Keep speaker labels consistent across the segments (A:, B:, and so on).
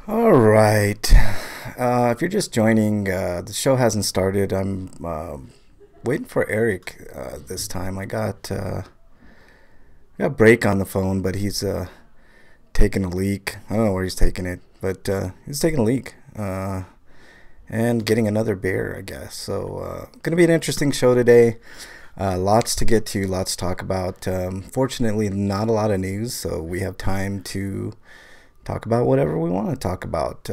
A: All right. If you're just joining, the show hasn't started. I'm waiting for Eric this time. I got Break on the phone, but he's taking a leak. I don't know where he's taking it, but he's taking a leak and getting another beer, I guess. So, gonna be an interesting show today. Lots to get to, lots to talk about. Fortunately, not a lot of news, so we have time to talk about whatever we want to talk about.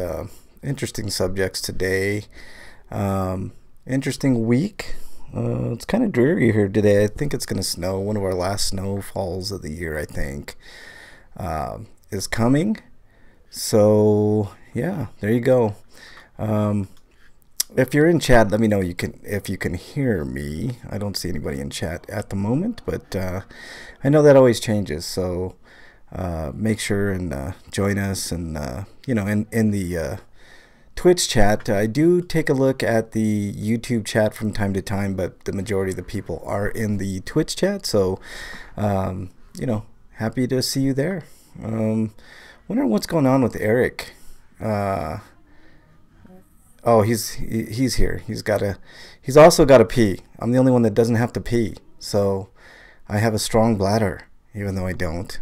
A: Interesting subjects today. Interesting week. It's kind of dreary here today. I think it's going to snow. One of our last snowfalls of the year, I think, is coming. So, yeah, there you go. If you're in chat, let me know if you can hear me. I don't see anybody in chat at the moment, but I know that always changes. So make sure and join us, and in the Twitch chat. I do take a look at the YouTube chat from time to time, but the majority of the people are in the Twitch chat. So happy to see you there. Wondering what's going on with Eric. Oh, he's here. He's also got to pee. I'm the only one that doesn't have to pee. So I have a strong bladder, even though I don't.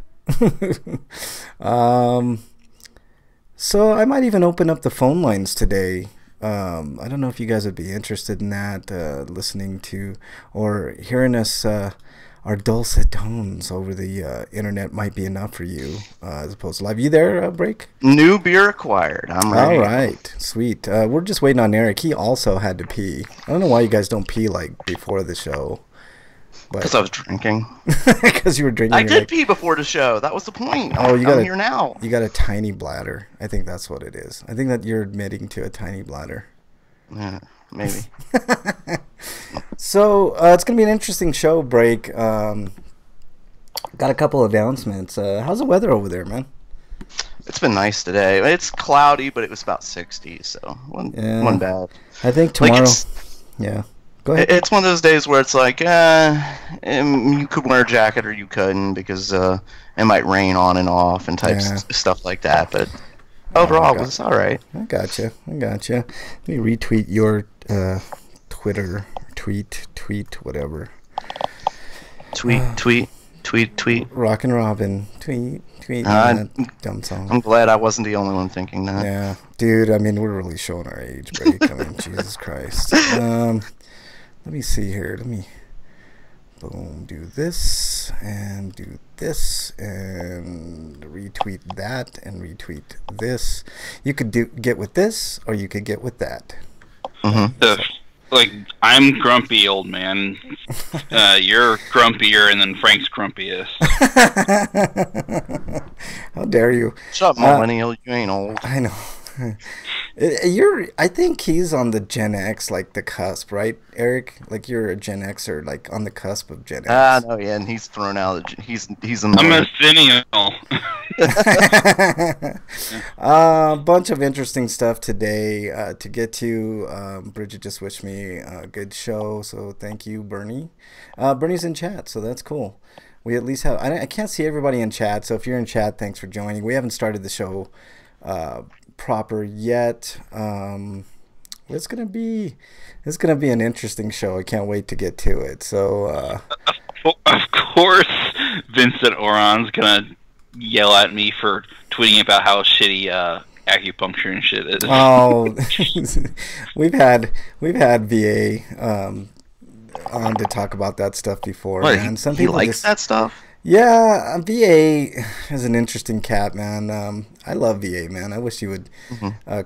A: So I might even open up the phone lines today. I don't know if you guys would be interested in that, listening to or hearing us. Our dulcet tones over the internet might be enough for you, as opposed to live. You there, Break?
B: New beer acquired. I'm ready.
A: All right, sweet. We're just waiting on Eric. He also had to pee. I don't know why you guys don't pee like before the show.
B: Because I was drinking.
A: Because you were drinking.
B: I did pee before the show. That was the point.
A: Oh,
B: I'm here now.
A: You got a tiny bladder. I think that's what it is. I think that you're admitting to a tiny bladder.
B: Yeah, maybe.
A: So it's gonna be an interesting show, Break. Got a couple of announcements. How's the weather over there, man?
B: It's been nice today. It's cloudy, but it was about 60, so one bad.
A: I think tomorrow. Yeah. Go ahead.
B: It's one of those days where it's like, you could wear a jacket or you couldn't, because it might rain on and off and stuff like that. But overall, it was all right.
A: I gotcha. Let me retweet your Twitter tweet, whatever.
B: Tweet.
A: Rockin' Robin, tweet. Dumb song.
B: I'm glad I wasn't the only one thinking that.
A: Yeah, dude. I mean, we're really showing our age, Break. I mean, Jesus Christ. Let me see here. Let me boom, do this and retweet that and retweet this. You could get with this, or you could get with that.
B: Mm-hmm.
C: Like, I'm grumpy, old man. You're grumpier, and then Frank's grumpiest.
A: How dare you?
B: Shut up, millennial. You ain't old.
A: I know. I think he's on the Gen X, like the cusp, right, Eric? Like you're a Gen Xer, like on the cusp of Gen X.
B: No, yeah, and he's thrown out. He's a.
C: I'm a millennial.
A: Bunch of interesting stuff today to get to. Bridget just wished me a good show, so thank you, Bernie. Bernie's in chat, so that's cool. We at least have. I can't see everybody in chat, so if you're in chat, thanks for joining. We haven't started the show proper yet. It's gonna be an interesting show. I can't wait to get to it. So
C: of course Vincent Oron's gonna yell at me for tweeting about how shitty acupuncture and shit is.
A: Oh, we've had VA on to talk about that stuff before.
B: What,
A: man. Some
B: he
A: people
B: likes that stuff.
A: Yeah, VA is an interesting cat, man. I love VA, man. I wish he would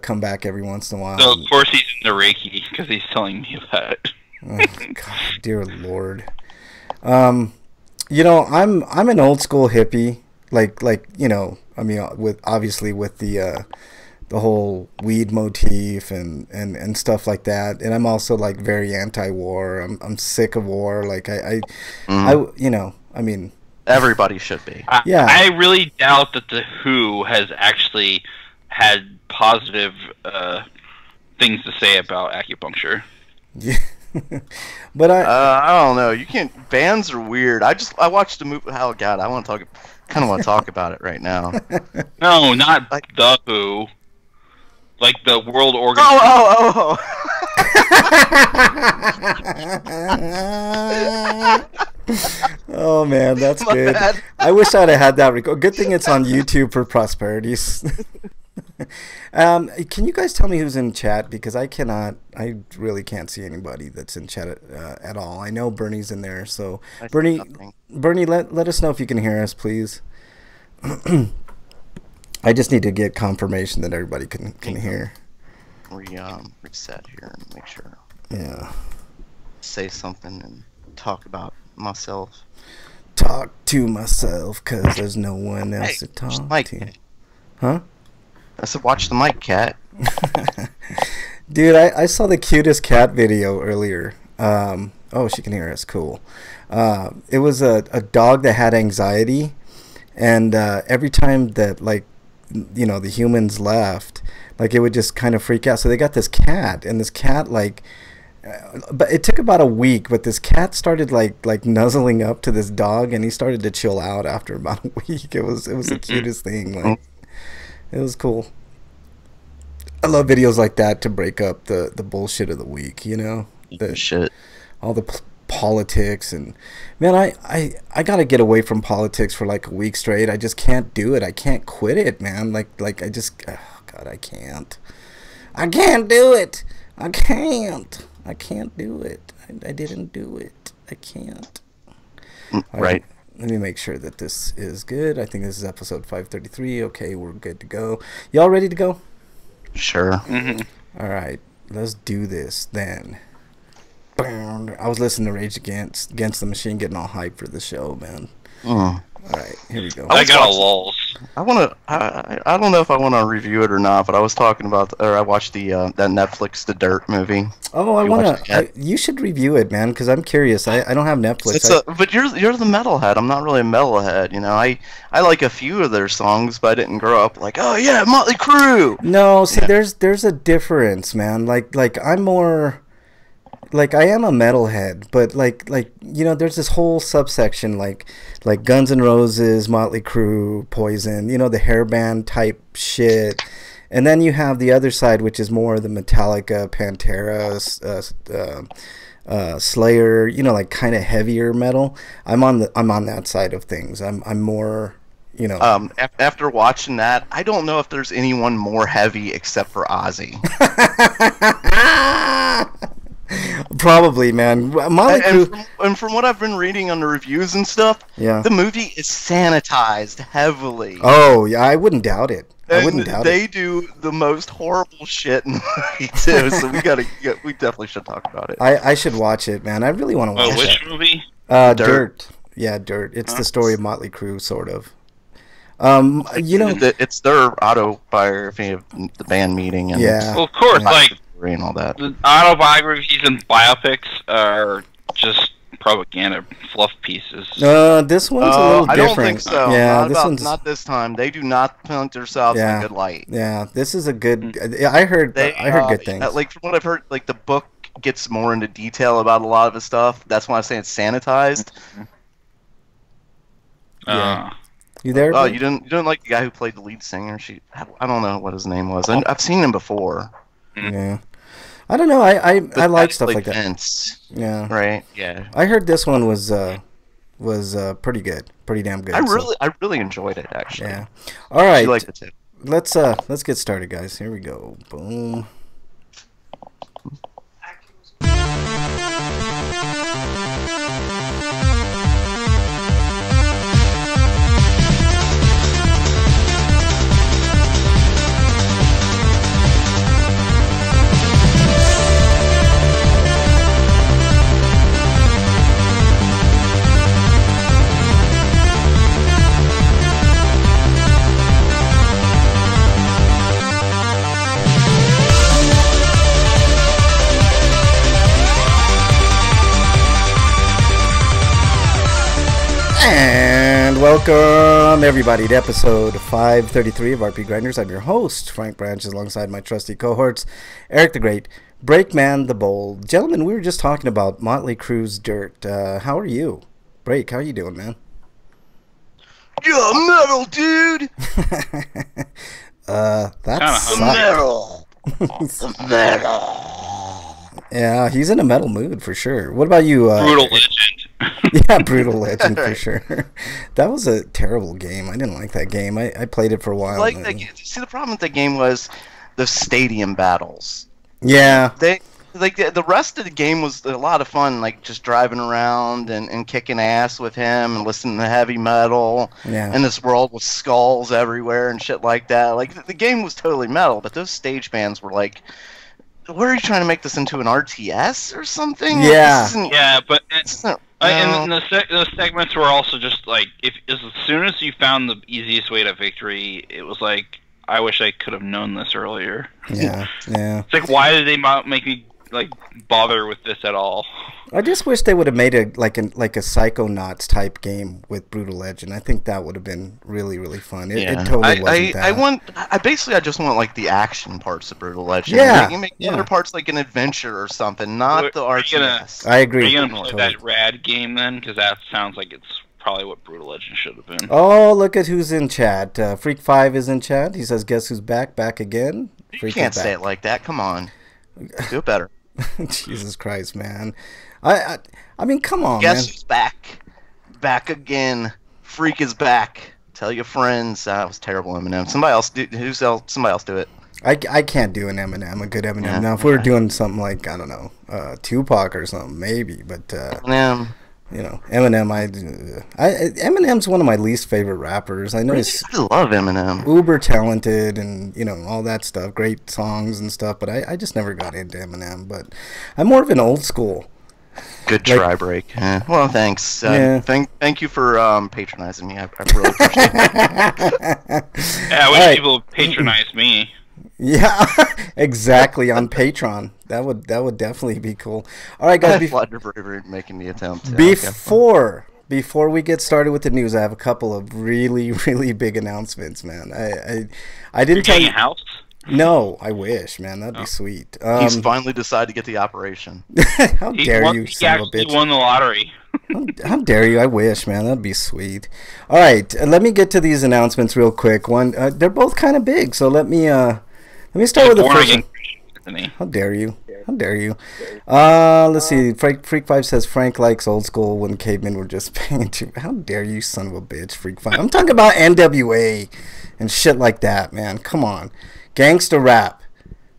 A: come back every once in a while.
C: So of course he's into Reiki, because he's telling me about it.
A: Oh, God, dear Lord. I'm an old school hippie. Like I mean, obviously with the whole weed motif and stuff like that. And I'm also like very anti-war. I'm sick of war. Like I mean.
B: Everybody should be.
A: Yeah.
C: I really doubt that the WHO has actually had positive things to say about acupuncture.
A: Yeah. But
B: I don't know. You can't. Bands are weird. I watched the movie. Oh God, I want to talk. Kind of want to talk about it right now.
C: No, not like the WHO. Like the World Organ.
B: Oh.
A: Oh man, that's
B: My
A: good.
B: bad.
A: I wish I'd have had that record. Good thing it's on YouTube for prosperities. Can you guys tell me who's in chat? Because I really can't see anybody that's in chat at all. I know Bernie's in there, so Bernie, let us know if you can hear us, please. I just need to get confirmation that everybody can hear.
B: Reset here and make sure.
A: Yeah.
B: Say something and talk about myself.
A: Talk to myself, cause there's no one else to talk to. Huh?
B: I said, watch the mic, cat.
A: Dude, I saw the cutest cat video earlier. Oh, she can hear us. Cool. It was a dog that had anxiety, and every time that, like, you know, the humans left, like, it would just kind of freak out. So they got this cat, and this cat, like, but it took about a week, but this cat started like nuzzling up to this dog, and he started to chill out after about a week. It was the cutest thing. Like, it was cool. I love videos like that to break up the bullshit of the week, you know?
B: Shit.
A: All the politics, and man, I gotta get away from politics for like a week straight. I just can't do it. I can't quit it, man. Like I just, oh God, I can't do it. I can't do it. I didn't do it. I can't.
B: Right.
A: Let me make sure that this is good. I think this is episode 533. Okay, we're good to go. Y'all ready to go?
B: Sure.
C: Mm-hmm.
A: All right, let's do this then. I was listening to Rage Against the Machine, getting all hyped for the show, man. All right, here we go.
C: I got a lulls.
B: I don't know if I want to review it or not, but I watched that Netflix The Dirt movie.
A: Oh, you should review it, man, because I'm curious. I don't have Netflix.
B: But you're the metalhead. I'm not really a metalhead. You know, I like a few of their songs, but I didn't grow up like, oh yeah, Motley Crue.
A: No, see, there's a difference, man. Like I'm more. Like, I am a metalhead, but like you know, there's this whole subsection like Guns N' Roses, Motley Crue, Poison, you know, the hairband type shit, and then you have the other side, which is more the Metallica, Pantera, Slayer, you know, like kind of heavier metal. I'm on that side of things. I'm more, you know.
B: After watching that, I don't know if there's anyone more heavy except for Ozzy.
A: Probably, man. Motley Crue.
B: And from what I've been reading on the reviews and stuff,
A: yeah,
B: the movie is sanitized heavily.
A: Oh yeah, I wouldn't doubt it. They
B: do the most horrible shit in the movie too. So we definitely should talk about it.
A: I should watch it, man. I really want to watch it.
C: Which movie?
A: Dirt. Yeah, Dirt. It's the story of Motley Crue, sort of. You know,
B: it's their autobiography of the band meeting. And
A: yeah,
C: well, of course, like.
B: And all that.
C: The autobiographies and biopics are just propaganda fluff pieces.
A: This one's a little different.
B: I don't think so.
A: Yeah,
B: not this time. They do not paint themselves in a good light.
A: Yeah, this is a good. I heard good things.
B: Like from what I've heard, like the book gets more into detail about a lot of the stuff. That's why I'm saying it's sanitized.
A: Yeah. You there?
B: Oh, you didn't like the guy who played the lead singer? I don't know what his name was. I've seen him before.
A: Yeah. I don't know. I like stuff like that.
B: Vince.
A: Yeah.
B: Right. Yeah.
A: I heard this one was pretty good, pretty damn good.
B: I really enjoyed it actually.
A: Yeah. All right.
B: You liked it too.
A: Let's get started, guys. Here we go. Boom. And welcome everybody to episode 533 of RPGrinders. I'm your host, Frank Branches, alongside my trusty cohorts, Eric the Great, Breakman the Bold. Gentlemen, we were just talking about Motley Crue's Dirt. How are you? Break, how are you doing, man?
B: You're metal, dude!
A: That's
C: metal.
B: The metal.
A: Yeah, he's in a metal mood for sure. What about you?
C: Brutal Legend.
A: Yeah, Brutal Legend for sure. That was a terrible game. I didn't like that game. I played it for a while.
B: Like see, the problem with the game was the stadium battles.
A: Yeah.
B: The rest of the game was a lot of fun, like just driving around and kicking ass with him and listening to heavy metal.
A: Yeah.
B: In this world with skulls everywhere and shit like that. Like the game was totally metal, but those stage bands were like, what are you trying to make this into an RTS or something?
A: Yeah.
C: Yeah, but and the segments were also just like, as soon as you found the easiest way to victory, it was like, I wish I could have known this earlier.
A: Yeah, yeah.
C: It's like, why did they make me like bother with this at all?
A: I just wish they would have made a Psychonauts type game with Brutal Legend. I think that would have been really, really fun. It totally wasn't that.
B: I just want like the action parts of Brutal Legend.
A: Yeah,
B: make the other parts like an adventure or something, not the RTS.
A: I agree.
C: Are you gonna play that rad game then? Because that sounds like it's probably what Brutal Legend should have been.
A: Oh, look at who's in chat. Freak5 is in chat. He says, guess who's back again?
B: You can't say it like that. Come on. Do it better.
A: Jesus Christ, man. I mean, come on,
B: guess
A: man.
B: Who's back? Back again. Freak is back. Tell your friends. That was terrible, Eminem. Somebody else do it.
A: I can't do an Eminem, a good Eminem. Yeah, now, if we were doing something like, I don't know, Tupac or something, maybe. But,
B: Eminem.
A: You know, Eminem, Eminem's one of my least favorite rappers. I know he's
B: I love Eminem.
A: Uber talented and, you know, all that stuff, great songs and stuff, but I just never got into Eminem. But I'm more of an old school.
B: Good try, Break. Well, thanks. Thank you for patronizing me. I really appreciate it.
C: Yeah, I wish people would patronize me.
A: Yeah, exactly, on Patreon. That would definitely be cool. All right, guys.
B: Making the attempt.
A: Before we get started with the news, I have a couple of really, really big announcements, man. I didn't tell you.
C: House?
A: No, I wish, man. That'd be sweet.
B: He's finally decided to get the operation.
A: How dare you, son of a bitch!
C: He won the lottery.
A: How dare you? I wish, man. That'd be sweet. All right, let me get to these announcements real quick. One, they're both kind of big, so let me start with the first one. How dare you? How dare you? Let's see. Freak5 says Frank likes old school when cavemen were just paying too. How dare you, son of a bitch, Freak5. I'm talking about NWA and shit like that, man. Come on. Gangsta rap.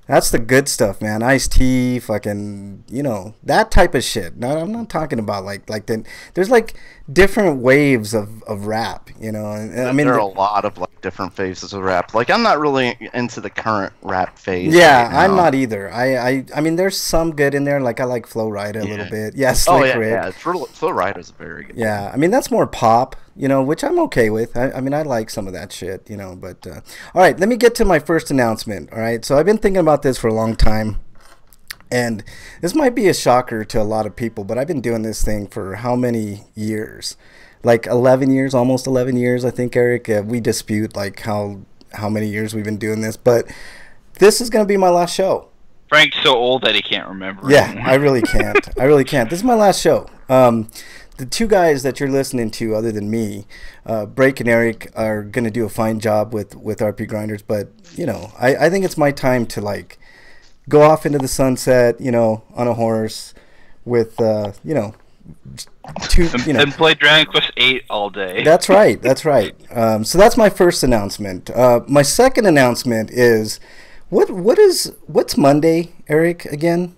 A: That's the good stuff, man. Ice-T, fucking, you know, that type of shit. No, I'm not talking about like the. There's like different waves of rap, you know. I mean,
B: there are a lot of like different phases of rap. Like I'm not really into the current rap phase.
A: Yeah, right, I'm not either. I mean, there's some good in there. Like I like Flo Rida a little bit. Yeah, Slick Rick.
B: Yeah, Flo Rida's very good.
A: Yeah, I mean that's more pop, you know, which I'm okay with. I mean I like some of that shit, you know. But all right, let me get to my first announcement. All right, so I've been thinking about this for a long time. And this might be a shocker to a lot of people, but I've been doing this thing for how many years? Like 11 years, almost 11 years, I think, Eric. We dispute like how many years we've been doing this, but this is going to be my last show.
C: Frank's so old that he can't remember.
A: Yeah, anymore. I really can't. I really can't. This is my last show. The two guys that you're listening to, other than me, Break and Eric, are going to do a fine job with RPGrinders, but, you know, I think it's my time to, like, go off into the sunset, you know, on a horse with, you know,
C: and play Dragon Quest VIII all day.
A: That's right. That's right. So that's my first announcement. My second announcement is, what's Monday, Eric? Again,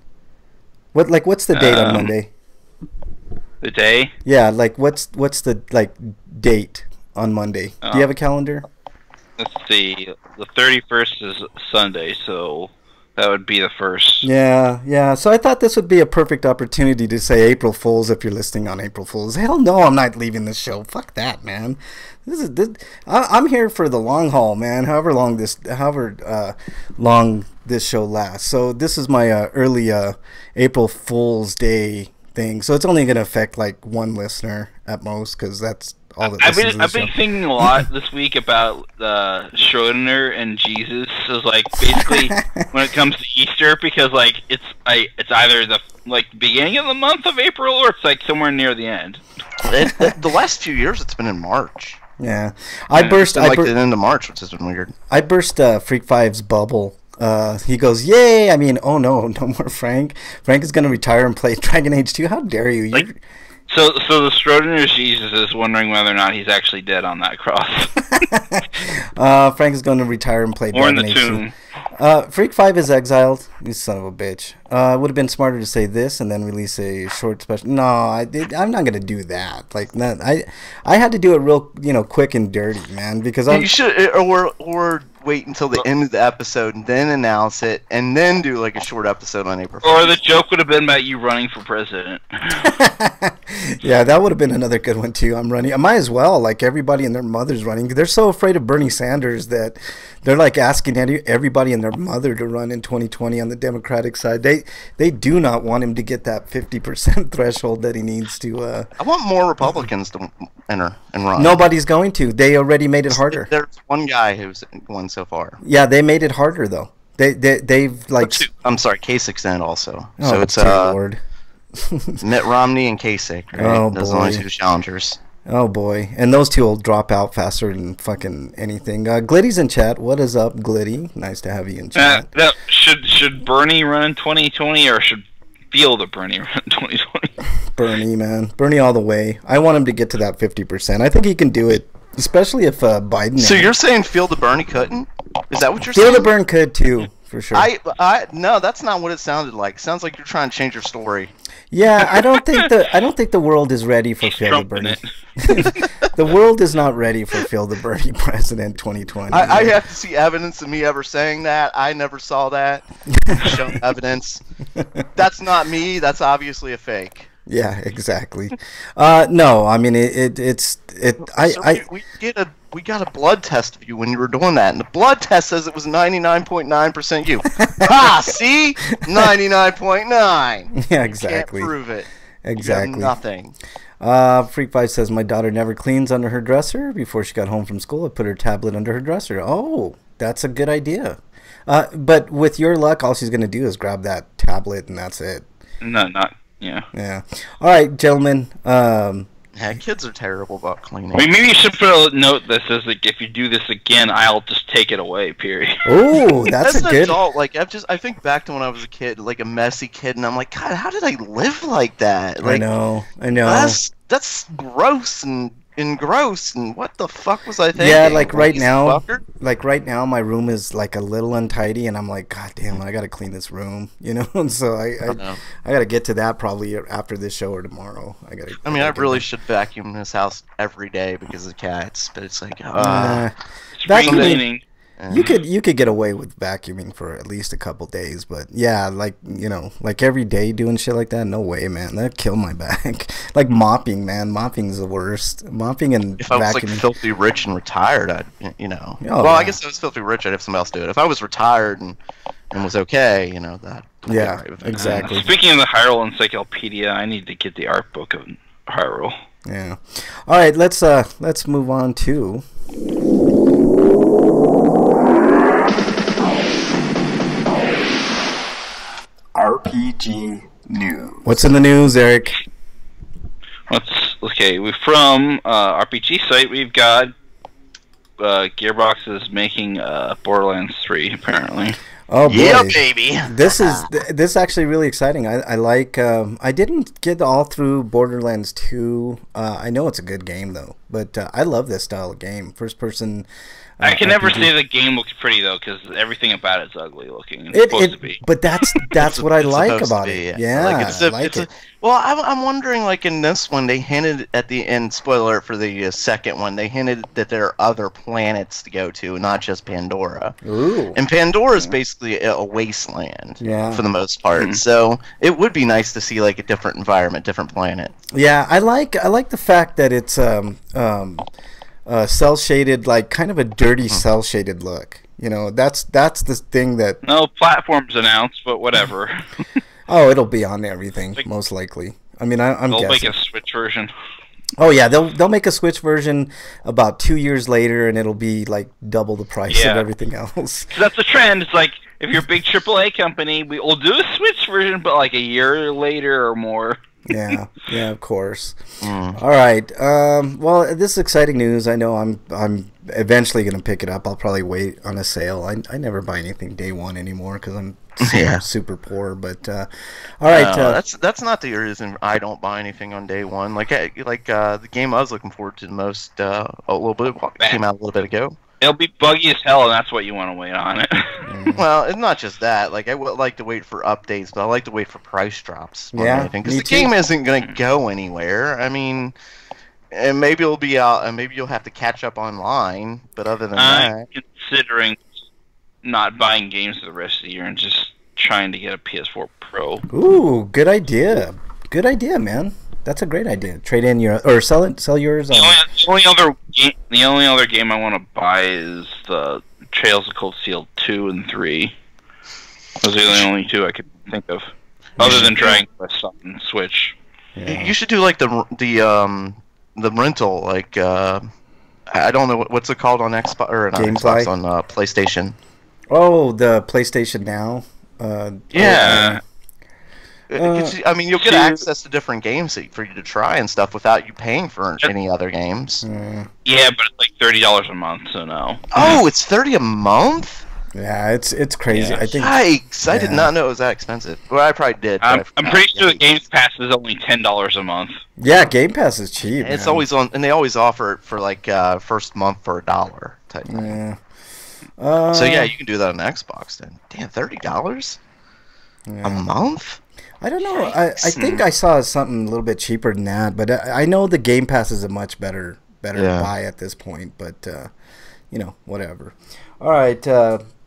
A: what's the date on Monday?
C: The day?
A: Yeah, like what's the date on Monday? Do you have a calendar?
C: Let's see. The 31st is Sunday, so that would be the first.
A: Yeah. So I thought this would be a perfect opportunity to say April Fools if you're listening on April Fools. Hell no, I'm not leaving this show. Fuck that, man. I'm here for the long haul, man. However long this show lasts. So this is my early April Fool's Day thing. So it's only going to affect like one listener at most, because that's all that.
C: I've been thinking a lot this week about Schrodinger and Jesus. Is like basically when it comes to Easter, because like it's either the beginning of the month of April or it's like somewhere near the end.
B: The last few years it's been in March.
A: Yeah, I burst
B: the end of March, which has been weird.
A: I burst Freak5's bubble He goes, yay! I mean, oh no, no more Frank. Frank is going to retire and play Dragon Age 2. How dare you?
C: Like, so the Schrodinger's Jesus is wondering whether or not he's actually dead on that cross.
A: Frank is going to retire and play
C: Or in
A: Dragon
C: the
A: Age
C: tomb.
A: 2. Freak 5 is exiled. You son of a bitch. It would have been smarter to say this and then release a short special. No, I'm not going to do that. Like, no, I had to do it real, quick and dirty, man, because
B: You should, or wait until the end of the episode and then announce it, and then do like a short episode on April 1st.
C: Or the joke would have been about you running for president.
A: Yeah, that would have been another good one too. I'm running. I might as well. Like everybody and their mother's running. They're so afraid of Bernie Sanders that they're like asking everybody and their mother to run in 2020 on the Democratic side. They do not want him to get that 50% threshold that he needs to.
B: I want more Republicans to enter and run.
A: Nobody's going to. They already made it harder.
B: There's one guy who's won so far.
A: Yeah, they made it harder though. They've like.
B: I'm sorry, Kasich's in it also.
A: Oh,
B: So it's
A: dear Lord.
B: Mitt Romney and Kasich. Right?
A: Oh,
B: Those are the only
A: boy.
B: two challengers.
A: Oh boy, and those two will drop out faster than fucking anything. Glitty's in chat. What is up, Glitty? Nice to have you in chat.
C: Should Bernie run in 2020 or should feel the Bernie run in 2020?
A: Bernie, man, Bernie all the way. I want him to get to that 50%. I think he can do it, especially if Biden.
B: So you're saying Field of Bernie couldn't? Is that what you're
A: Feel
B: saying?
A: the Burn could too, for sure.
B: No, that's not what it sounded like. It sounds like you're trying to change your story.
A: Yeah, I don't think the world is ready for Feel the
C: Trumping
A: Bernie.
C: it.
A: The world is not ready for Feel the Bernie president 2020.
B: I have to see evidence of me ever saying that. I never saw that. Show evidence. That's not me. That's obviously a fake.
A: Yeah, exactly. No, I mean
B: We got a blood test of you when you were doing that, and the blood test says it was 99.9% you. Ha! See, 99.9.
A: Yeah, exactly.
B: Can't prove it.
A: Exactly.
B: You have nothing.
A: Freak 5 says my daughter never cleans under her dresser. Before she got home from school, I put her tablet under her dresser. Oh, that's a good idea. But with your luck, all she's gonna do is grab that tablet, and that's it.
C: No, not yeah.
A: Yeah. All right, gentlemen.
B: Yeah, kids are terrible about cleaning.
C: I mean, maybe you should put a note that says like, if you do this again, I'll just take it away. Period.
A: Oh, that's
B: As
A: a
B: an
A: good.
B: adult, like I think back to when I was a kid, like a messy kid, and I'm like, God, how did I live like that? Like,
A: I know.
B: That's gross and gross, and what the fuck was I thinking?
A: Yeah, like right
B: You
A: now,
B: fucker?
A: my room is like a little untidy, and I'm like, God damn, I gotta clean this room, And so I gotta get to that probably after this show or tomorrow.
B: I mean, I really should vacuum this house every day because of cats, but it's like,
C: Spring
A: vacuuming-
C: cleaning.
A: You could get away with vacuuming for at least a couple days, but yeah, like like every day doing shit like that, no way, man. That'd kill my back. Like mopping, man. Mopping's the worst. Mopping and
B: if I was like
A: vacuuming.
B: filthy rich and retired, I'd,
A: Oh,
B: well,
A: yeah.
B: I guess if I was filthy rich, I'd have somebody else do it. If I was retired and was okay, that. I'd be
A: Yeah,
B: alright with it.
A: exactly.
C: Speaking of the Hyrule Encyclopedia, I need to get the art book of Hyrule.
A: Yeah. All right, let's move on to.
D: RPG News.
A: What's in the news, Eric?
C: From RPG site, we've got Gearbox is making Borderlands 3 apparently.
A: Oh boy,
B: Yeah, baby.
A: this is actually really exciting. I like. I didn't get all through Borderlands 2. I know it's a good game though, but I love this style of game, first person.
C: I can never
A: RPG.
C: say the game looks pretty though, because everything about it's ugly looking. It's supposed to be.
A: But that's what I
B: It's
A: like
B: supposed to
A: about
B: be,
A: it. Yeah,
B: Like,
A: I like it.
B: Well, I'm wondering, like in this one, they hinted at the end. Spoiler alert for the second one. They hinted that there are other planets to go to, not just Pandora.
A: Ooh.
B: And Pandora is basically a wasteland,
A: Yeah.
B: for the most part. So it would be nice to see like a different environment, different planet.
A: Yeah, I like the fact that it's cell shaded, like kind of a dirty cell shaded look. That's the thing that.
C: No platforms announced, but whatever.
A: Oh, it'll be on everything most likely. I mean, I'm
C: They'll
A: guessing.
C: make a Switch version.
A: Oh yeah, they'll make a Switch version about 2 years later, and it'll be like double the price of
C: Yeah.
A: everything else.
C: 'Cause that's the trend. It's like if you're a big AAA company, we'll do a Switch version, but like a year later or more.
A: Yeah, yeah, of course.
B: Mm.
A: All right. Well, this is exciting news. I know I'm eventually going to pick it up. I'll probably wait on a sale. I never buy anything day one anymore because I'm
B: Yeah.
A: super poor. But all right.
B: That's not the reason I don't buy anything on day one. The game I was looking forward to the most a little bit came out a little bit ago.
C: It'll be buggy as hell, and that's what you want to wait on it.
B: Well, it's not just that. Like, I would like to wait for updates, but I like to wait for price drops.
A: Yeah,
B: Because
A: me
B: the
A: too.
B: game isn't going to go anywhere. I mean, and maybe it'll be out, and maybe you'll have to catch up online. But other than
C: I'm
B: that,
C: considering not buying games for the rest of the year and just trying to get a PS4 Pro.
A: Ooh, good idea. Good idea, man. That's a great idea. Trade in your or sell yours.
C: The only other game I want to buy is the Trails of Cold Steel 2 and 3. Those are the only two I could think of, other than Dragon Quest on Switch.
A: Yeah.
B: you should do like the rental. Like, I don't know what's it called on Xbox or not
A: Gamefly?
B: Xbox on PlayStation.
A: Oh, the PlayStation Now.
C: Yeah.
B: I mean, you'll get access to different games for you to try and stuff without you paying for any other games.
C: Yeah, but it's like $30 a month, so no.
B: Oh, it's $30 a month?
A: Yeah, it's crazy.
C: Yeah.
A: I think.
B: Yikes! I did
A: Yeah.
B: not know it was that expensive. Well, I probably did. But
C: I'm
B: I forgot.
C: pretty sure the
B: Yikes.
C: Game Pass is only $10 a month.
A: Yeah, Game Pass is cheap.
B: It's
A: man.
B: always on, and they always offer it for like first month for $1 type thing.
A: Yeah.
B: So yeah, you can do that on Xbox then. Damn, $30 a month?
A: I don't know. I think I saw something a little bit cheaper than that, but I know the Game Pass is a much better
B: Yeah.
A: buy at this point. But whatever. All right,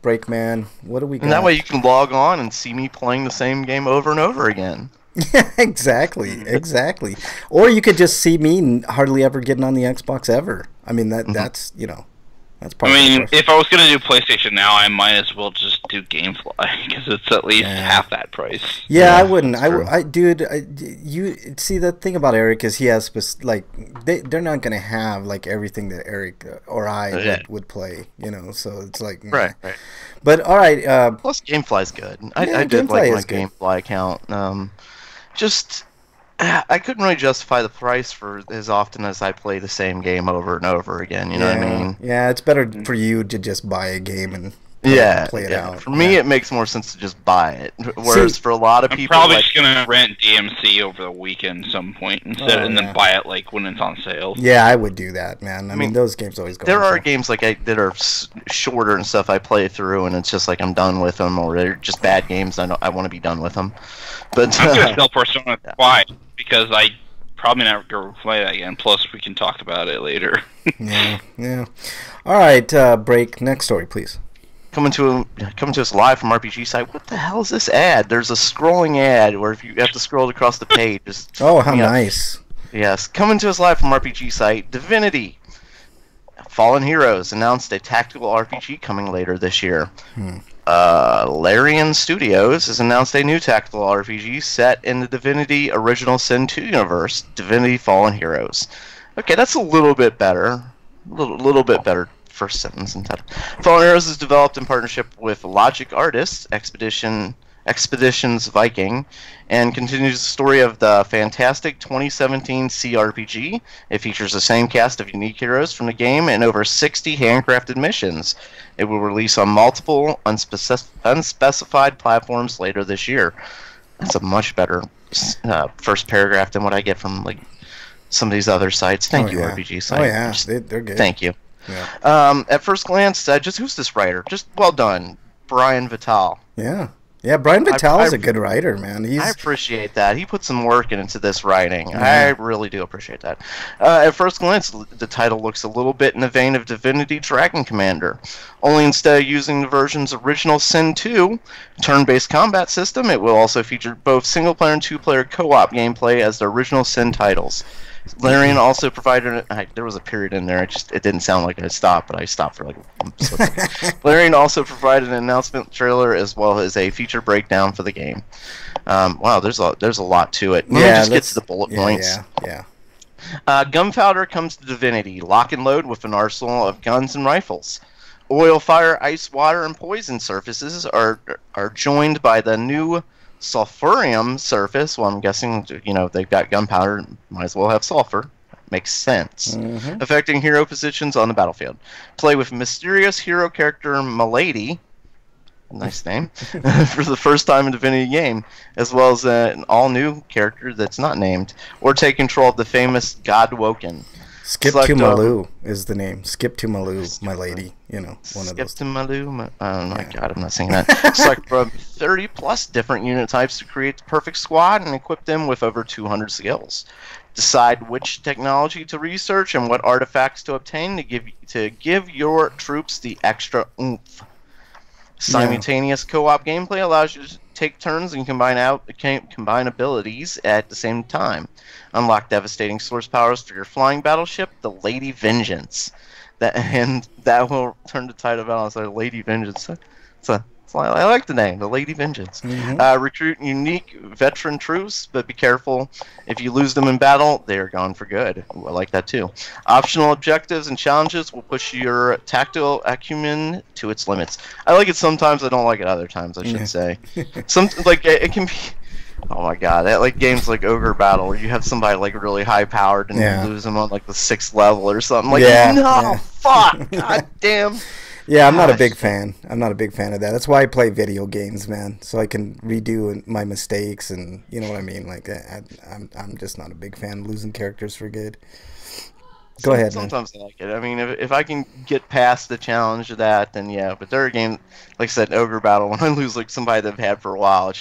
A: Breakman, what do we got?
B: And that way you can log on and see me playing the same game over and over again.
A: Yeah, exactly. Or you could just see me hardly ever getting on the Xbox ever. I mean that's that's part
C: I
A: of the
C: mean,
A: question.
C: if I was going to do PlayStation Now, I might as well just do GameFly, because it's at least half that price.
A: Yeah, I
B: Yeah,
A: wouldn't.
B: that's true.
A: Dude, you see the thing about Eric is he has they're not gonna have like everything that Eric or I would play, So it's like
B: Right.
A: But all right,
B: Plus, GameFly's good. I
A: Yeah,
B: did
A: GameFly
B: like my
A: is good.
B: GameFly account. Just I couldn't really justify the price for as often as I play the same game over and over again. You know what I mean?
A: Yeah, it's better for you to just buy a game and play it out.
B: For me, it makes more sense to just buy it. Whereas for a lot of
C: I'm
B: people,
C: probably
B: like,
C: just going to rent DMC over the weekend some point instead, and then buy it like when it's on sale.
A: Yeah, I would do that, man. I mean, those games always go.
B: there
A: on
B: are
A: sale.
B: games like that are shorter and stuff I play through, and it's just like I'm done with them, or they're just bad games. I want to be done with them. But
C: I'm going to sell Persona 5 because I probably never go play that again. Plus, we can talk about it later.
A: Yeah. All right, break. Next story, please.
B: coming to us live from RPG site. What the hell is this ad? There's a scrolling ad where if you have to scroll across the page. Just,
A: Oh, how nice.
B: Yes, coming to us live from RPG site. Divinity Fallen Heroes announced a tactical RPG coming later this year. Larian Studios has announced a new tactical RPG set in the Divinity Original Sin 2 universe, Divinity Fallen Heroes. Okay, that's a little bit better. Little bit better first sentence and title. Fallen Heroes is developed in partnership with Logic Artists, Expeditions Viking, and continues the story of the fantastic 2017 CRPG. It features the same cast of unique heroes from the game and over 60 handcrafted missions. It will release on multiple unspecified platforms later this year. That's a much better first paragraph than what I get from like some of these other sites. Thank you, RPG site.
A: Oh yeah, they're good.
B: Thank you.
A: Yeah.
B: At first glance, just who's this writer? Just well done, Brian Vital.
A: Yeah, Brian Vital is a good writer, man.
B: I appreciate that. He put some work into this writing. I really do appreciate that. At first glance, the title looks a little bit in the vein of Divinity Dragon Commander. Only instead of using the version's original Sin 2 turn-based combat system, it will also feature both single-player and two-player co-op gameplay as the original Sin titles. Larian also provided. There was a period in there. It didn't sound like I stopped, but I stopped for like a split second. Larian also provided an announcement trailer as well as a feature breakdown for the game. Wow, there's a lot to it. Let me just get to the bullet points.
A: Yeah.
B: Gunpowder comes to Divinity. Lock and load with an arsenal of guns and rifles. Oil, fire, ice, water, and poison surfaces are joined by the new sulfurium surface. Well, I'm guessing, you know, they've got gunpowder, might as well have sulfur. Makes sense. Affecting hero positions on the battlefield. Play with mysterious hero character Milady, nice name, for the first time in Divinity game, as well as an all-new character that's not named, or take control of the famous God Woken.
A: Skip to Maloo is the name. Skip to Maloo, my lady. You know, one of those.
B: Skip to Maloo. Oh my God, I'm not saying that. Select from 30 plus different unit types to create the perfect squad and equip them with over 200 skills. Decide which technology to research and what artifacts to obtain to give your troops the extra oomph. Simultaneous co-op gameplay allows you to take turns and combine abilities at the same time. Unlock devastating source powers for your flying battleship, the Lady Vengeance. That will turn the tide of battle as Lady Vengeance. I like the name, the Lady Vengeance. Recruit unique veteran troops, but be careful. If you lose them in battle, they are gone for good. Ooh, I like that too. Optional objectives and challenges will push your tactical acumen to its limits. I like it sometimes, I don't like it other times, I should say. It can be... Oh my God, like games like Ogre Battle, where you have somebody like really high powered and you lose them on like the 6th level or something. Like, fuck, god damn.
A: Yeah, I'm not a big fan. I'm not a big fan of that. That's why I play video games, man, so I can redo my mistakes, and you know what I mean. Like, I'm just not a big fan of losing characters for good. Go ahead, man.
B: Sometimes I like it. I mean, if I can get past the challenge of that, then yeah. But there are games, like I said, Ogre Battle, when I lose like somebody that I've had for a while,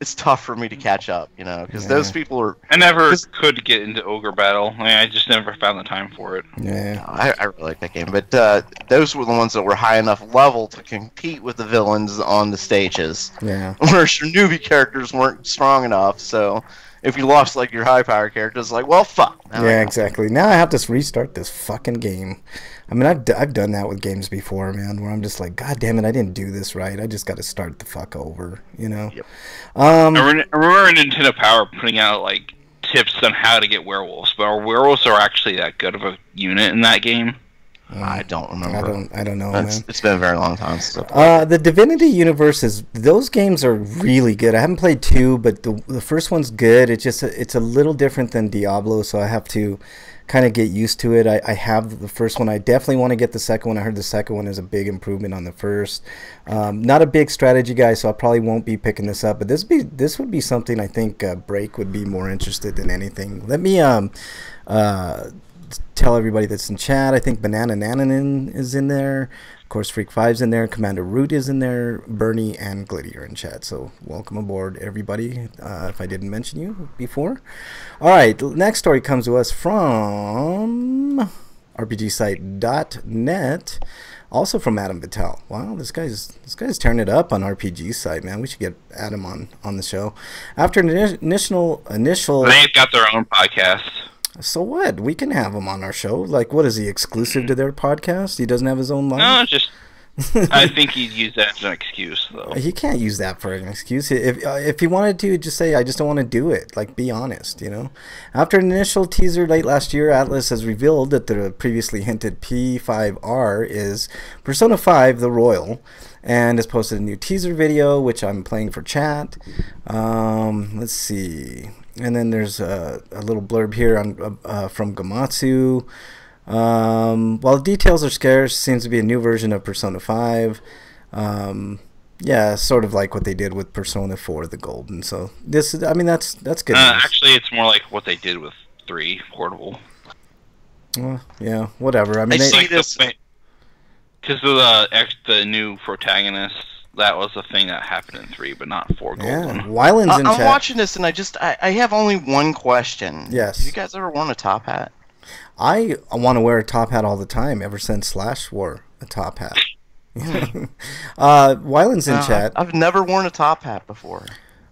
B: it's tough for me to catch up, you know, because those people are...
C: I never could get into Ogre Battle. I just never found the time for it.
A: Yeah.
B: I really like that game, but those were the ones that were high enough level to compete with the villains on the stages.
A: Yeah.
B: Whereas your newbie characters weren't strong enough, so if you lost, like, your high-power characters, like, well, fuck.
A: Yeah, exactly. Now I have to restart this fucking game. I mean, I've done that with games before, man, where I'm just like, God damn it, I didn't do this right. I just got to start the fuck over, you know?
B: Yep.
C: I remember Nintendo Power putting out, like, tips on how to get werewolves, but our werewolves are actually that good of a unit in that game?
B: I don't remember.
A: I don't know, man.
B: It's been a very long time since I played.
A: The Divinity universe those games are really good. I haven't played 2, but the first one's good. It's a little different than Diablo, so I have to kind of get used to it. I have the first one. I definitely want to get the second one. I heard the second one is a big improvement on the first. Not a big strategy guy, so I probably won't be picking this up. But this would be something I think Break would be more interested than anything. Let me tell everybody that's in chat. I think Banana Nananin is in there. Of course, Freak 5's in there. Commander Root is in there. Bernie and Glitty are in chat. So welcome aboard, everybody, if I didn't mention you before. All right, next story comes to us from RPGsite.net. Also from Adam Vitale. Wow, this guy's tearing it up on RPG site, man. We should get Adam on the show. After an initial
C: They've got their own podcast.
A: So what? We can have him on our show. Like, what is he, exclusive to their podcast? He doesn't have his own line?
C: No, just... I think he'd use that as an excuse, though.
A: He can't use that for an excuse. If he wanted to, just say, I just don't want to do it. Like, be honest, you know? After an initial teaser late last year, Atlas has revealed that the previously hinted P5R is Persona 5 The Royal, and has posted a new teaser video, which I'm playing for chat. Let's see... And then there's a little blurb here from Gamatsu. While the details are scarce, seems to be a new version of Persona 5. Yeah, sort of like what they did with Persona 4 The Golden. So this is, I mean, that's good news.
C: Actually, it's more like what they did with 3 Portable.
A: Well, yeah, whatever. I mean,
B: I see this
C: because of the new protagonist. That was the thing that happened in 3, but not 4 Golden.
A: Yeah, Wyland's in chat.
B: I'm watching this, and I have only one question.
A: Yes.
B: Have you guys ever worn a top hat?
A: I want to wear a top hat all the time, ever since Slash wore a top hat. Wyland's in chat.
B: I've never worn a top hat before.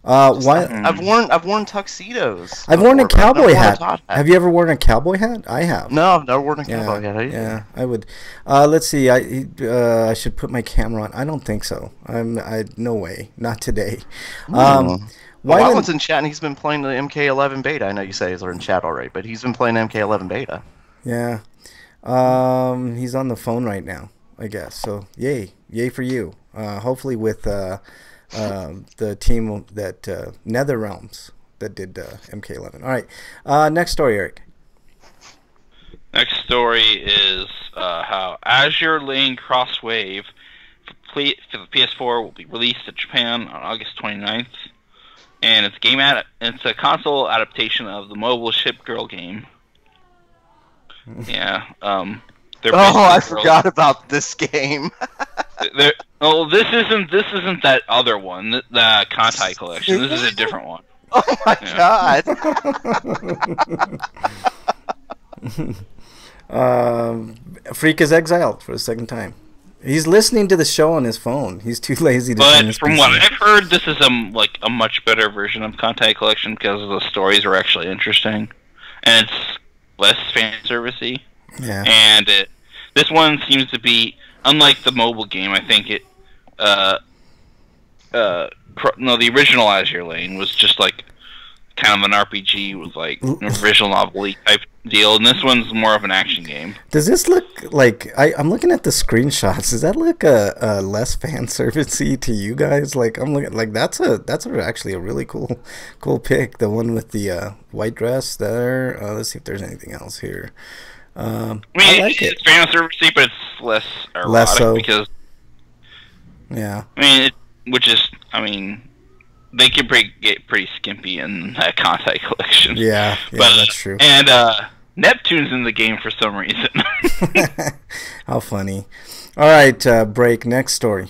B: I've worn tuxedos.
A: I've worn a cowboy hat. Have you ever worn a cowboy hat? I have.
B: No, I've never worn a cowboy hat.
A: Yeah, I would. Let's see. I should put my camera on. I don't think so. No way. Not today.
B: Wyland's in chat, and he's been playing the MK11 beta. I know you say he's in chat already, but he's been playing MK11 beta.
A: Yeah. He's on the phone right now, I guess. So yay for you. Hopefully with the team that NetherRealms that did MK11. All right, next story, Eric.
C: Next story is how Azure Lane Crosswave for the PS4 will be released in Japan on August 29th. And it's a console adaptation of the mobile Ship Girl game. Yeah.
B: I forgot about this game.
C: This isn't that other one, the Kantai collection. This is a different one.
B: Oh my
A: god. Freak is exiled for the second time. He's listening to the show on his phone. He's too lazy to turn his
C: But from
A: PC.
C: what I've heard, this is a much better version of Kantai collection because the stories are actually interesting, and it's less fan servicey.
A: Yeah.
C: And this one seems to be unlike the mobile game. I think the original Azure Lane was just like kind of an RPG with like an original novel type deal, and this one's more of an action game.
A: Does this look like I'm looking at the screenshots? Does that look less fan servicey to you guys? Like I'm looking like that's actually a really cool pick. The one with the white dress there. Let's see if there's anything else here. I like it.
C: It's fan servicey, but it's less erotic
A: so.
C: because
A: Yeah.
C: They can get pretty skimpy in that Kantai collection.
A: Yeah, that's true.
C: And Neptune's in the game for some reason.
A: How funny. All right, break. Next story.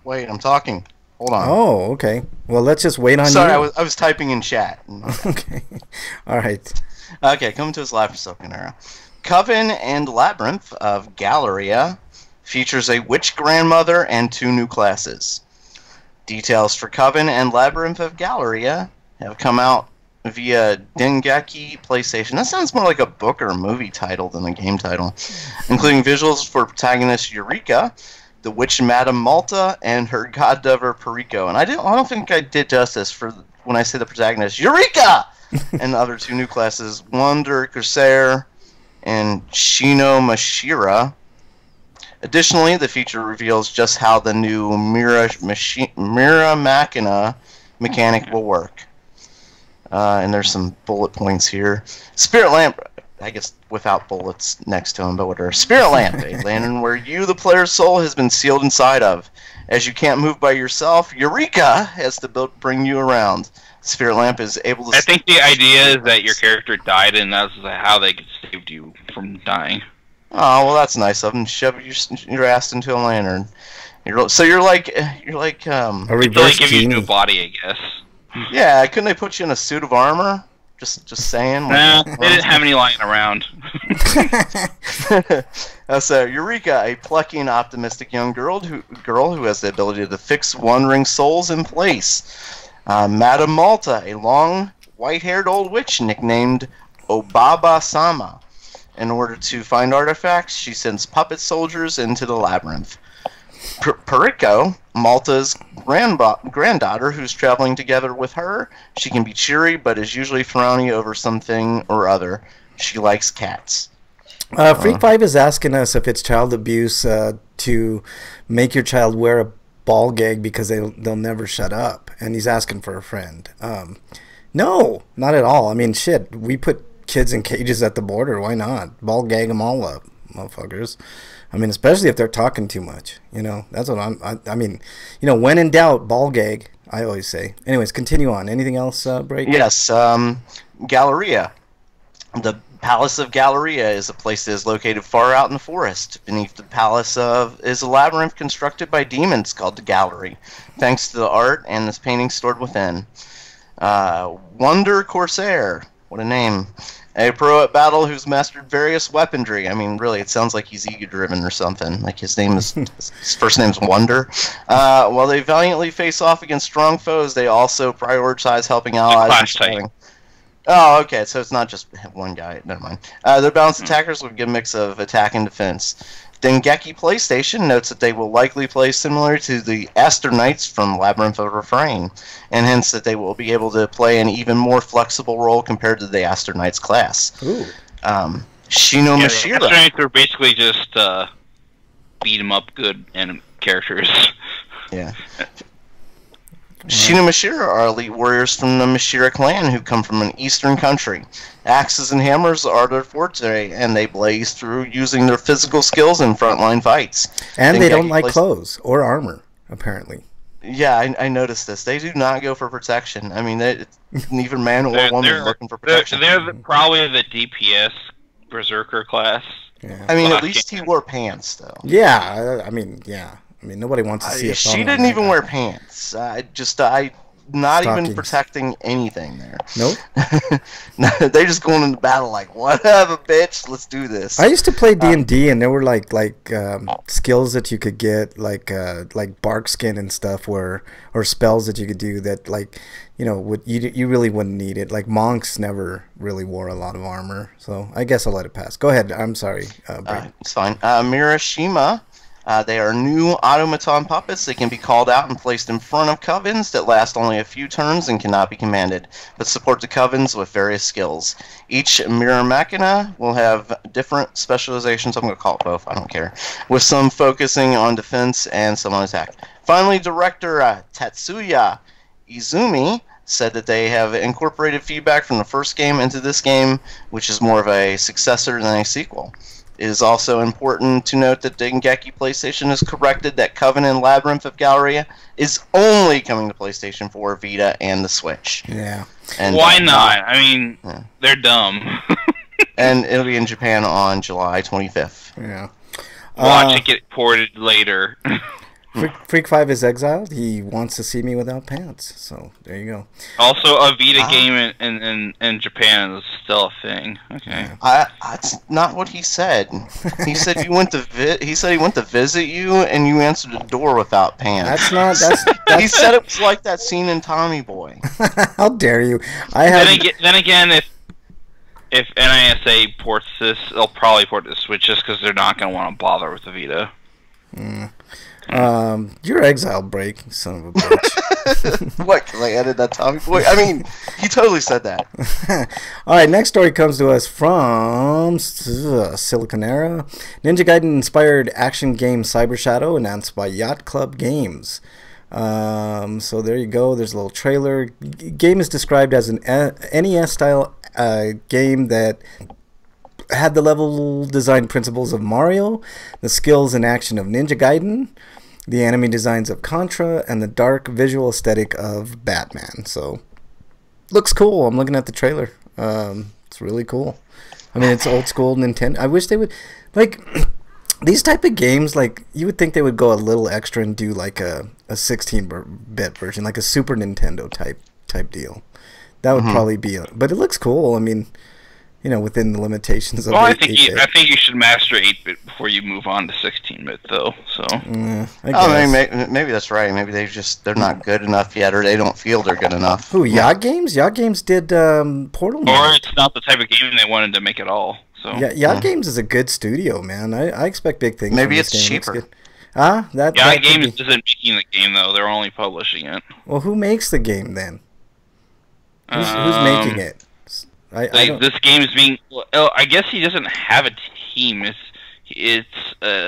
B: Wait, I'm talking. Hold on.
A: Oh, okay. Well, let's just wait on you.
B: Sorry, I was typing in chat.
A: Okay. All right.
B: Okay, coming to us live from Silken Era. Coven and Labyrinth of Galleria features a witch grandmother and 2 new classes. Details for Coven and Labyrinth of Galleria have come out via Dengeki PlayStation. That sounds more like a book or a movie title than a game title. Including visuals for protagonist Eureka, the witch Madame Malta, and her godlover Perico. And I don't think I did justice for when I say the protagonist Eureka, and the other 2 new classes, Wander Corsair and Shino Mashira. Additionally, the feature reveals just how the new Mira Machina mechanic will work. And there's some bullet points here. Spirit Lamp, I guess without bullets next to him, but whatever. Spirit Lamp, a lantern where you, the player's soul, has been sealed inside of. As you can't move by yourself, Eureka has to bring you around. Spirit Lamp is able to...
C: I think the idea is that your character died, and that's how they saved you from dying.
B: Oh, well, that's nice of them. Shove your ass into a lantern. You're like
A: a
C: Until
A: reverse
C: they give you a
A: genie.
C: new body, I guess.
B: Yeah, couldn't they put you in a suit of armor? Just saying.
C: Nah, they didn't have any lying around.
B: So Eureka, a plucky and optimistic young girl who has the ability to fix wandering souls in place. Madame Malta, a long, white-haired old witch nicknamed Obaba-sama. In order to find artifacts, she sends puppet soldiers into the labyrinth. Perico, Malta's granddaughter, who's traveling together with her. She can be cheery, but is usually frowny over something or other. She likes cats.
A: Freak 5 is asking us if it's child abuse to make your child wear a ball gag because they'll never shut up. And he's asking for a friend. No, not at all. I mean, shit, we put kids in cages at the border. Why not? Ball gag them all up, motherfuckers. I mean, especially if they're talking too much. You know, that's what I mean, you know, when in doubt, ball gag, I always say. Anyways, continue on. Anything else, Break?
B: Yes, Galleria. The Palace of Galleria is a place that is located far out in the forest. Beneath the palace is a labyrinth constructed by demons called the Gallery, thanks to the art and this painting stored within. Wander Corsair. What a name. A pro at battle who's mastered various weaponry. I mean, really, it sounds like he's ego-driven or something. Like his first name's Wonder. While they valiantly face off against strong foes, they also prioritize helping allies. Oh, okay, so it's not just one guy. Never mind. Their balanced attackers will give a mix of attack and defense. Dengeki PlayStation notes that they will likely play similar to the Aster Knights from Labyrinth of Refrain, and hence that they will be able to play an even more flexible role compared to the Aster Knights class.
A: Ooh.
B: Shino Mashira.
C: Aster Knights are basically just beat 'em up good and characters.
B: Yeah. Shino Mashira are elite warriors from the Mashira clan who come from an eastern country. Axes and hammers are their forte, and they blaze through using their physical skills in frontline fights.
A: And they don't
B: Dengeki
A: like clothes or armor, apparently.
B: Yeah, I noticed this. They do not go for protection. I mean, neither man or woman looking for protection.
C: They're probably the DPS berserker class.
A: Yeah.
B: I mean, at least he wore pants, though.
A: Yeah, I mean, nobody wants to see a
B: She didn't even wear pants. Not
A: Stockings.
B: even protecting anything there.
A: Nope.
B: They're just going into battle like, whatever, bitch, let's do this.
A: I used to play D&D, and there were like skills that you could get, like bark skin and stuff, or spells that you could do that, like, you really wouldn't need it. Like monks never really wore a lot of armor, so I guess I'll let it pass. Go ahead. I'm sorry, Brady.
B: It's fine. Mirashima. They are new automaton puppets. They can be called out and placed in front of covens that last only a few turns and cannot be commanded, but support the covens with various skills. Each mirror machina will have different specializations. I'm going to call it both. I don't care. With some focusing on defense and some on attack. Finally, director Tatsuya Izumi said that they have incorporated feedback from the first game into this game, which is more of a successor than a sequel. It is also important to note that Dengeki PlayStation has corrected that Coven and Labyrinth of Galleria is only coming to PlayStation 4, Vita, and the Switch.
A: Yeah.
B: And
C: why not? I mean, they're dumb.
B: And it'll be in Japan on July 25th.
A: Yeah.
C: Watch it get ported later.
A: Freak 5 is exiled. He wants to see me without pants. So there you go.
C: Also, a Vita game in Japan is still a thing. Okay.
B: That's not what he said. He said he went to visit you, and you answered the door without pants.
A: That's
B: He said it was like that scene in Tommy Boy.
A: How dare you?
C: Then again, if NISA ports this, they'll probably port the Switch just because they're not going to want to bother with the Vita.
A: Your exile break, son of a bitch.
B: What? Can I edit that Tommy Boy? I mean, he totally said that.
A: All right, next story comes to us from Silicon Era. Ninja Gaiden inspired action game Cyber Shadow announced by Yacht Club Games. So there you go. There's a little trailer. Game is described as an NES style game that had the level design principles of Mario, the skills and action of Ninja Gaiden, the enemy designs of Contra, and the dark visual aesthetic of Batman. So, looks cool. I'm looking at the trailer. It's really cool. I mean, it's old school Nintendo. I wish they would, like, these type of games, like, you would think they would go a little extra and do, like, a 16-bit version, like a Super Nintendo type deal. That would probably be, but it looks cool. I mean, within the limitations of 8-bit.
C: I think you should master 8-bit before you move on to 16-bit, though. So.
B: Maybe that's right. Maybe they're not good enough yet, or they don't feel they're good enough.
A: Who? Yacht Games? Yacht Games did Portal.
C: Or it's not the type of game they wanted to make at all. So.
A: Yeah, Yacht Games is a good studio, man. I expect big things.
B: Maybe
A: from
B: it's
A: this game.
B: cheaper.
C: Yacht Games isn't making the game though; they're only publishing it.
A: Well, who makes the game then? Who's making it?
C: This game is being. I guess he doesn't have a team. It's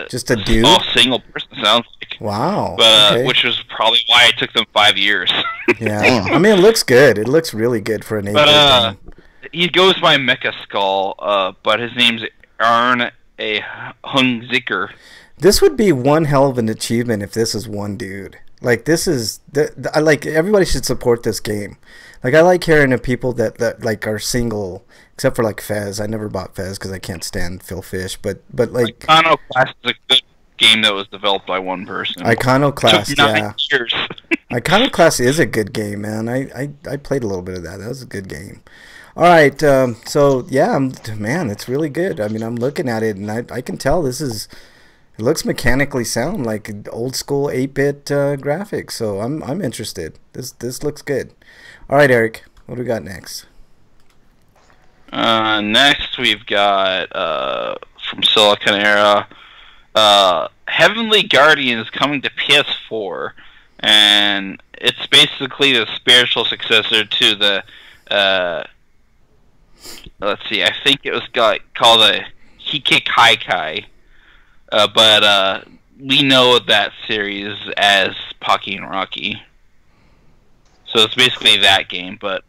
A: just a dude.
C: All single person sounds like.
A: Wow.
C: But
A: okay.
C: which was probably why it took them 5 years.
A: Yeah. I mean, it looks good. It looks really good for an 8-bit game.
C: He goes by Mecha Skull, but his name's Arn A. Hungziker.
A: This would be one hell of an achievement if this is one dude. Like, this is I like, everybody should support this game. Like, I like hearing of people that like are single, except for like Fez. I never bought Fez because I can't stand Phil Fish. But like,
C: Iconoclast is a good game that was developed by one person.
A: Iconoclast,
C: it took 9
A: yeah.
C: years.
A: Iconoclast is a good game, man. I played a little bit of that. That was a good game. All right, so yeah, man, it's really good. I mean, I'm looking at it and I can tell it looks mechanically sound like old school 8-bit graphics. So I'm interested. This looks good. All right, Eric, what do we got next?
C: Next, we've got from Silicon Era, Heavenly Guardians coming to PS4, and it's basically the spiritual successor to the. Let's see, I think it was called the Hikikaikai, but we know that series as Pocky and Rocky. So it's basically that game, but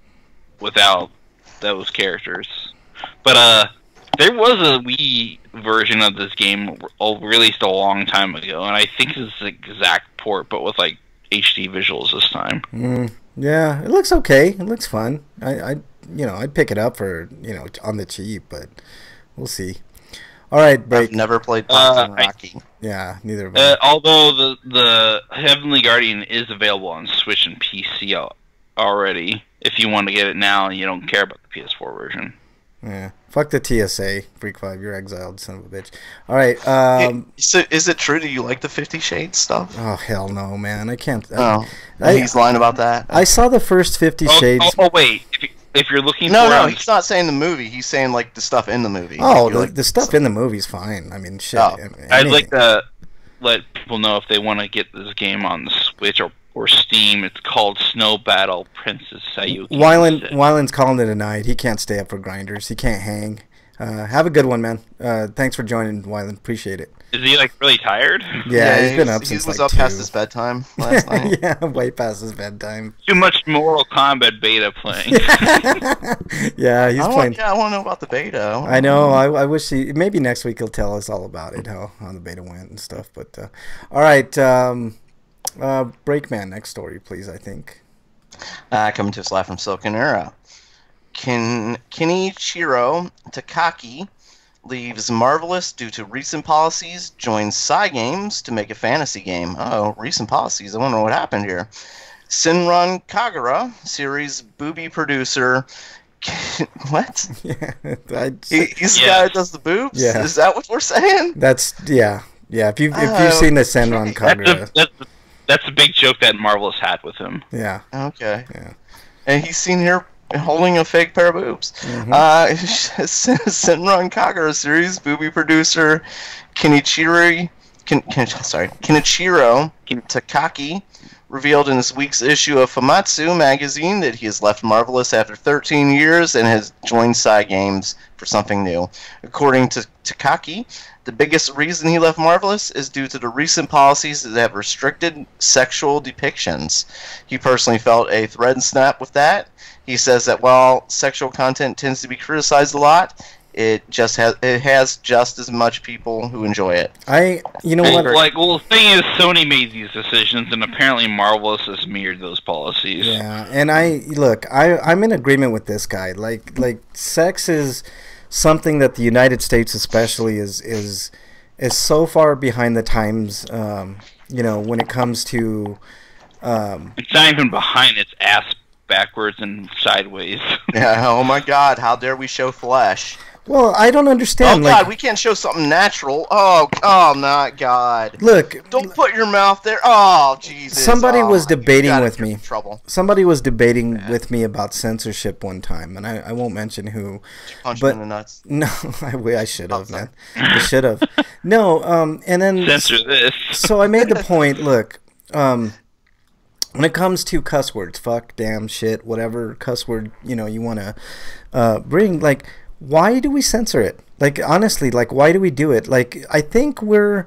C: without those characters. But there was a Wii version of this game released a long time ago, and I think it's the exact port, but with like HD visuals this time.
A: Yeah, it looks okay. It looks fun. I'd pick it up for on the cheap, but we'll see. All right, break.
B: I've never played Pocky and Rocky.
A: Yeah, neither of us.
C: Although the Heavenly Guardian is available on Switch and PC already, if you want to get it now and you don't care about the PS4 version.
A: Yeah, fuck the TSA, Freak 5. You're exiled, son of a bitch. All right.
B: So is it true that you like the 50 Shades stuff?
A: Oh hell no, man! I can't.
B: He's lying about that.
A: I saw the first 50 Shades.
C: Oh wait, if you're looking for
B: no, he's not saying the movie. He's saying like the stuff in the movie.
A: Oh, the stuff in the movie's fine. I mean, shit.
B: Oh.
C: I'd like to let people know if they want to get this game on the Switch or Steam. It's called Snow Battle Princess Sayuki.
A: Wyland's calling it a night. He can't stay up for grinders. He can't hang. Have a good one, man. Thanks for joining, Wyland. Appreciate it.
C: Is he like really tired?
A: Yeah, he's been up since
B: he was
A: like
B: up
A: 2.
B: past his bedtime last night.
A: Yeah, way past his bedtime.
C: Too much Mortal Kombat beta playing.
A: Yeah, he's playing.
B: I want to know about the beta.
A: I know. I wish maybe next week he'll tell us all about it, how the beta went and stuff. But all right, Breakman, next story, please. I think.
B: Coming to us live from Silicon Era. Kenichiro Takaki leaves Marvelous due to recent policies, joins Cygames to make a fantasy game. Oh, recent policies. I wonder what happened here. Shinron Kagura, series booby producer. What?
A: Yeah,
B: he's the guy that does the boobs?
A: Yeah.
B: Is that what we're saying?
A: That's yeah. If you've seen the Shinron Kagura.
C: That's a big joke that Marvelous had with him.
A: Yeah.
B: Okay.
A: Yeah.
B: And he's seen here holding a fake pair of boobs. Shinron Kagura series booby producer Kenichiro Takaki revealed in this week's issue of Famitsu magazine that he has left Marvelous after 13 years and has joined Cygames for something new. According to Takaki, the biggest reason he left Marvelous is due to the recent policies that have restricted sexual depictions. He personally felt a thread snap with that. He says that while sexual content tends to be criticized a lot, it has just as much people who enjoy it.
A: You know what?
C: The thing is, Sony made these decisions, and apparently Marvelous has mirrored those policies.
A: Yeah, and I'm in agreement with this guy. Like sex is something that the United States especially is so far behind the times. When it comes to
C: it's not even behind, its ass backwards and sideways.
B: Yeah. Oh my God! How dare we show flesh?
A: Well, I don't understand.
B: Oh God, we can't show something natural. Oh my God!
A: Look,
B: don't put your mouth there. Oh Jesus!
A: Somebody was debating with me.
B: Trouble.
A: Somebody was debating with me about censorship one time, and I won't mention who.
B: Punch him in the nuts.
A: No, I should have, man. I should have. No, and then
C: censor this.
A: So I made the point. Look, when it comes to cuss words, fuck, damn, shit, whatever cuss word you want to bring, like. Why do we censor it? Like, honestly, why do we do it? Like, I think we're,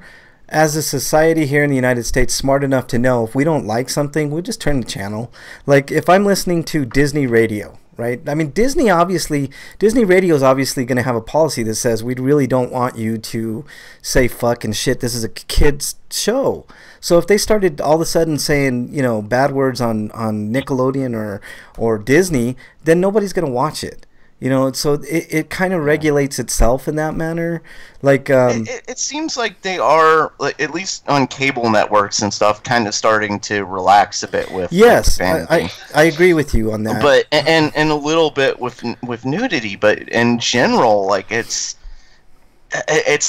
A: as a society here in the United States, smart enough to know if we don't like something, we'll just turn the channel. Like, if I'm listening to Disney radio, right? I mean, Disney radio is obviously going to have a policy that says we really don't want you to say fuck and shit. This is a kid's show. So if they started all of a sudden saying, bad words on Nickelodeon or Disney, then nobody's going to watch it. So it kind of regulates itself in that manner. Like
B: it seems like they are, at least on cable networks and stuff, kind of starting to relax a bit with.
A: Yes, I agree with you on that.
B: But and a little bit with nudity, but in general, like it's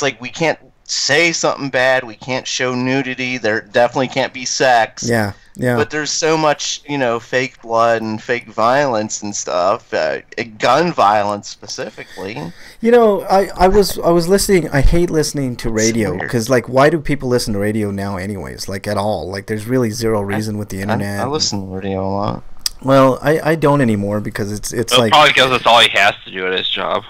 B: like we can't say something bad. We can't show nudity. There definitely can't be sex.
A: Yeah. Yeah.
B: But there's so much, fake blood and fake violence and stuff, gun violence specifically.
A: I was listening. I hate listening to radio because, why do people listen to radio now, anyways? Like, at all? Like, there's really zero reason with the internet.
B: I listen to radio a lot.
A: Well, I don't anymore because it's like
C: probably because that's all he has to do at his job.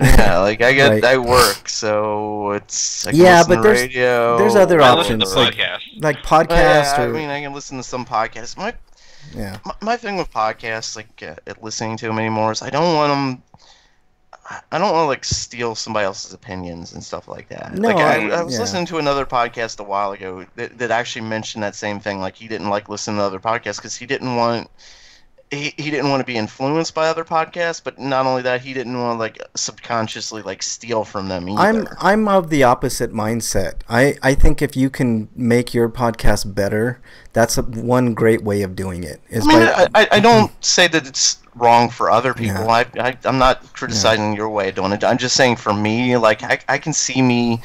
B: Yeah, like
A: Right.
B: I work, so I can
A: Yeah,
B: listen
A: but
B: to
A: there's
B: radio.
A: other
C: I listen to
A: options
C: podcasts.
A: like
B: Oh,
A: podcast
B: yeah, I
A: or
B: mean, I can listen to some podcasts.
A: yeah.
B: My thing with podcasts, like listening to them anymore, is I don't want them. I don't want to like steal somebody else's opinions and stuff like that.
A: No,
B: Like I was
A: yeah.
B: listening to another podcast a while ago that actually mentioned that same thing. Like he didn't like listening to other podcasts because he didn't want to be influenced by other podcasts, but not only that, he didn't want to like subconsciously like steal from them either.
A: I'm of the opposite mindset. I think if you can make your podcast better, that's one great way of doing it. Is
B: I mean,
A: by
B: I don't say that it's wrong for other people.
A: Yeah.
B: I'm not criticizing your way of doing it. I'm just saying for me, like I can see me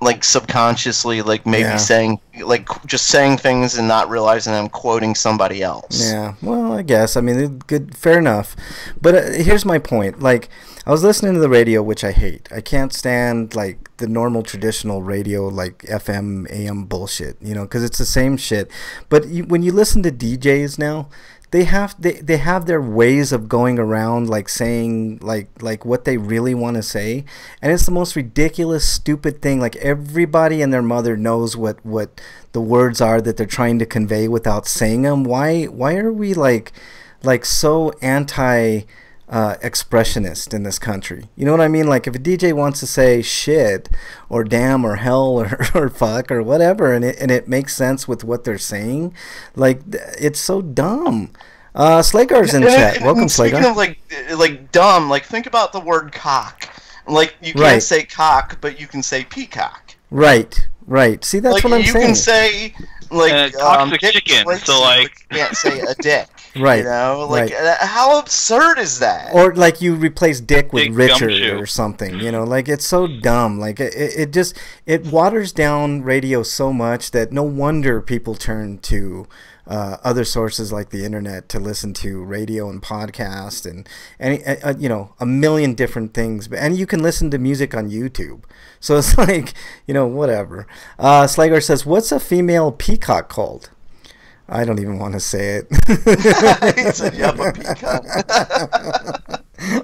B: like subconsciously like maybe
A: Yeah.
B: saying like just saying things and not realizing I'm quoting somebody else.
A: Yeah, well, I guess. I mean, good, fair enough. But here's my point. Like, I was listening to the radio, which I hate. I can't stand like the normal traditional radio, like FM, AM bullshit. You know, because it's the same shit. But when you listen to DJs now, they have their ways of going around like saying like what they really want to say, and it's the most ridiculous stupid thing. Like everybody and their mother knows what the words are that they're trying to convey without saying them. Why are we like so anti expressionist in this country? You know what I mean? Like if a DJ wants to say shit or damn or hell or fuck or whatever, and it makes sense with what they're saying, like it's so dumb. Slagar's in chat. Welcome,
B: Speaking
A: Slagar.
B: of like dumb, like think about the word cock. Like you can't
A: Right.
B: say cock, but you can say peacock.
A: Right. See, that's
B: Like
A: what I'm
B: you
A: saying.
B: can say like
C: toxic
B: dick
C: chicken,
B: Tracy,
C: so, like-
B: but you can't say a dick.
A: Right,
B: You know, like
A: right.
B: how absurd is that?
A: Or like you replace dick with
C: Dick
A: Richard
C: gumshoe.
A: or something, you know, like it's so dumb. Like it just it waters down radio so much that no wonder people turn to other sources like the internet to listen to radio and podcast and you know, a million different things. And you can listen to music on YouTube. So it's like, you know, whatever. Slagar says, "What's a female peacock called?" I don't even want to say it.
B: He said, "Yeah, but peacock."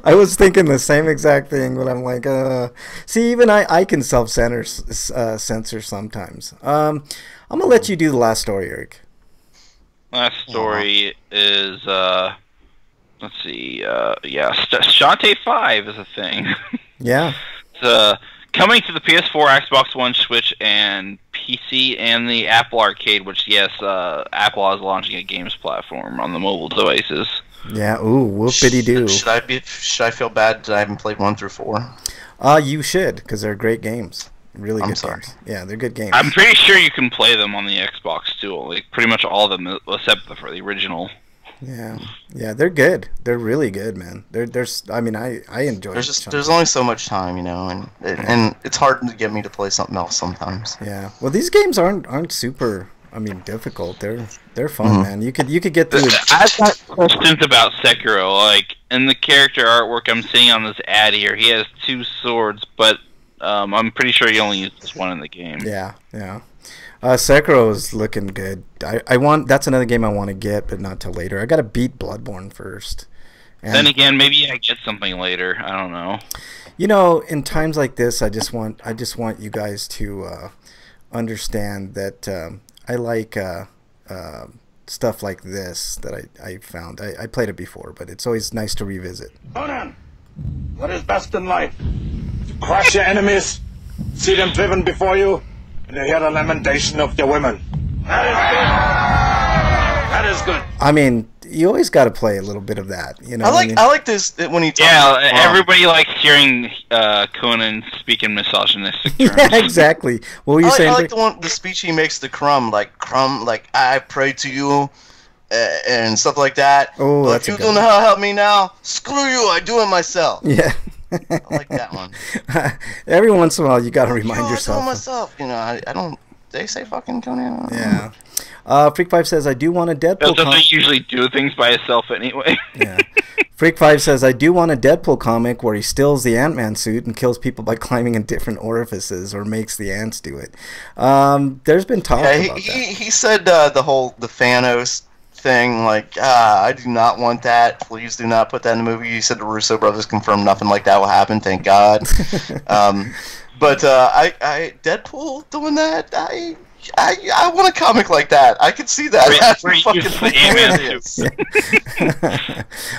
A: I was thinking the same exact thing, but I'm like, see, even I can self-censor censor sometimes. I'm gonna let you do the last story, Eric.
C: Last story is let's see, yeah, Shantae 5 is a thing.
A: Yeah.
C: It's coming to the PS4, Xbox One, Switch, and PC, and the Apple Arcade, which, yes, Apple is launching a games platform on the mobile devices.
A: Yeah. Ooh, whoopity doo.
B: Should I feel bad that I haven't played 1 through 4?
A: You should, because they're great games. Really good
B: I'm sorry.
A: games. Yeah, they're good games.
C: I'm pretty sure you can play them on the Xbox, too. Like, pretty much all of them, except for the original.
A: Yeah, they're good. They're really good, man. There's, I mean, I enjoy.
B: There's only so much time, you know, and it's hard to get me to play something else sometimes.
A: Yeah. Well, these games aren't super. I mean, difficult. They're fun, man. You could get through.
C: I've got questions about Sekiro. Like, in the character artwork I'm seeing on this ad here, he has 2 swords, but I'm pretty sure he only uses one in the game.
A: Yeah. Sekiro is looking good. That's another game I want to get, but not till later. I got to beat Bloodborne first. And,
C: Then again, maybe I get something later. I don't know.
A: you know, in times like this, I just want you guys to understand that I like stuff like this that I found. I played it before, but it's always nice to revisit.
D: Conan, what is best in life? To crush your enemies, see them driven before you, and to hear the lamentation of your women. That is good. That is good.
A: I mean, you always got to play a little bit of that, you know.
B: I like this when he talks.
C: Yeah, everybody likes hearing Conan speaking misogynistic terms.
A: Yeah, exactly. What were you saying?
B: I like the speech he makes to Crumb, like I pray to you, and stuff like that.
A: Oh,
B: but
A: that's
B: if you
A: a good
B: don't know
A: one.
B: how to help me now, screw you, I do it myself.
A: Yeah.
B: I like that one.
A: Every once in a while, you got to
B: I
A: remind
B: do it
A: yourself.
B: myself. You know, I don't. They say fucking Conan. I don't know.
A: Yeah. Freak5 says, I do want a Deadpool
C: Doesn't usually do things by itself anyway.
A: Yeah. Freak5 says, I do want a Deadpool comic where he steals the Ant-Man suit and kills people by climbing in different orifices or makes the ants do it. There's been talk about that.
B: He said the Thanos thing. Like, I do not want that. Please do not put that in the movie. You said the Russo brothers confirmed nothing like that will happen. Thank God. But Deadpool doing that. I want a comic like that. I could see that.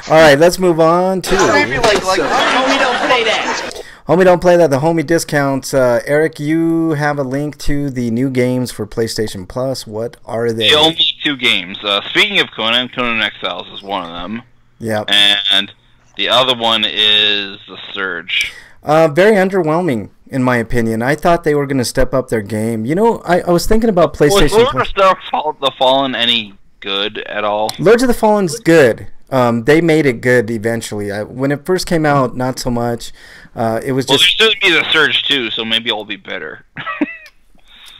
A: All right, let's move on to.
B: Maybe
E: Homie, don't play that.
A: Homie, don't play that. The homie discounts. Eric, you have a link to the new games for PlayStation Plus. What are they?
C: The only 2 games. Speaking of Conan Exiles is one of them.
A: Yep.
C: And the other one is The Surge.
A: Very underwhelming, in my opinion. I thought they were going to step up their game. You know, I was thinking about PlayStation
C: Was Lord of the Fallen any good at all?
A: Lords of the Fallen's good. They made it good eventually. When it first came out, not so much. It was just.
C: Well, there's still be The Surge too, so maybe it'll be better.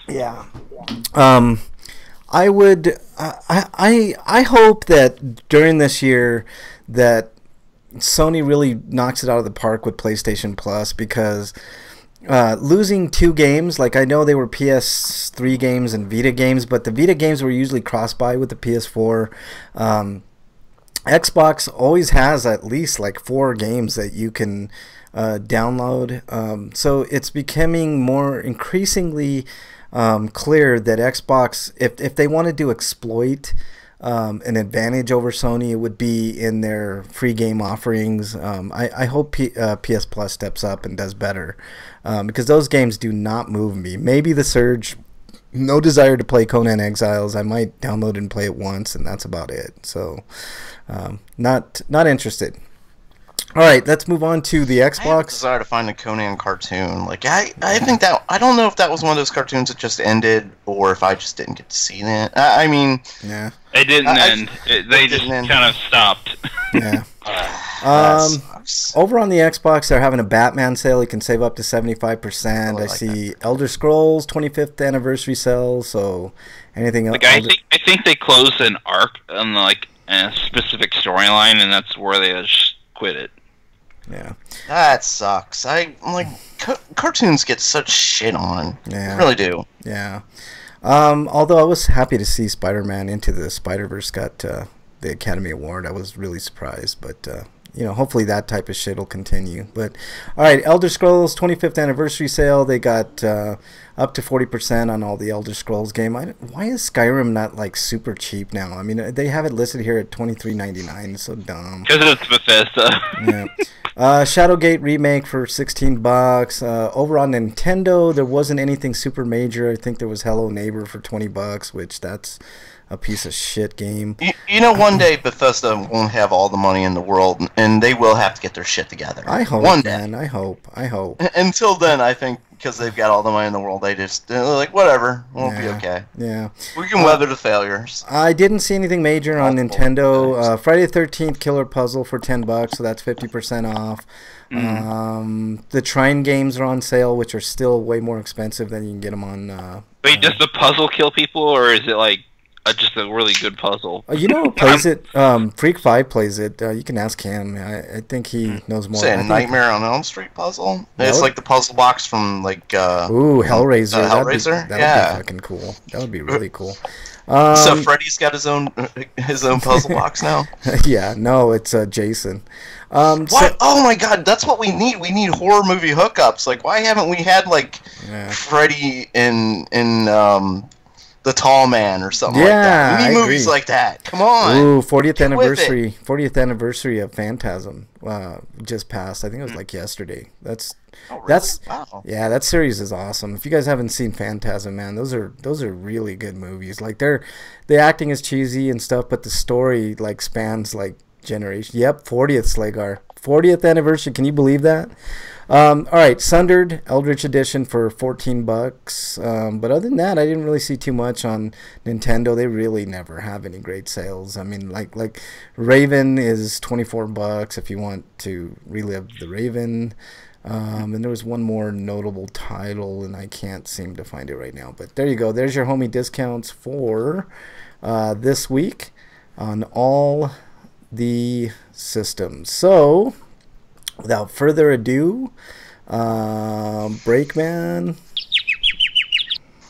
A: Yeah. I would. I hope that during this year that Sony really knocks it out of the park with PlayStation Plus, because losing 2 games, like I know they were PS3 games and Vita games, but the Vita games were usually cross-buy with the PS4. Xbox always has at least like 4 games that you can download. So it's becoming more increasingly clear that Xbox, if they wanted to exploit an advantage over Sony, it would be in their free game offerings. I hope PS Plus steps up and does better, because those games do not move me. Maybe The Surge, no desire to play Conan Exiles. I might download and play it once, and that's about it. So not interested. All right, let's move on to the Xbox.
B: I have a desire to find a Conan cartoon. Like I think that, I don't know if that was one of those cartoons that just ended, or if I just didn't get to see it. I mean,
A: yeah,
C: it didn't end. They just kind of stopped.
A: Yeah. Over on the Xbox, they're having a Batman sale. You can save up to 75%. I see Elder Scrolls 25th anniversary sale. So anything else?
C: Like, I think they closed an arc on like a specific storyline, and that's where they just quit it.
A: Yeah,
B: that sucks. Cartoons get such shit on.
A: Yeah,
B: they really do.
A: Yeah. Although I was happy to see Spider-Man Into the Spider-Verse got the Academy Award. I was really surprised, but you know, hopefully that type of shit will continue. But all right, Elder Scrolls 25th anniversary sale. They got up to 40% on all the Elder Scrolls game. Why is Skyrim not like super cheap now? I mean, they have it listed here at $23.99. It's so dumb.
C: Because it's Bethesda.
A: Yeah. Shadowgate remake for $16. Over on Nintendo, there wasn't anything super major. I think there was Hello Neighbor for $20, which that's a piece of shit game.
B: You know, one day Bethesda won't have all the money in the world, and they will have to get their shit together.
A: I hope,
B: one day.
A: man. I hope.
B: Until then, I think because they've got all the money in the world, they're like, whatever, we'll be okay.
A: Yeah.
B: We can weather the failures.
A: I didn't see anything major on Nintendo. Friday the 13th Killer Puzzle for $10, so that's 50% off. The Trine games are on sale, which are still way more expensive than you can get them on.
C: Wait, does the puzzle kill people, or is it like just a really good puzzle?
A: You know who plays it? Freak 5 plays it. You can ask him. I think he knows more.
B: Say a Nightmare on Elm Street puzzle? It's like the puzzle box from like
A: ooh, Hellraiser.
B: Hellraiser?
A: That'd be fucking cool. That would be really cool.
B: So Freddy's got his own puzzle box now?
A: Yeah, no, it's Jason.
B: What? Oh my god, that's what we need. We need horror movie hookups. Like, why haven't we had like Freddy in The Tall Man or something like that? We need movies like that. Come on.
A: Ooh, 40th anniversary. 40th anniversary of Phantasm just passed. I think it was like yesterday. Wow. Yeah, that series is awesome. If you guys haven't seen Phantasm, man, those are really good movies. Like the acting is cheesy and stuff, but the story like spans like generations. Yep, 40th Slagar. 40th anniversary. Can you believe that? All right, Sundered Eldritch Edition for $14. But other than that, I didn't really see too much on Nintendo. They really never have any great sales. I mean, like Raven is $24 if you want to relive the Raven. And there was one more notable title, and I can't seem to find it right now. But there you go. There's your homie discounts for this week on all the systems. So without further ado, Breakman.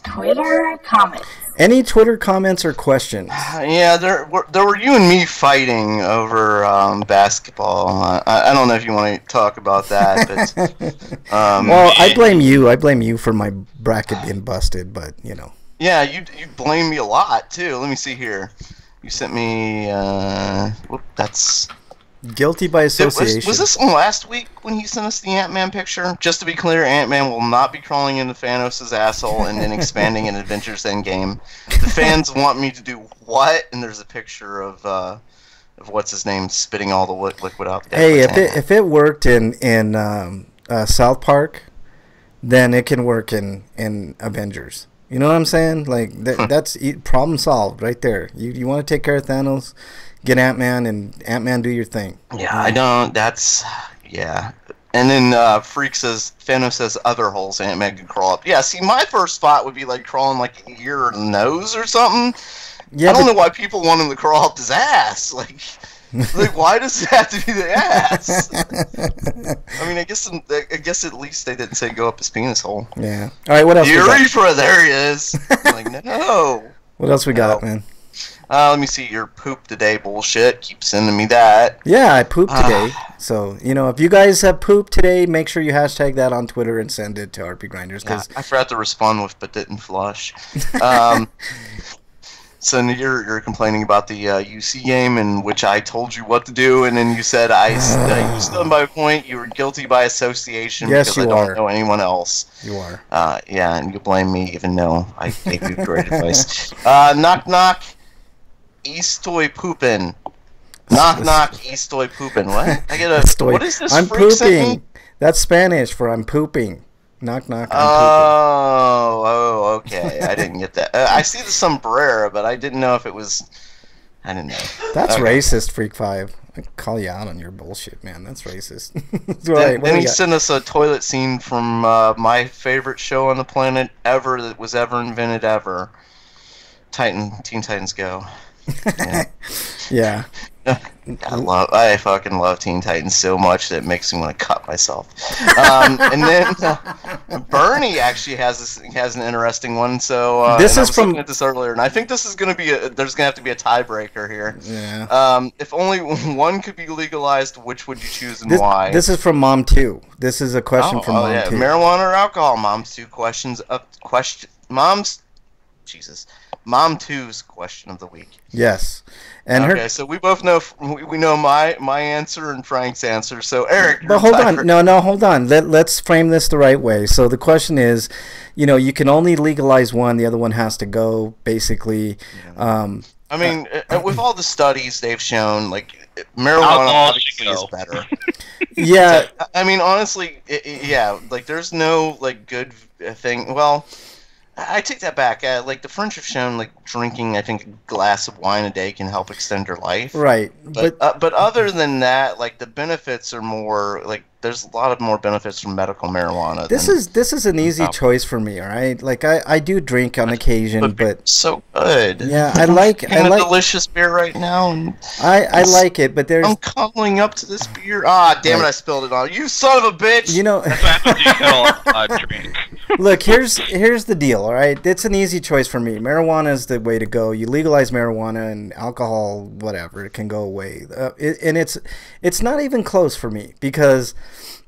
F: Twitter comments.
A: Any Twitter comments or questions?
B: Yeah, there were you and me fighting over basketball. I don't know if you want to talk about that, but
A: well, I blame you. I blame you for my bracket being busted, but you know.
B: Yeah, you blame me a lot too. Let me see here. You sent me. That's
A: guilty by association.
B: Was this last week when he sent us the Ant-Man picture? Just to be clear, Ant-Man will not be crawling into Thanos' asshole and then expanding in Avengers Endgame. The fans want me to do what? And there's a picture of what's his name spitting all the liquid out.
A: Hey, if it worked in South Park, then it can work in Avengers. You know what I'm saying? Like that's problem solved right there. You want to take care of Thanos, get Ant-Man, and Ant-Man do your thing.
B: Yeah, I don't. That's yeah. And then Freak says Thanos says other holes Ant-Man can crawl up. Yeah. See, my first thought would be like crawling like an ear or nose or something. Yeah, I don't know why people want him to crawl up his ass. Like why does it have to be the ass? I mean, I guess at least they didn't say go up his penis hole.
A: Yeah. All right. What else?
B: Urethra. There he is. I'm like no.
A: What else we got, man?
B: Let me see your poop today bullshit. Keep sending me that.
A: Yeah, I pooped today. So, you know, if you guys have pooped today, make sure you hashtag that on Twitter and send it to RPGrinders.
B: Yeah, I forgot to respond with but didn't flush. So you're complaining about the UC game in which I told you what to do, and then you said you stood by a point. You were guilty by association because I don't know anyone else.
A: You are.
B: Yeah, and you blame me even though I gave you great advice. Knock knock, Eastoy poopin'. Knock knock, Eastoy poopin'. What? I get a. What is this?
A: I'm pooping. That's Spanish for I'm pooping. Knock knock.
B: Oh, okay. I didn't get that. I see the sombrero, but I didn't know if it was. I didn't know.
A: That's racist, Freak 5. I call you out on your bullshit, man. That's racist.
B: Then he sent us a toilet scene from my favorite show on the planet ever that was ever invented ever. Teen Titans Go. Yeah.
A: Yeah.
B: I fucking love Teen Titans so much that it makes me want to cut myself. And then Bernie actually has an interesting one. So
A: this is from
B: looking at this earlier, and I think this is going to be there's going to have to be a tiebreaker here.
A: Yeah.
B: If only one could be legalized, which would you choose and why?
A: This is from Mom 2. This is a question from Mom 2.
B: Marijuana or alcohol? Mom's 2 questions. Mom 2's question of the week.
A: Yes.
B: And okay, so we both know we know my answer and Frank's answer. So Eric,
A: but hold on, no, hold on. Let's frame this the right way. So the question is, you know, you can only legalize one; the other one has to go. Basically,
B: I mean, with all the studies they've shown, like marijuana obviously is better.
A: Yeah,
B: I mean, honestly, yeah, like there's no like good thing. Well. I take that back. Like the French have shown, like drinking, I think a glass of wine a day can help extend your life.
A: Right.
B: But other than that, like the benefits are more like there's a lot of more benefits from medical marijuana.
A: This is an easy choice for me. All right. Like I do drink on occasion, but
B: so good.
A: Yeah, I like
B: delicious beer right now. And
A: I like it, but there's
B: I'm cuddling up to this beer. Ah, damn it! I spilled it on you, son of a bitch.
A: You know.
C: That's what happens when you drink.
A: Look, here's the deal, all right? It's an easy choice for me. Marijuana is the way to go. You legalize marijuana and alcohol, whatever, it can go away. And it's not even close for me because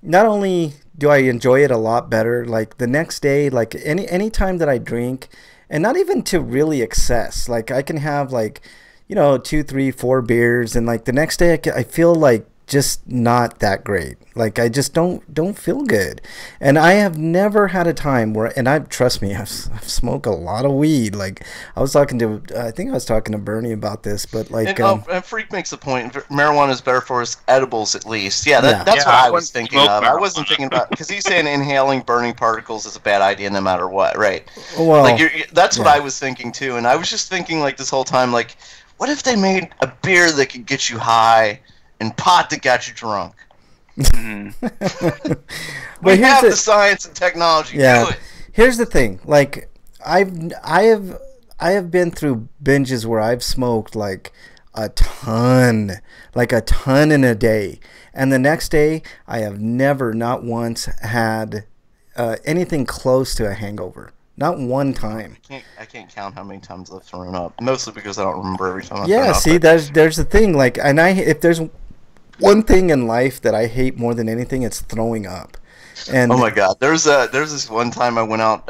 A: not only do I enjoy it a lot better, like the next day, like any time that I drink, and not even to really excess, like I can have like, you know, 2, 3, 4 beers, and like the next day I feel like just not that great. Like I just don't feel good. And I have never had a time where, and trust me, I've smoked a lot of weed. Like I think I was talking to Bernie about this, but like
B: and Freak makes a point. Marijuana is better for us edibles, at least. Yeah, that's what I was thinking of. I wasn't thinking about because he's saying inhaling burning particles is a bad idea no matter what, right?
A: Well,
B: like that's what I was thinking too. And I was just thinking like this whole time, like, what if they made a beer that could get you high and pot that got you drunk? We have the science and technology.
A: Yeah.
B: Do it.
A: Here's the thing. Like I have been through binges where I've smoked like a ton in a day, and the next day I have never, not once, had anything close to a hangover. Not one time.
B: I can't count how many times I've thrown up. Mostly because I don't remember every time I've
A: Yeah,
B: thrown up.
A: see, there's the thing. Like, and if there's one thing in life that I hate more than anything, it's throwing up. And
B: oh my god, there's this one time I went out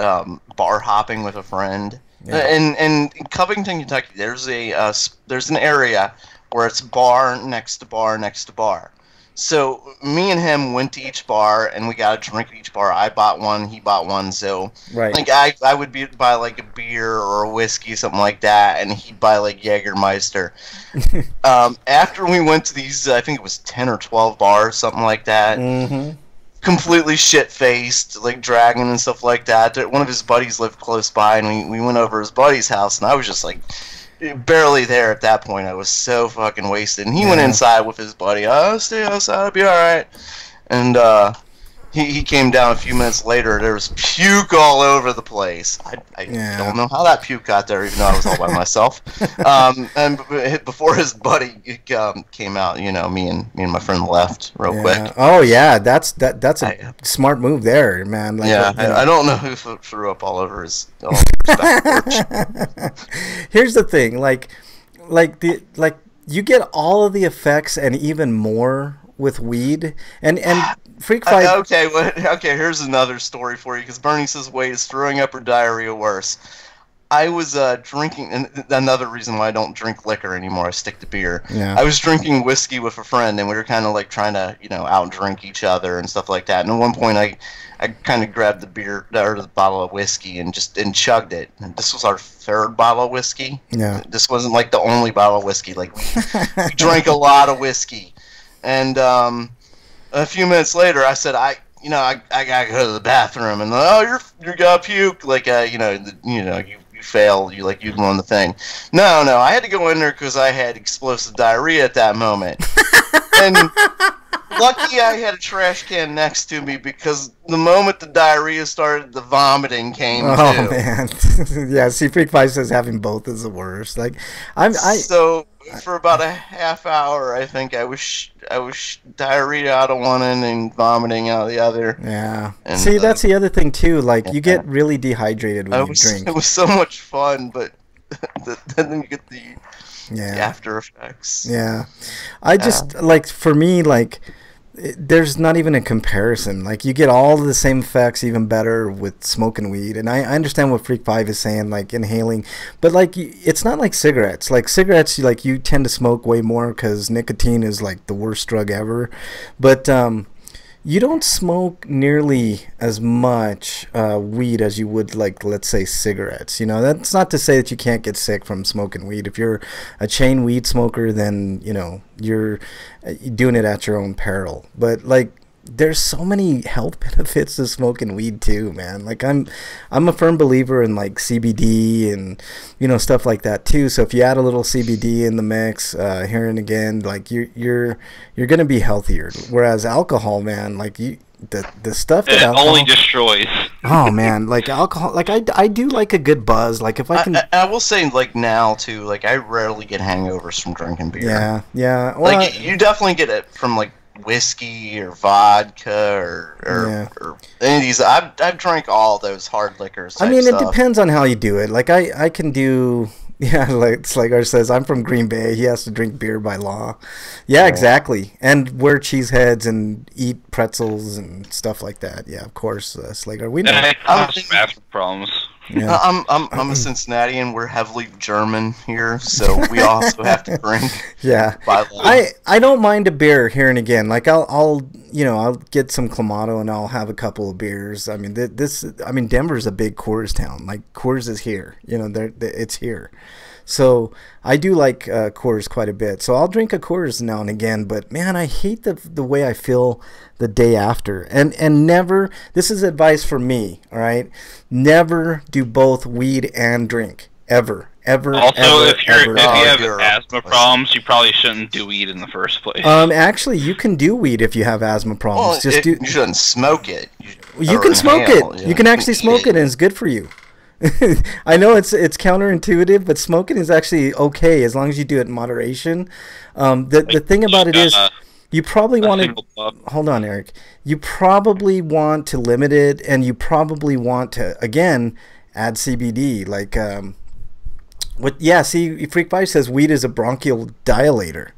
B: bar hopping with a friend, in Covington, Kentucky. There's an area where it's bar next to bar next to bar. So me and him went to each bar, and we got a drink at each bar. I bought one, he bought one. So
A: right.
B: like I would buy like a beer or a whiskey, something like that, and he'd buy like Jägermeister. After we went to these, I think it was 10 or 12 bars, something like that.
A: Mm-hmm.
B: Completely shit-faced, like dragging and stuff like that. One of his buddies lived close by, and we went over his buddy's house, and I was just like barely there at that point. I was so fucking wasted. And he went inside with his buddy. Oh, stay outside, I'll be alright. And he came down a few minutes later. There was puke all over the place. I don't know how that puke got there, even though I was all by myself. And before his buddy came out, you know, me and my friend left real quick.
A: Oh yeah, that's a smart move there, man. Like,
B: I don't know who threw up all over his porch.
A: Here's the thing, like you get all of the effects and even more with weed, and Freak Fight.
B: Okay, here's another story for you, because Bernie says, wait, is throwing up or diarrhea worse? I was drinking, and another reason why I don't drink liquor anymore, I stick to beer.
A: Yeah.
B: I was drinking whiskey with a friend, and we were kind of like trying to, you know, out-drink each other and stuff like that. And at one point, I kind of grabbed the beer, or the bottle of whiskey, and chugged it. And this was our third bottle of whiskey.
A: Yeah.
B: This wasn't like the only bottle of whiskey. Like we drank a lot of whiskey. And a few minutes later, I said, I gotta go to the bathroom, and you're gonna puke, like you fail, you'd won the thing. No, I had to go in there because I had explosive diarrhea at that moment, and lucky I had a trash can next to me, because the moment the diarrhea started, the vomiting came too.
A: Oh man, yeah. See, Freak Fight says having both is the worst. Like,
B: So for about a half hour, I think I was diarrhea out of one end and vomiting out of the other.
A: Yeah.
B: And,
A: see, that's the other thing too. Like, you get really dehydrated when you drink.
B: It was so much fun, but then you get the after effects.
A: Yeah. I just like, for me, like, there's not even a comparison. Like, you get all the same effects, even better with smoking weed. And I understand what Freak 5 is saying, like inhaling, but like, it's not like cigarettes. Like cigarettes, like, you tend to smoke way more because nicotine is like the worst drug ever. But you don't smoke nearly as much weed as you would, like, let's say, cigarettes. You know, that's not to say that you can't get sick from smoking weed. If you're a chain weed smoker, then, you know, you're doing it at your own peril. But, like, there's so many health benefits to smoking weed too, man. Like, I'm a firm believer in, like, CBD and, you know, stuff like that too. So if you add a little CBD in the mix here and again, like, you're gonna be healthier. Whereas alcohol, man, like, the stuff that alcohol
C: only destroys.
A: Oh man, like alcohol, like I do like a good buzz. Like, if I can,
B: I will say, like, now too, like, I rarely get hangovers from drinking beer.
A: Yeah. Well,
B: like, you definitely get it from, like, whiskey or vodka or any of these. I've drank all those hard liquors.
A: I mean,
B: stuff.
A: It depends on how you do it. Like, I can do. Yeah, like Slagar says, I'm from Green Bay. He has to drink beer by law. Yeah, exactly. And wear cheese heads and eat pretzels and stuff like that. Yeah, of course, Slagar. We know.
C: That causes massive problems.
A: Yeah.
B: I'm a Cincinnatian. We're heavily German here, so we also have to drink.
A: Yeah,
B: by law.
A: I don't mind a beer here and again. Like, I'll get some Clamato and I'll have a couple of beers. I mean, Denver's a big Coors town. Like, Coors is here. You know, it's here. So I do like Coors quite a bit. So I'll drink a Coors now and again. But man, I hate the way I feel the day after. And never. This is advice for me. All right, never do both weed and drink ever.
C: Also, if you have asthma problems, you probably shouldn't do weed in the first place.
A: Actually, you can do weed if you have asthma problems.
B: Well, you shouldn't smoke it.
A: You can smoke it. You can actually smoke it, and it's good for you. I know it's counterintuitive, but smoking is actually okay as long as you do it in moderation. The thing about it is, you probably want to hold on, Eric. You probably want to limit it, and you probably want to, again, add CBD. Like, what? Yeah, see, Freak 5 says weed is a bronchial dilator.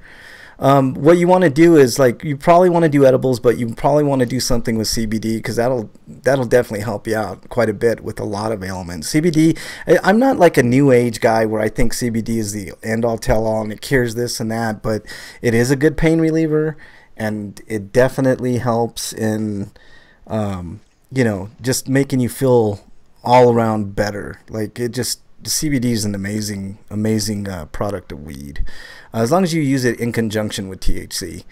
A: What you want to do is, like, you probably want to do edibles, but you probably want to do something with CBD, because that'll definitely help you out quite a bit with a lot of ailments. CBD, I'm not like a new age guy where I think CBD is the end all tell all and it cures this and that, but it is a good pain reliever, and it definitely helps in, you know, just making you feel all around better. Like, it just, CBD is an amazing product of weed, as long as you use it in conjunction with THC.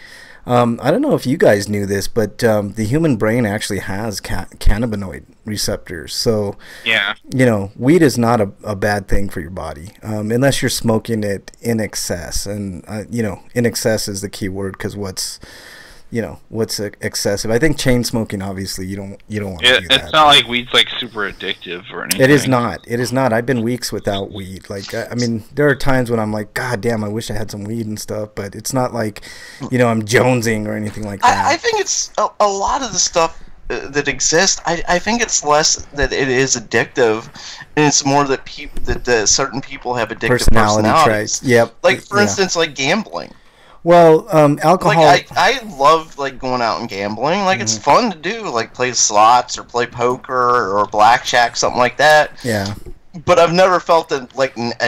A: I don't know if you guys knew this, but the human brain actually has cannabinoid receptors. So,
C: Yeah.
A: you know, weed is not a bad thing for your body, unless you're smoking it in excess. And, you know, in excess is the key word, because what's excessive? I think chain smoking, obviously, you don't want to do that.
C: It's not like weed's like super addictive or anything.
A: It is not. It is not. I've been weeks without weed. Like, I mean, there are times when I'm like, God damn, I wish I had some weed and stuff. But it's not like, you know, I'm jonesing or anything like that.
B: I think it's a lot of the stuff that exists. I think it's less that it is addictive, and it's more that certain people have addictive personalities.
A: Traits. Yep.
B: Like, for instance, like gambling.
A: Well, alcohol.
B: Like, I love, like, going out and gambling. Like, it's fun to do, like, play slots or play poker or blackjack, something like that.
A: Yeah.
B: But I've never felt a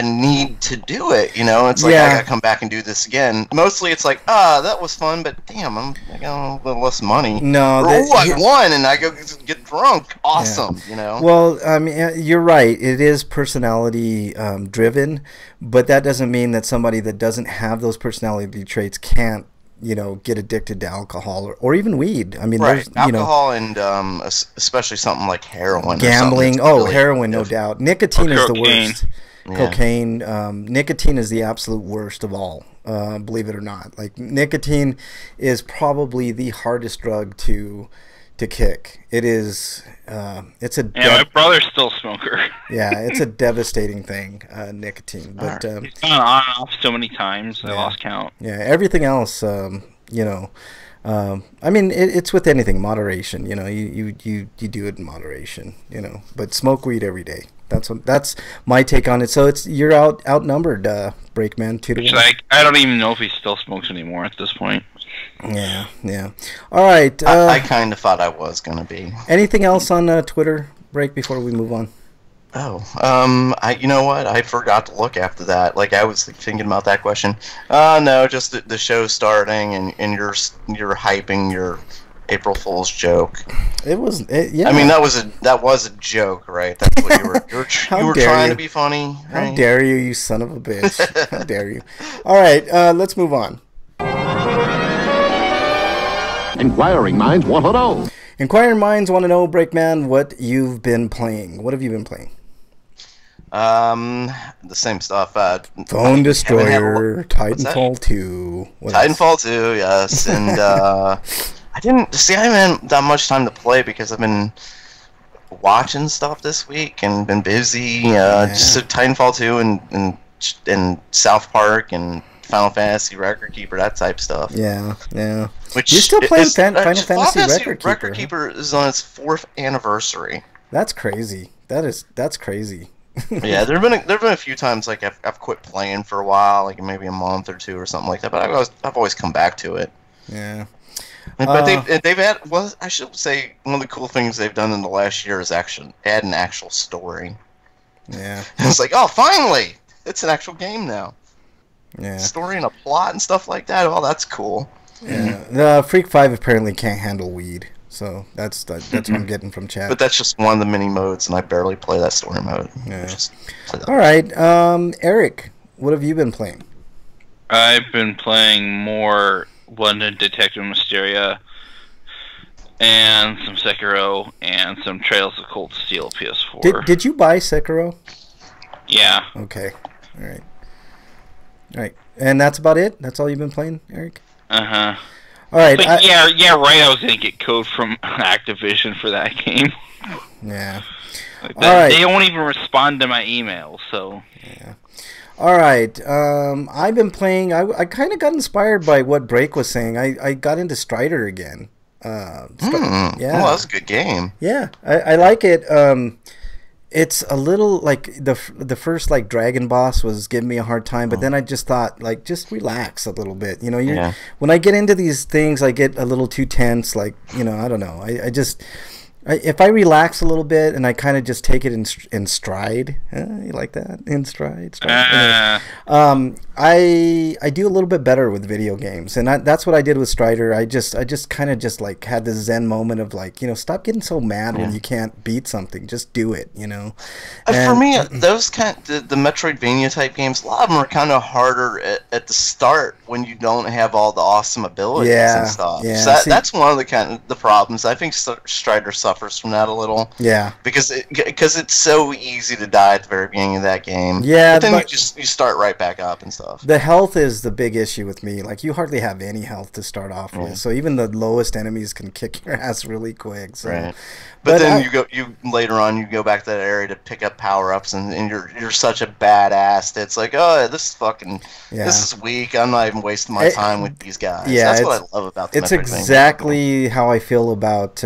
B: need to do it, you know? It's like, I gotta come back and do this again. Mostly it's like, that was fun, but damn, I got a little less money.
A: No.
B: I won, and I go get drunk. Awesome, you know?
A: Well, I mean, you're right. It is personality driven, but that doesn't mean that somebody that doesn't have those personality traits can't, you know, get addicted to alcohol or even weed. I mean,
B: right.
A: There's, you
B: alcohol and especially something like heroin.
A: Gambling.
B: Or really
A: heroin, no doubt. Nicotine is the worst.
B: Yeah.
A: Cocaine. Nicotine is the absolute worst of all. Believe it or not. Like, nicotine is probably the hardest drug to kick. It is. It's a.
C: Yeah, my brother's still a smoker.
A: Yeah, it's a devastating thing, nicotine. But
C: He's gone on and off so many times, I lost count.
A: Yeah, everything else, you know, I mean, it's with anything, moderation. You know, you do it in moderation. You know, but smoke weed every day. That's my take on it. So you're outnumbered, Breakman, 2-1.
C: Like, I don't even know if he still smokes anymore at this point.
A: Yeah. All right.
B: I kind of thought I was gonna be.
A: Anything else on Twitter, Break, before we move on?
B: Oh, you know what? I forgot to look after that. Like, I was thinking about that question. No, just the show starting and you're hyping your April Fool's joke.
A: Yeah.
B: I mean, that was a joke, right? That's what you were trying to be funny. Right?
A: How dare you, you son of a bitch! How dare you? All right, let's move on.
F: Inquiring minds want to know.
A: Inquiring minds want to know, Breakman, what you've been playing. What have you been playing?
B: The same stuff.
A: Phone Destroyer, Titanfall 2.
B: Titanfall 2, yes, and I haven't had that much time to play because I've been watching stuff this week and been busy. Just Titanfall 2 and South Park and Final Fantasy Record Keeper, that type stuff.
A: Yeah.
B: Which
A: You're still playing Final Fantasy
B: Record Keeper is on its 4th anniversary.
A: That's crazy. That's crazy.
B: Yeah, there've been a few times like I've quit playing for a while, like maybe a month or two or something like that. But I've always come back to it.
A: Yeah.
B: But they've had, well, I should say one of the cool things they've done in the last year is actually add an actual story.
A: Yeah.
B: It's like, oh, finally, it's an actual game now.
A: Yeah.
B: Story and a plot and stuff like that. Oh, that's cool.
A: Yeah. The Freak 5 apparently can't handle weed, so that's what I'm getting from chat.
B: But that's just one of the many modes, and I barely play that story mode.
A: Yeah. All right, Eric, what have you been playing?
C: I've been playing more London Detective Mysteria and some Sekiro and some Trails of Cold Steel PS4.
A: Did you buy Sekiro?
C: Yeah.
A: Okay. All right. And that's about it? That's all you've been playing, Eric?
C: Uh-huh.
A: All right.
C: Yeah, right. I was going to get code from Activision for that game.
A: Yeah.
C: All
A: right.
C: They don't even respond to my emails, so...
A: Yeah. All right. I've been playing... I kind of got inspired by what Break was saying. I got into Strider again.
B: Yeah. Well, that's a good game.
A: Yeah. I like it. it's a little like the first like dragon boss was giving me a hard time, but then I just thought like just relax a little bit. You know, when I get into these things, I get a little too tense. Like, you know, I don't know. If I relax a little bit and I kind of just take it in stride, you like that? In stride. I do a little bit better with video games, and that's what I did with Strider. I just kind of just like had this zen moment of like, you know, stop getting so mad when you can't beat something. Just do it, you know.
B: For me, those the Metroidvania type games, a lot of them are kind of harder at the start when you don't have all the awesome abilities and stuff.
A: Yeah,
B: so that's one of the problems. I think Strider suffers from that a little.
A: Yeah.
B: Because it's so easy to die at the very beginning of that game.
A: Yeah.
B: But then you start right back up and stuff.
A: The health is the big issue with me. Like, you hardly have any health to start off with. So even the lowest enemies can kick your ass really quick. So.
B: Right. But then you later on you go back to that area to pick up power ups and you're such a badass that it's like, oh, this is weak. I'm not even wasting my time with these guys.
A: Yeah,
B: that's what I love about the
A: It's exactly how I feel about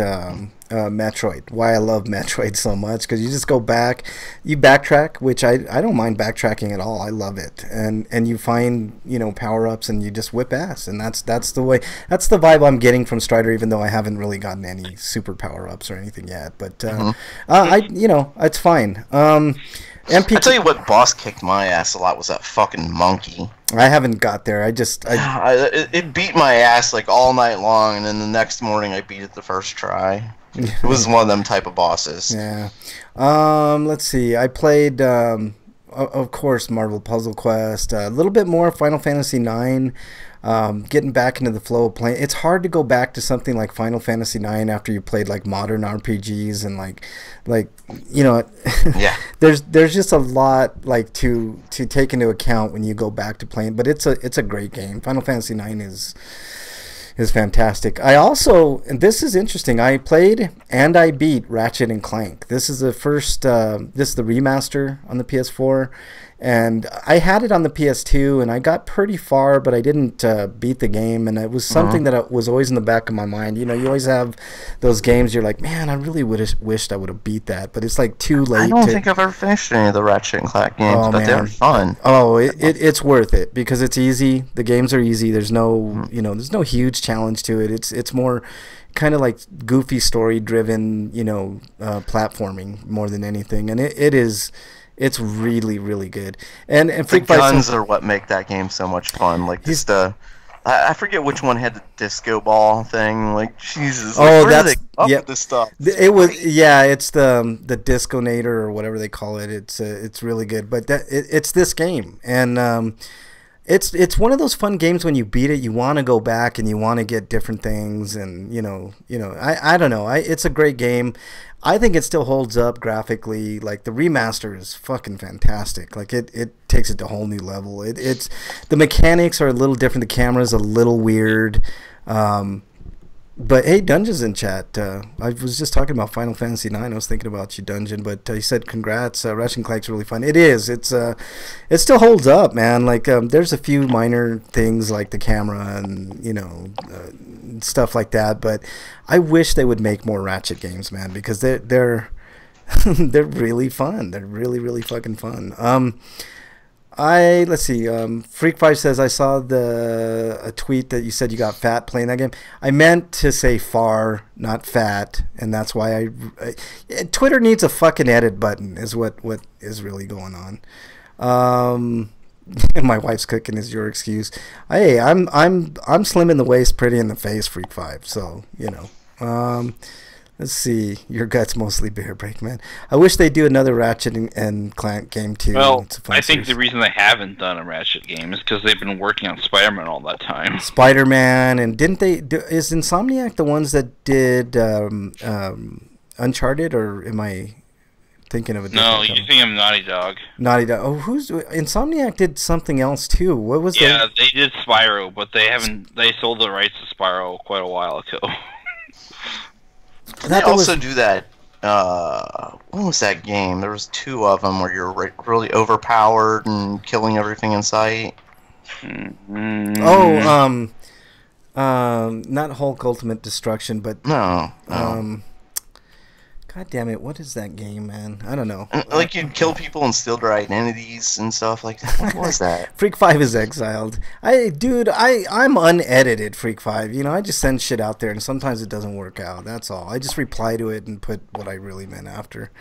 A: Metroid. Why I love Metroid so much, because you just go back, you backtrack, which I don't mind backtracking at all. I love it, and you find, you know, power ups and you just whip ass, and that's the vibe I'm getting from Strider, even though I haven't really gotten any super power ups or anything yet. But you know, it's fine.
B: I tell you what, boss kicked my ass a lot was that fucking monkey.
A: I haven't got there.
B: It beat my ass like all night long, and then the next morning I beat it the first try. It was one of them type of bosses.
A: Yeah. Let's see. I played, of course, Marvel Puzzle Quest. A little bit more Final Fantasy IX. Getting back into the flow of playing. It's hard to go back to something like Final Fantasy IX after you played like modern RPGs and like you know.
B: Yeah.
A: There's just a lot like to take into account when you go back to playing. But it's a great game. Final Fantasy IX is fantastic. I also, and this is interesting, I played and I beat Ratchet and Clank. This is the first, this is the remaster on the PS4, and I had it on the PS2, and I got pretty far, but I didn't beat the game, and it was something that was always in the back of my mind. You know, you always have those games, you're like, man, I really wished I would have beat that, but it's like too late.
B: I don't think I've ever finished any of the Ratchet and Clank games, but they're fun.
A: Oh, it's worth it, because it's easy. The games are easy. There's no, you know, there's no huge challenge to it. It's more kind of like goofy story driven, you know, platforming more than anything, and it's really, really good. And
B: the guns are what make that game so much fun. Like just I forget which one had the disco ball thing. Like, Jesus. Like, that's with this stuff.
A: It's the Disconator or whatever they call it. It's really good. But it's this game, and it's one of those fun games. When you beat it, you want to go back and you want to get different things, and you know, I don't know. It's a great game. I think it still holds up graphically. Like, the remaster is fucking fantastic. Like, it takes it to a whole new level. It's the mechanics are a little different. The camera's a little weird. But hey, Dungeon's in chat. I was just talking about Final Fantasy IX. I was thinking about you, Dungeon, but he said congrats. Ratchet and Clank's really fun. It is. It still holds up, man. Like, there's a few minor things like the camera and, you know, stuff like that. But I wish they would make more Ratchet games, man, because they're they're really fun. They're really, really fucking fun. Let's see. Freak5 says, I saw a tweet that you said you got fat playing that game. I meant to say far, not fat, and that's why Twitter needs a fucking edit button. Is what is really going on. My wife's cooking is your excuse. Hey, I'm slim in the waist, pretty in the face, Freak5. So you know. Let's see. Your gut's mostly bear break, man. I wish they'd do another Ratchet and Clank game too.
C: Well, I think the reason they haven't done a Ratchet game is because they've been working on Spider-Man all that time.
A: Spider-Man, and didn't they? Is Insomniac the ones that did Uncharted, or am I thinking of a different
C: No, you're thinking of Naughty Dog.
A: Naughty Dog. Oh, Insomniac did something else too. What was that?
C: Yeah, they did Spyro, but they sold the rights to Spyro quite a while ago.
B: They also do that. What was that game? There was two of them where you're really overpowered and killing everything in sight.
A: Oh, not Hulk Ultimate Destruction, but
B: no.
A: God God damn it! What is that game, man? I don't know.
B: And, like, you'd kill people and steal their identities and stuff like that. What was that?
A: Freak 5 is exiled. I'm unedited Freak 5. You know, I just send shit out there, and sometimes it doesn't work out. That's all. I just reply to it and put what I really meant after.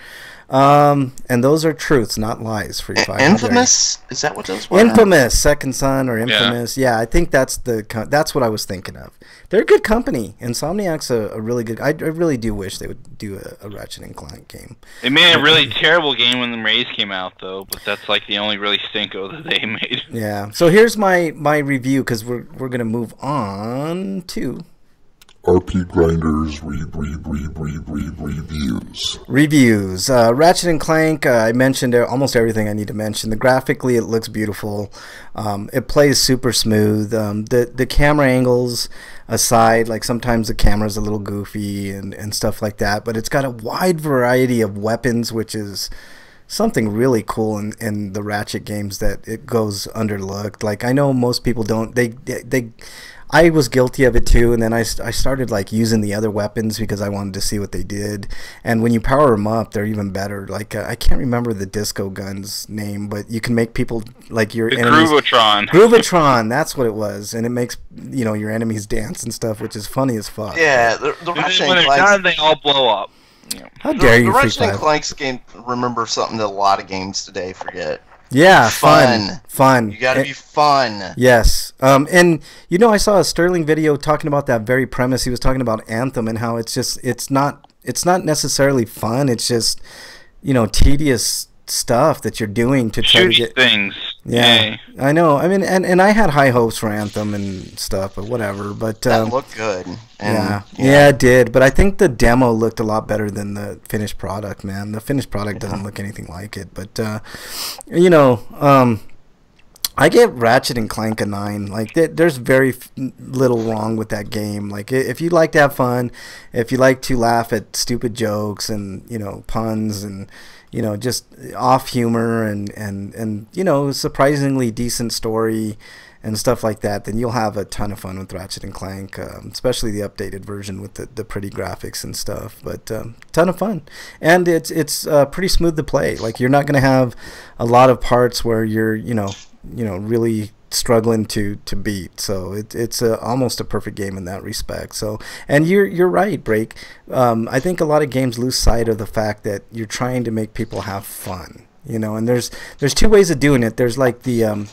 A: And those are truths, not lies. Freak 5.
B: Infamous? Is that what those were?
A: Infamous, Second Son, or Infamous. Yeah, I think that's what I was thinking of. They're a good company. Insomniac's a really good. I really do wish they would do a Ratchet and Clank game.
C: They made a really terrible game when the Rays came out, though. But that's like the only really stinko that they made.
A: Yeah. So here's my review, because we're gonna move on to
F: RPGrinders reviews.
A: Reviews. Ratchet and Clank, I mentioned almost everything I need to mention. Graphically, it looks beautiful. It plays super smooth. The camera angles aside, like sometimes the camera's a little goofy and stuff like that, but it's got a wide variety of weapons, which is something really cool in the Ratchet games that it goes underlooked. Like, I know most people don't. I was guilty of it too, and then I started like using the other weapons because I wanted to see what they did. And when you power them up, they're even better. Like, I can't remember the disco gun's name, but you can make people like your enemies. Groovatron, that's what it was, and it makes your enemies dance and stuff, which is funny as fuck.
B: Yeah, the Ratchet
C: when
B: and
C: they're done,
B: Clank.
C: they all blow up.
A: How dare you,
B: The
A: Freak
B: Ratchet and
A: 5.
B: Clank's game. Remember something that a lot of games today forget.
A: Yeah, fun.
B: You gotta be fun.
A: Yes. And I saw a Sterling video talking about that very premise. He was talking about Anthem and how it's not necessarily fun. It's just, tedious stuff that you're doing to try to get
C: things.
A: Yeah.
C: Yay.
A: I know. I mean, and I had high hopes for Anthem and stuff, but whatever. But
B: That looked good. And,
A: yeah, it did. But I think the demo looked a lot better than the finished product, man. The finished product doesn't look anything like it. But I give Ratchet and Clank a 9. Like, there's very little wrong with that game. Like, if you like to have fun, if you like to laugh at stupid jokes and puns and just off humor and surprisingly decent story and stuff like that, then you'll have a ton of fun with Ratchet and Clank, especially the updated version with the pretty graphics and stuff. But ton of fun, and it's pretty smooth to play. Like, you're not gonna have a lot of parts where you're really struggling to beat. So it's almost a perfect game in that respect. So, and you're right, Break. I think a lot of games lose sight of the fact that you're trying to make people have fun. And there's two ways of doing it. There's like the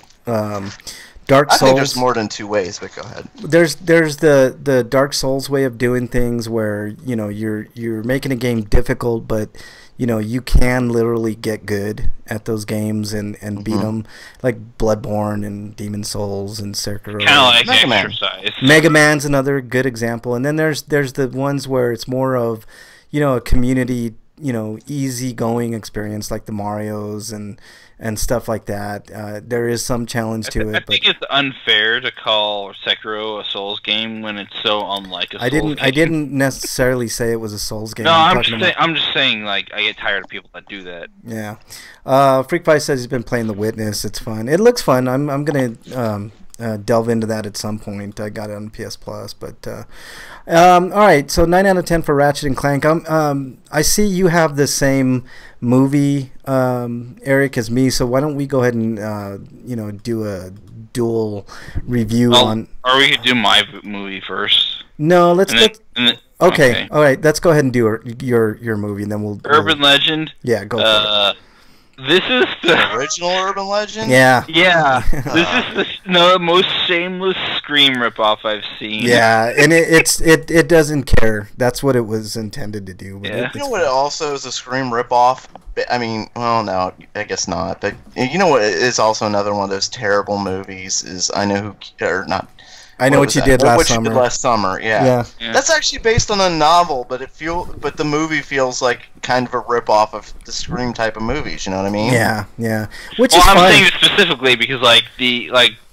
A: Dark Souls.
B: I think there's more than two ways, but go ahead.
A: There's the Dark Souls way of doing things where you're making a game difficult, but you can literally get good at those games and beat them, like Bloodborne and Demon Souls and Sekiro.
C: Kind of like
B: Mega Man.
C: exercise.
A: Mega Man's another good example, and then there's the ones where it's more of a community, easy-going experience, like the Marios and stuff like that. There is some challenge to it.
C: I think it's unfair to call Sekiro a Souls game when it's so unlike a Souls game.
A: I didn't necessarily say it was a Souls game.
C: No, I'm just saying, like, I get tired of people that do that.
A: Yeah. Freak Five says he's been playing The Witness. It's fun. It looks fun. I'm gonna delve into that at some point. I got it on PS Plus, but all right. So 9 out of 10 for Ratchet and Clank. I see you have the same movie, Eric, as me. So why don't we go ahead and do a dual review on?
C: Or we could do my movie first.
A: No, let's get. Okay. All right. Let's go ahead and do your movie, and then we'll.
C: Urban Legend.
A: Yeah, go for it.
C: This is the
B: original Urban Legend?
A: Yeah.
C: Yeah. This is the most shameless Scream ripoff I've seen.
A: Yeah, and it doesn't care. That's what it was intended to do. But
C: Yeah.
B: You know what? It also is a Scream ripoff. I mean, well, no, I guess not. But you know what is also another one of those terrible movies? Is I Know Who or not?
A: I Know What You Did Last Summer.
B: What You Did Last Summer, yeah. That's actually based on a novel, but the movie feels like kind of a rip-off of the Scream type of movies. You know what I mean?
A: Yeah. Which is
C: I'm
A: fine.
C: saying it specifically because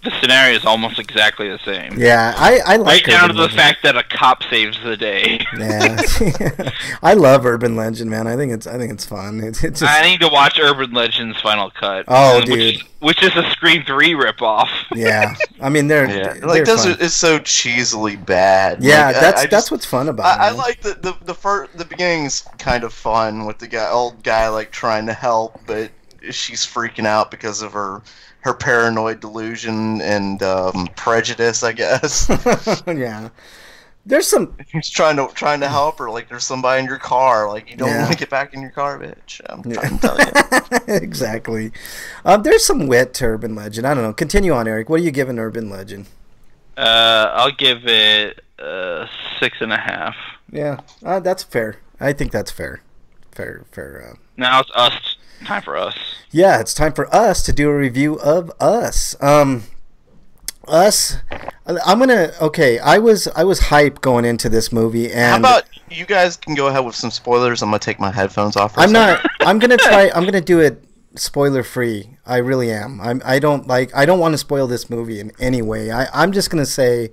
C: the scenario is almost exactly the same.
A: Yeah, I like
C: right down to
A: Urban
C: the
A: Legend.
C: fact that a cop saves the day.
A: Yeah, I love Urban Legend, man. I think it's fun. It's just
C: I need to watch Urban Legend's Final Cut.
A: Oh, dude.
C: Which is a Scream 3 ripoff.
A: yeah. I mean, they're
B: like
A: they're
B: those
A: fun.
B: it's so cheesily bad.
A: Yeah,
B: Like,
A: that's
B: I
A: that's
B: just,
A: what's fun about it.
B: I
A: man.
B: like the beginning's kind of fun with the old guy like trying to help, but she's freaking out because of her paranoid delusion and prejudice, I guess.
A: yeah. There's some
B: He's trying to help her. Like there's somebody in your car. Like you don't
A: Yeah.
B: want to get back in your car, bitch. I'm trying to tell you.
A: exactly. There's some wit to Urban Legend. I don't know. Continue on, Eric. What are you giving Urban Legend?
C: I'll give it 6.5.
A: Yeah, that's fair. I think that's fair. Fair.
C: Now it's us. Time for us.
A: Yeah, it's time for us to do a review of Us. Us. I'm gonna. Okay, I was hyped going into this movie, and
B: How about you guys can go ahead with some spoilers? I'm gonna take my headphones off. For a
A: I'm
B: second.
A: not. I'm gonna try. I'm gonna do it spoiler free. I really am. I don't want to spoil this movie in any way. I'm just gonna say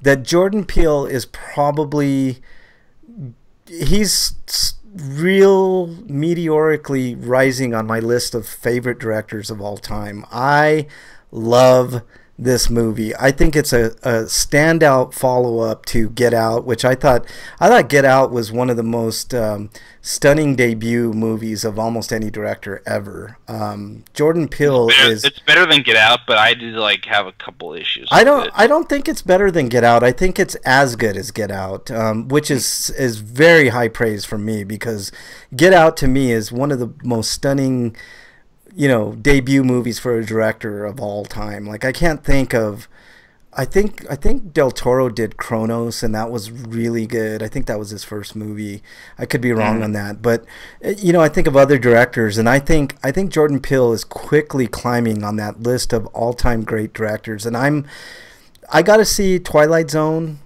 A: that Jordan Peele is probably he's real meteorically rising on my list of favorite directors of all time. I love this movie. I think it's a standout follow-up to Get Out, which I thought Get Out was one of the most stunning debut movies of almost any director ever. Jordan Peele
C: It's better than Get Out, but I did have a couple issues.
A: I
C: with it.
A: don't think it's better than Get Out. I think it's as good as Get Out, which is very high praise from me, because Get Out to me is one of the most stunning, debut movies for a director of all time. Like I can't think of. I think Del Toro did Kronos, and that was really good. I think that was his first movie. I could be wrong on that, but I think of other directors, and I think Jordan Peele is quickly climbing on that list of all-time great directors. And I got to see Twilight Zone,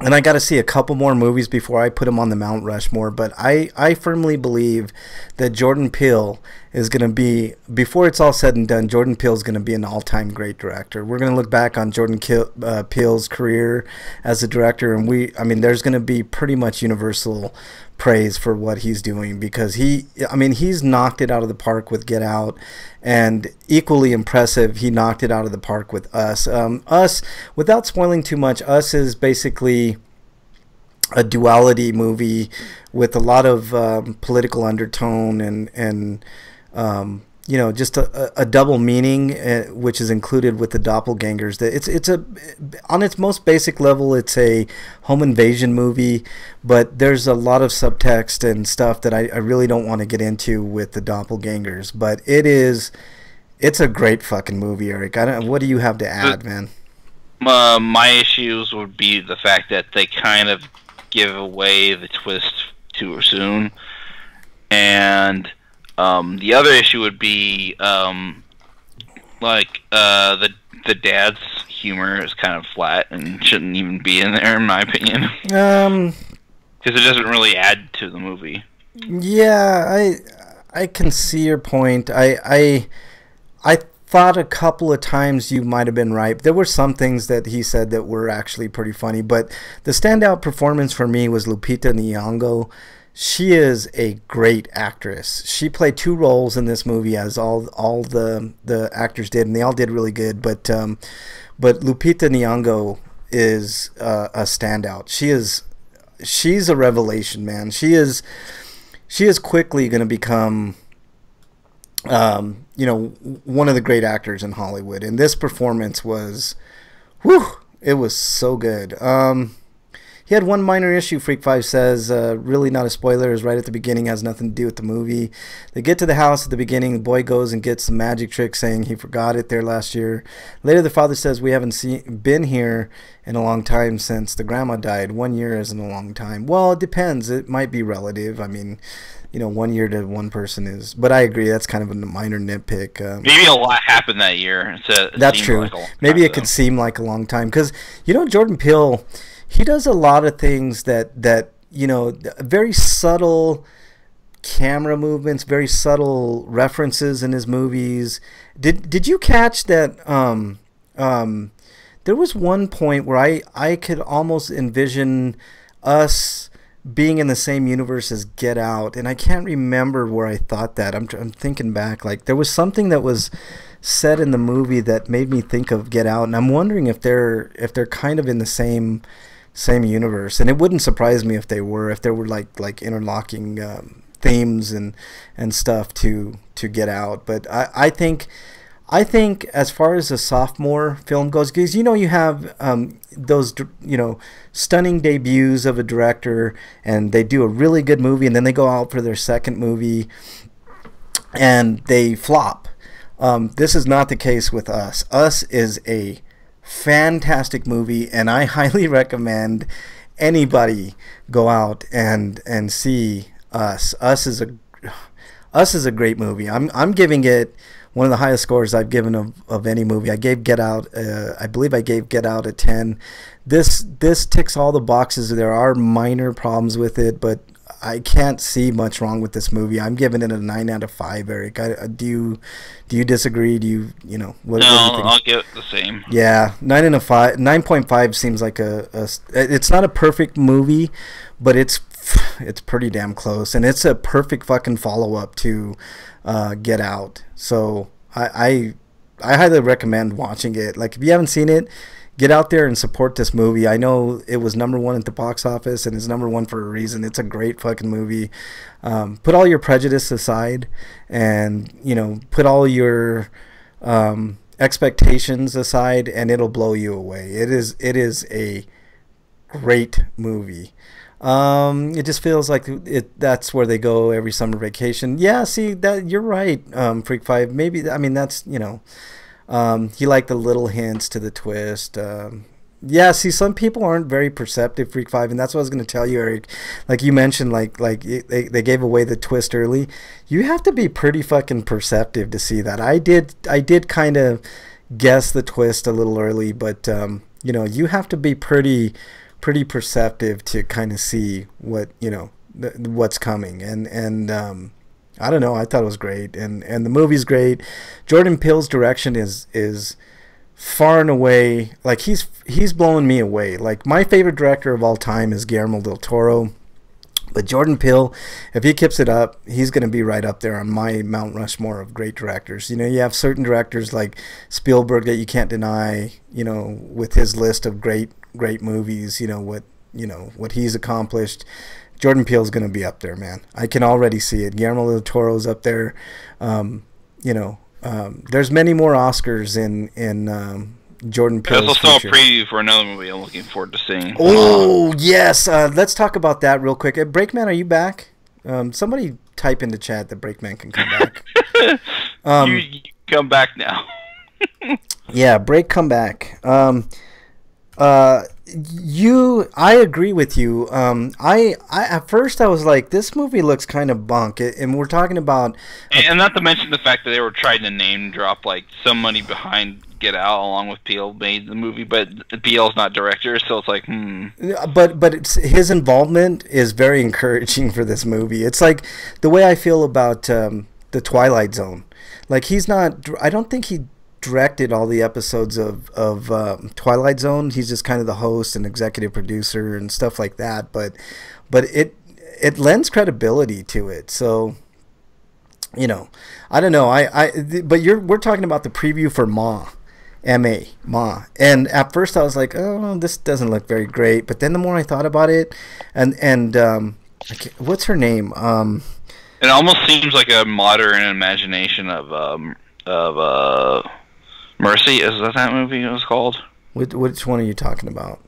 A: and I got to see a couple more movies before I put him on the Mount Rushmore. But I firmly believe that Jordan Peele is going to be, before it's all said and done, Jordan Peele is going to be an all-time great director. We're going to look back on Jordan Peele's career as a director, and there's going to be pretty much universal praise for what he's doing, because he's knocked it out of the park with Get Out, and equally impressive, he knocked it out of the park with Us. Us, without spoiling too much, Us is basically a duality movie with a lot of political undertone and just a double meaning, which is included with the doppelgangers. It's on its most basic level, it's a home invasion movie, but there's a lot of subtext and stuff that I really don't want to get into with the doppelgangers. But it's a great fucking movie, Eric. What do you have to add, man?
C: My issues would be the fact that they kind of give away the twist too soon, and the other issue would be the dad's humor is kind of flat and shouldn't even be in there, in my opinion, because it doesn't really add to the movie.
A: Yeah, I can see your point. I thought a couple of times you might have been right. There were some things that he said that were actually pretty funny, but the standout performance for me was Lupita Nyong'o. She is a great actress. She played 2 roles in this movie, as all the actors did, and they all did really good. But Lupita Nyong'o is a standout. She's a revelation, man. She is quickly going to become one of the great actors in Hollywood. And this performance was, it was so good. He had one minor issue, Freak5 says, really not a spoiler, is right at the beginning, has nothing to do with the movie. They get to the house at the beginning, the boy goes and gets the magic trick saying he forgot it there last year. Later the father says, we haven't been here in a long time since the grandma died. 1 year isn't a long time. Well, it depends. It might be relative. 1 year to one person is, but I agree, that's kind of a minor nitpick.
C: Maybe a lot happened that year.
A: That's true. Maybe it could seem like a long time, because Jordan Peele, he does a lot of things that very subtle camera movements, very subtle references in his movies. Did you catch that there was one point where I could almost envision us being in the same universe as Get Out, and I can't remember where I thought that. I'm thinking back, like there was something that was said in the movie that made me think of Get Out, and I'm wondering if they're kind of in the same universe. And it wouldn't surprise me if they were like interlocking themes and stuff to Get Out. But I think as far as the sophomore film goes, because you have those stunning debuts of a director, and they do a really good movie, and then they go out for their second movie and they flop. This is not the case with Us. Us is a fantastic movie, and I highly recommend anybody go out and see Us. Us is a great movie. I'm giving it one of the highest scores I've given of any movie. I gave Get Out, I believe I gave Get Out a 10. This ticks all the boxes. There are minor problems with it, but I can't see much wrong with this movie. I'm giving it a 9 out of 5, Eric. Do you disagree? What do you think?
C: I'll give it the same.
A: Yeah, 9.5 seems like it's not a perfect movie, but it's pretty damn close, and it's a perfect fucking follow-up to Get Out. So I highly recommend watching it. Like, if you haven't seen it, get out there and support this movie. I know it was #1 at the box office, and it's #1 for a reason. It's a great fucking movie. Put all your prejudice aside, and put all your expectations aside, and it'll blow you away. It is a great movie. It just feels like that's where they go every summer vacation. Yeah, see, that you're right, Freak 5. Maybe, I mean, that's, he liked the little hints to the twist. Yeah, see, some people aren't very perceptive, Freak 5, and that's what I was going to tell you, Eric. Like you mentioned, like they gave away the twist early. You have to be pretty fucking perceptive to see that. I did kind of guess the twist a little early, but you have to be pretty perceptive to kind of see what what's coming. And I don't know, I thought it was great, and the movie's great. Jordan Peele's direction is far and away, like, he's blowing me away. Like, my favorite director of all time is Guillermo del Toro, but Jordan Peele, if he keeps it up, he's going to be right up there on my Mount Rushmore of great directors. You have certain directors like Spielberg that you can't deny, with his list of great movies, what he's accomplished. Jordan Peele's going to be up there, man. I can already see it. Guillermo del Toro's up there. There's many more Oscars in Jordan Peele's
C: There's also
A: future.
C: a preview for another movie I'm looking forward to seeing.
A: Oh, yes. Let's talk about that real quick. Breakman, are you back? Somebody type in the chat that Breakman can come back.
C: You come back now.
A: Yeah, Break, come back. I agree with you. I at first I was like, this movie looks kind of bunk, and we're talking about,
C: and not to mention the fact that they were trying to name drop like somebody behind Get Out along with Peele made the movie, but Peele's not director, so it's like,
A: But his involvement is very encouraging for this movie. It's like the way I feel about the Twilight Zone. Like, he's not. I don't think he directed all the episodes of Twilight Zone. He's just kind of the host and executive producer and stuff like that. But it lends credibility to it. So, I don't know. But we're talking about the preview for Ma. Ma. And at first I was like, oh, this doesn't look very great. But then the more I thought about it, and what's her name?
C: It almost seems like a modern imagination of Mercy. Is that movie it was called?
A: Which one are you talking about?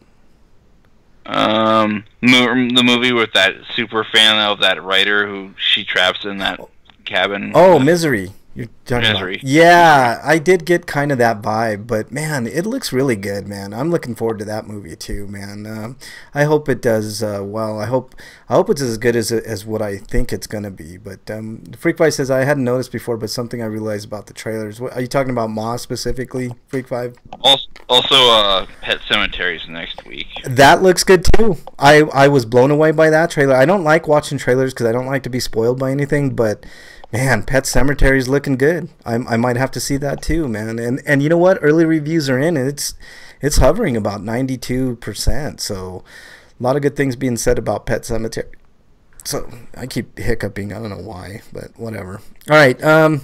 C: The movie with that super fan of that writer who she traps in that cabin.
A: Oh, Misery. You're talking
C: Misery.
A: about. Yeah, I did get kind of that vibe, but man, it looks really good, man. I'm looking forward to that movie too, man. I hope it does well. I hope it's as good as what I think it's gonna be. But Freak Five says, I hadn't noticed before, but something I realized about the trailers. What are you talking about, Ma specifically, Freak Five?
C: Also, Pet Cemeteries next week.
A: That looks good too. I was blown away by that trailer. I don't like watching trailers because I don't like to be spoiled by anything, but Man, Pet Cemetery's looking good. I might have to see that too, man. And you know what? Early reviews are in, and it's hovering about 92%. So a lot of good things being said about Pet Cemetery. So I keep hiccuping. I don't know why, but whatever. All right.
B: The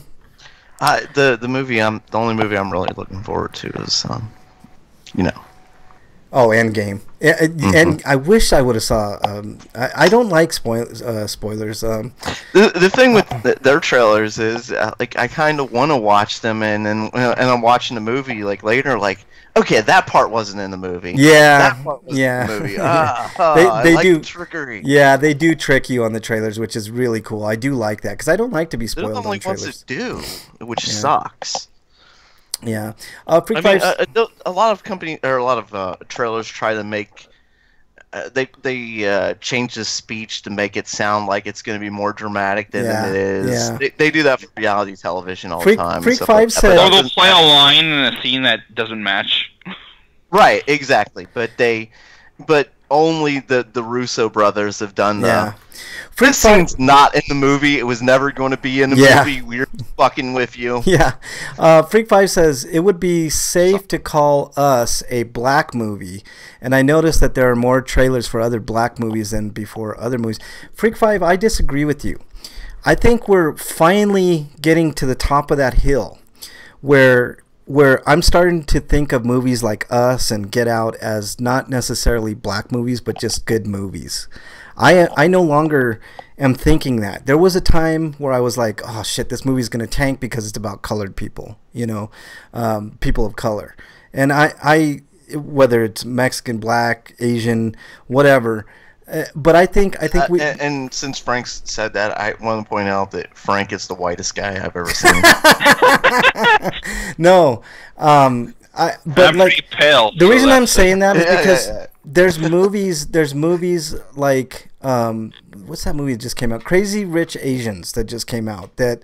B: only movie I'm really looking forward to is
A: Oh, Endgame. And I wish I would have saw. I don't like spoilers.
B: The thing with their trailers is like I kind of want to watch them, and then and I'm watching the movie like later, like okay, that part wasn't in the movie.
A: Yeah,
B: that part was in the movie.
A: they
B: I like
A: do
B: the trickery.
A: Yeah, they do trick you on the trailers, which is really cool. I do like that because I don't like to be
B: They're
A: spoiled
B: the only
A: on trailers.
B: ones that do, which sucks.
A: Yeah,
B: I mean, a lot of trailers try to make they change the speech to make it sound like it's going to be more dramatic than it is.
A: Yeah.
B: They do that for reality television all the time.
A: Freak 5 said,
C: or they'll play a line in a scene that doesn't match.
B: Right, exactly. But only the Russo brothers have done that. This scene's not in the movie. It was never going to be in the movie. We're fucking with you.
A: Yeah. Freak 5 says, it would be safe to call Us a black movie. And I noticed that there are more trailers for other black movies than before other movies. Freak 5, I disagree with you. I think we're finally getting to the top of that hill where I'm starting to think of movies like Us and Get Out as not necessarily black movies, but just good movies. I no longer am thinking that. There was a time where I was like, oh shit, this movie's going to tank because it's about colored people, people of color. And I whether it's Mexican, black, Asian, whatever. But I think we...
B: And since Frank said that, I want to point out that Frank is the whitest guy I've ever seen.
A: No. But
C: I'm
A: like,
C: pretty pale.
A: the reason I'm saying that is because there's movies like what's that movie that just came out? Crazy Rich Asians that just came out that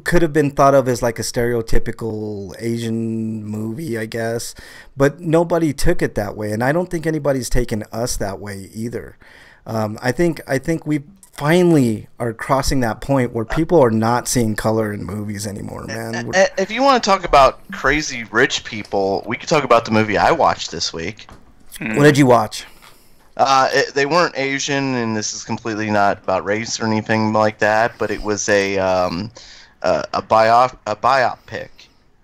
A: could have been thought of as like a stereotypical Asian movie, I guess, but nobody took it that way, and I don't think anybody's taken Us that way either. I think we finally are crossing that point where people are not seeing color in movies anymore, man.
B: If you want to talk about crazy rich people, we could talk about the movie I watched this week.
A: What did you watch?
B: They weren't Asian, and this is completely not about race or anything like that. But it was a biopic,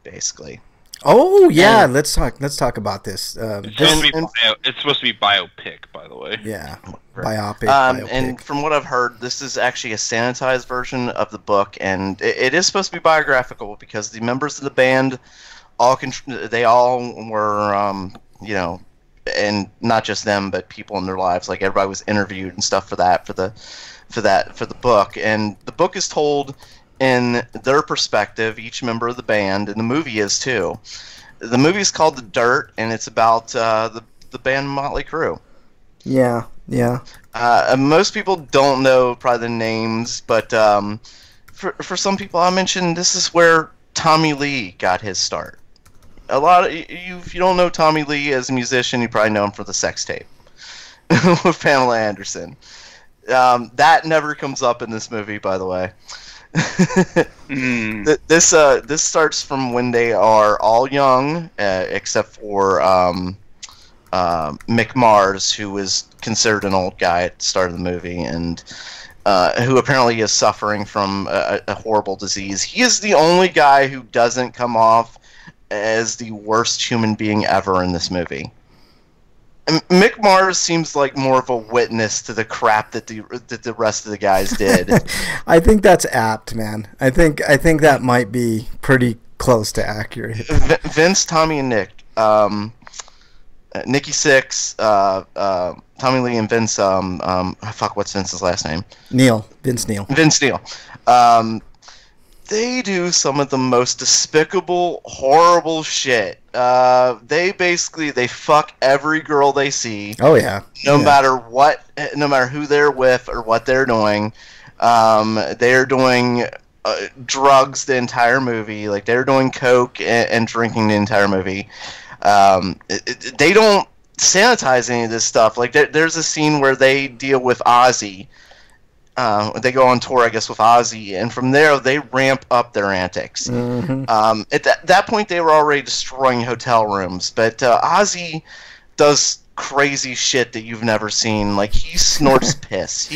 B: basically.
A: Oh yeah, let's talk about this.
C: It's supposed to be biopic, by the way.
A: Yeah, biopic.
B: And from what I've heard, this is actually a sanitized version of the book, and it is supposed to be biographical because the members of the band they all were and not just them, but people in their lives. Like everybody was interviewed and stuff for the book, and the book is told in their perspective, each member of the band, and the movie is too. The movie is called The Dirt, and it's about the band Motley Crue.
A: Yeah.
B: Most people don't know probably the names, but for some people, I mentioned this is where Tommy Lee got his start. A lot of if you don't know Tommy Lee as a musician, you probably know him for the sex tape with Pamela Anderson. That never comes up in this movie, by the way. This starts from when they are all young, except for Mick Mars, who is considered an old guy at the start of the movie, and who apparently is suffering from a horrible disease. He is the only guy who doesn't come off as the worst human being ever in this movie. And Mick Mars seems like more of a witness to the crap that the rest of the guys did.
A: I think that's apt, man. I think that might be pretty close to accurate.
B: Vince, Tommy, and Nick, Nikki Sixx, Tommy Lee, and Vince. What's Vince's last name?
A: Vince Neil.
B: Vince Neil. They do some of the most despicable, horrible shit. They fuck every girl they see.
A: Oh yeah.
B: No matter who they're with or what they're doing. They're doing drugs the entire movie. Like they're doing coke and drinking the entire movie. They don't sanitize any of this stuff. Like there's a scene where they deal with Ozzy. They go on tour, I guess, with Ozzy, and from there they ramp up their antics. At that point, they were already destroying hotel rooms, but Ozzy does crazy shit that you've never seen. Like, he snorts piss.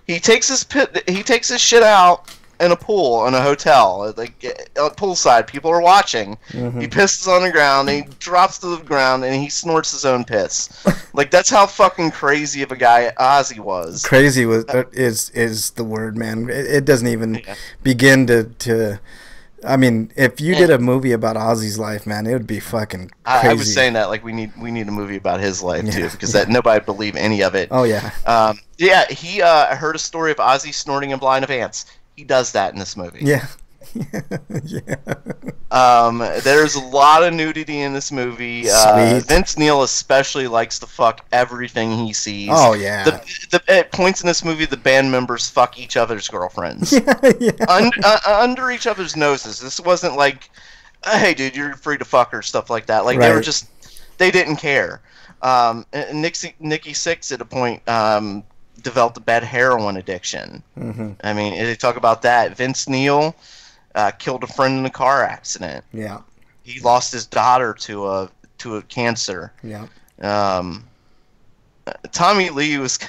B: He takes his shit out in a pool in a hotel, like poolside. People are watching. He pisses on the ground, and he drops to the ground, and he snorts his own piss. Like, that's how fucking crazy of a guy Ozzy was.
A: Crazy is the word, man. It doesn't even begin to. I mean, if you did a movie about Ozzy's life, man, it would be fucking crazy.
B: I was saying that, like, we need a movie about his life too, because nobody would believe any of it.
A: Oh yeah.
B: He heard a story of Ozzy snorting a blind of ants. He does that in this movie.
A: Yeah.
B: There's a lot of nudity in this movie. Vince Neil especially likes to fuck everything he sees.
A: Oh yeah.
B: At points in this movie, the band members fuck each other's girlfriends. Under each other's noses. This wasn't like, hey dude, you're free to fuck her, stuff like that. Like, they didn't care. And Nikki Sixx at a point developed a bad heroin addiction. I mean, they talk about that. Vince Neil killed a friend in a car accident. Yeah. He lost his daughter to a cancer. Yeah. Tommy Lee was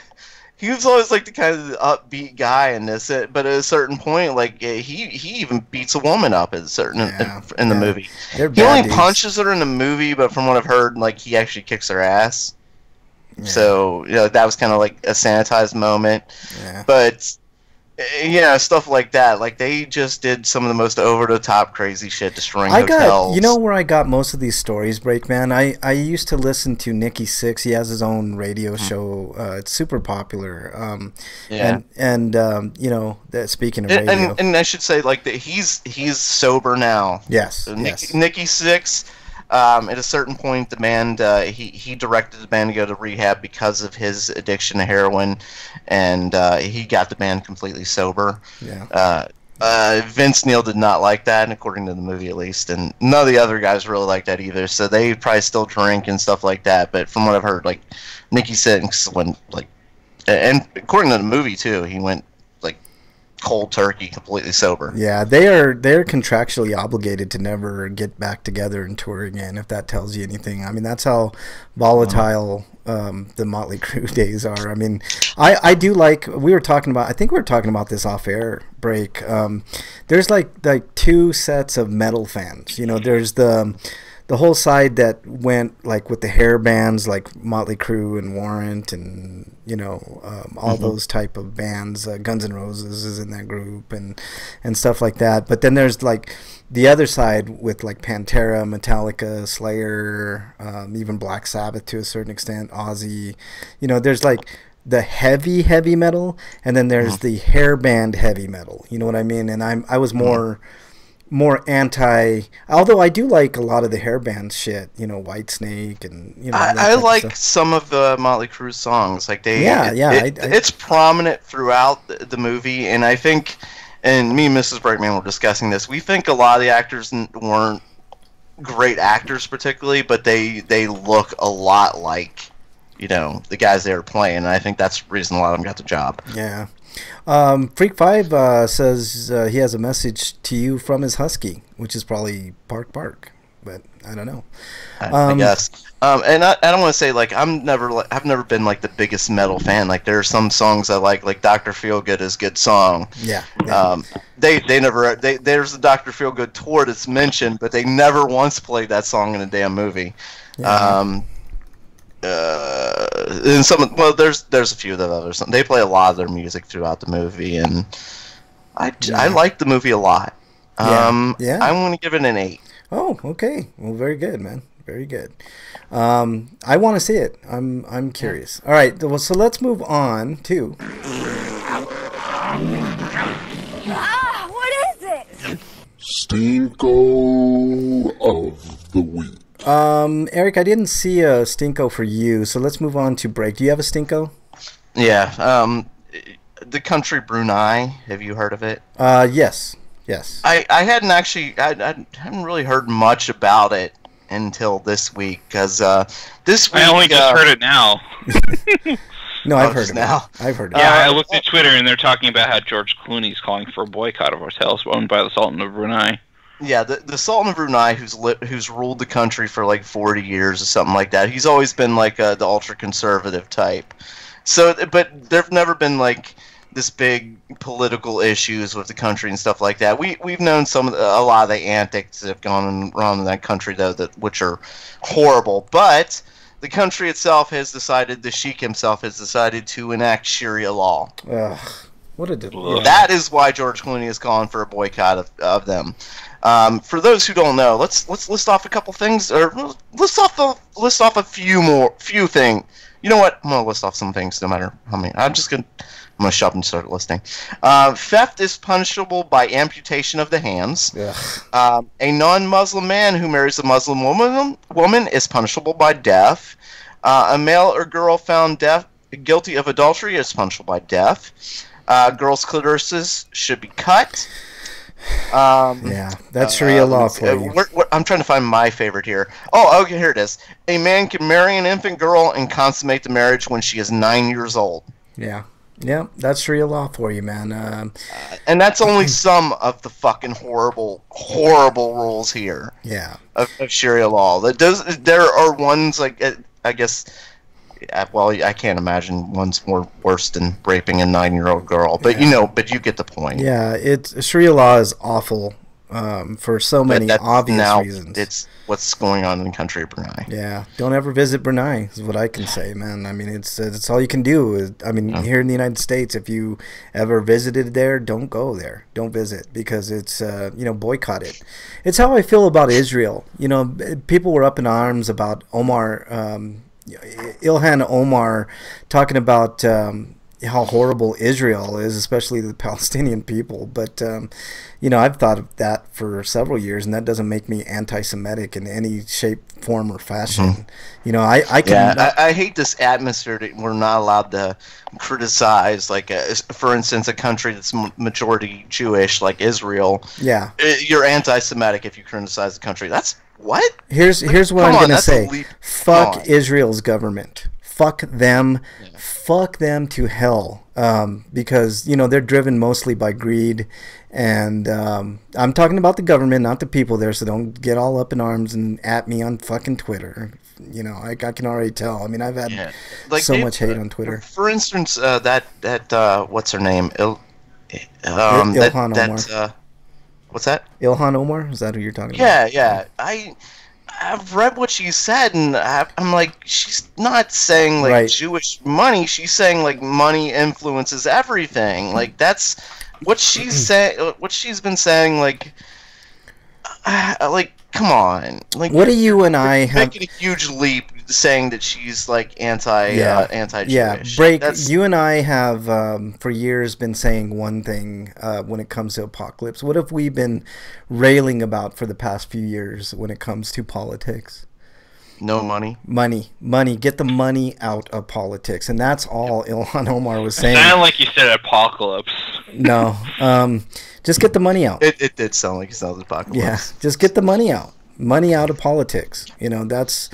B: always like the kind of upbeat guy in this, but at a certain point, like, he even beats a woman up in the movie. He only punches her in the movie, but from what I've heard, like, he actually kicks her ass. Yeah. So, that was kind of like a sanitized moment. Yeah. But, stuff like that. Like, they just did some of the most over-the-top crazy shit, destroying hotels.
A: You know where I got most of these stories, Breakman? I used to listen to Nikki Sixx. He has his own radio show. It's super popular. Speaking of radio.
B: And I should say, like, that he's sober now.
A: Yes.
B: So Nikki Sixx... at a certain point, the band he directed the band to go to rehab because of his addiction to heroin, and he got the band completely sober. Yeah. Vince Neil did not like that, according to the movie at least, and none of the other guys really liked that either. So they probably still drink and stuff like that. But from what I've heard, like, Nikki Sixx went and according to the movie too, he went cold turkey, completely sober.
A: Yeah, they're contractually obligated to never get back together and tour again, if that tells you anything. I mean, that's how volatile the Motley Crue days are. I mean, I do like, I think we were talking about this off air break. There's like two sets of metal fans. There's the whole side that went like with the hair bands like Motley Crue and Warrant and all those type of bands. Guns N' Roses is in that group and stuff like that. But then there's like the other side with like Pantera, Metallica, Slayer, even Black Sabbath to a certain extent, Ozzy. There's like the heavy metal, and then there's the hair band heavy metal. You know what I mean? And I was more anti, although I do like a lot of the hair band shit, White Snake and
B: I like some of the Motley Crue songs. Like it's prominent throughout the movie, and I think, and me and Mrs. Breakman were discussing this, we think a lot of the actors weren't great actors particularly, but they look a lot like the guys they were playing, and I think that's the reason a lot of them got the job.
A: Yeah. Freak 5 says he has a message to you from his husky, which is probably Bark, but I don't know.
B: I guess. And I don't want to say like I've never been like the biggest metal fan. Like, there are some songs I like Dr. Feelgood is a good song.
A: Yeah.
B: There's the Dr. Feelgood tour that's mentioned, but they never once played that song in a damn movie. Yeah. And there's a few of the others. They play a lot of their music throughout the movie, and I like the movie a lot. I'm going to give it an 8.
A: Oh, okay. Well, very good, man. Very good. I want to see it. I'm curious. All right. Well, so let's move on to.
G: What is it?
F: Stinko of the week.
A: Eric, I didn't see a Stinko for you, so let's move on to break. Do you have a Stinko?
B: Yeah. The country Brunei. Have you heard of it?
A: Yes.
B: I hadn't actually. I hadn't really heard much about it until this week, because this week
C: I only just heard it now.
A: No, I've heard
B: just
A: of
B: now.
A: it. I've heard of
C: Yeah,
A: it.
C: I looked at Twitter and they're talking about how George Clooney's calling for a boycott of hotels owned by the Sultan of Brunei.
B: Yeah, the Sultan of Brunei, who's ruled the country for like 40 years or something like that. He's always been like the ultra conservative type. So, but there've never been like this big political issues with the country and stuff like that. We've known a lot of the antics that have gone around in that country though, which are horrible. But the country itself has decided, the Sheikh himself has decided to enact Sharia law.
A: Ugh, what a
B: That is why George Clooney is calling for a boycott of them. For those who don't know, let's list off a couple things, or list off a few things. You know what? I'm gonna list off some things, no matter how many. I'm gonna shut up and start listing. Theft is punishable by amputation of the hands. A non-Muslim man who marries a Muslim woman is punishable by death. A male or girl found guilty of adultery is punishable by death. Girls' clitorises should be cut.
A: Yeah, that's Sharia law for you.
B: I'm trying to find my favorite here. Oh, okay, here it is. A man can marry an infant girl and consummate the marriage when she is 9 years old.
A: Yeah, that's Sharia law for you, man.
B: And that's only some of the fucking horrible rules here.
A: Yeah,
B: of Sharia law. There are ones like, I guess. Well, I can't imagine one's more worse than raping a 9-year-old girl, but but you get the point.
A: Yeah, Sharia law is awful for so many obvious reasons.
B: It's what's going on in the country of Brunei.
A: Yeah, don't ever visit Brunei is what I can say, man. I mean, it's all you can do. Here in the United States, if you ever visited there, don't go there. Don't visit, because it's boycott it. It's how I feel about Israel. People were up in arms about Ilhan Omar talking about how horrible Israel is, especially the Palestinian people. But I've thought of that for several years, and that doesn't make me anti-Semitic in any shape, form, or fashion. I hate this atmosphere that we're not allowed to criticize, like for instance, a country that's majority Jewish, like Israel. Yeah,
B: you're anti-Semitic if you criticize the country. That's what?
A: Here's what I'm going to say. Fuck Israel's government. Fuck them. Yeah. Fuck them to hell. Because, they're driven mostly by greed. And I'm talking about the government, not the people there, so don't get all up in arms and at me on fucking Twitter. I can already tell. I mean, I've had so much hate on Twitter.
B: For instance, that what's her name?
A: Ilhan Omar.
B: What's that?
A: Ilhan Omar? Is that who you're talking about?
B: Yeah. I've read what she said, and I'm like, she's not saying like Jewish money. She's saying like money influences everything. Like that's what she's saying. What she's been saying. Like come on. Like,
A: what do you and I have
B: making a huge leap saying that she's like anti-Jewish?
A: Yeah, you and I have for years been saying one thing when it comes to apocalypse. What have we been railing about for the past few years when it comes to politics?
B: No money.
A: Money. Get the money out of politics, and that's all Ilhan Omar was saying.
C: It sounded like you said apocalypse.
A: No, just get the money out.
B: It did sound like you said apocalypse.
A: Yeah, just get the money out. Money out of politics. That's.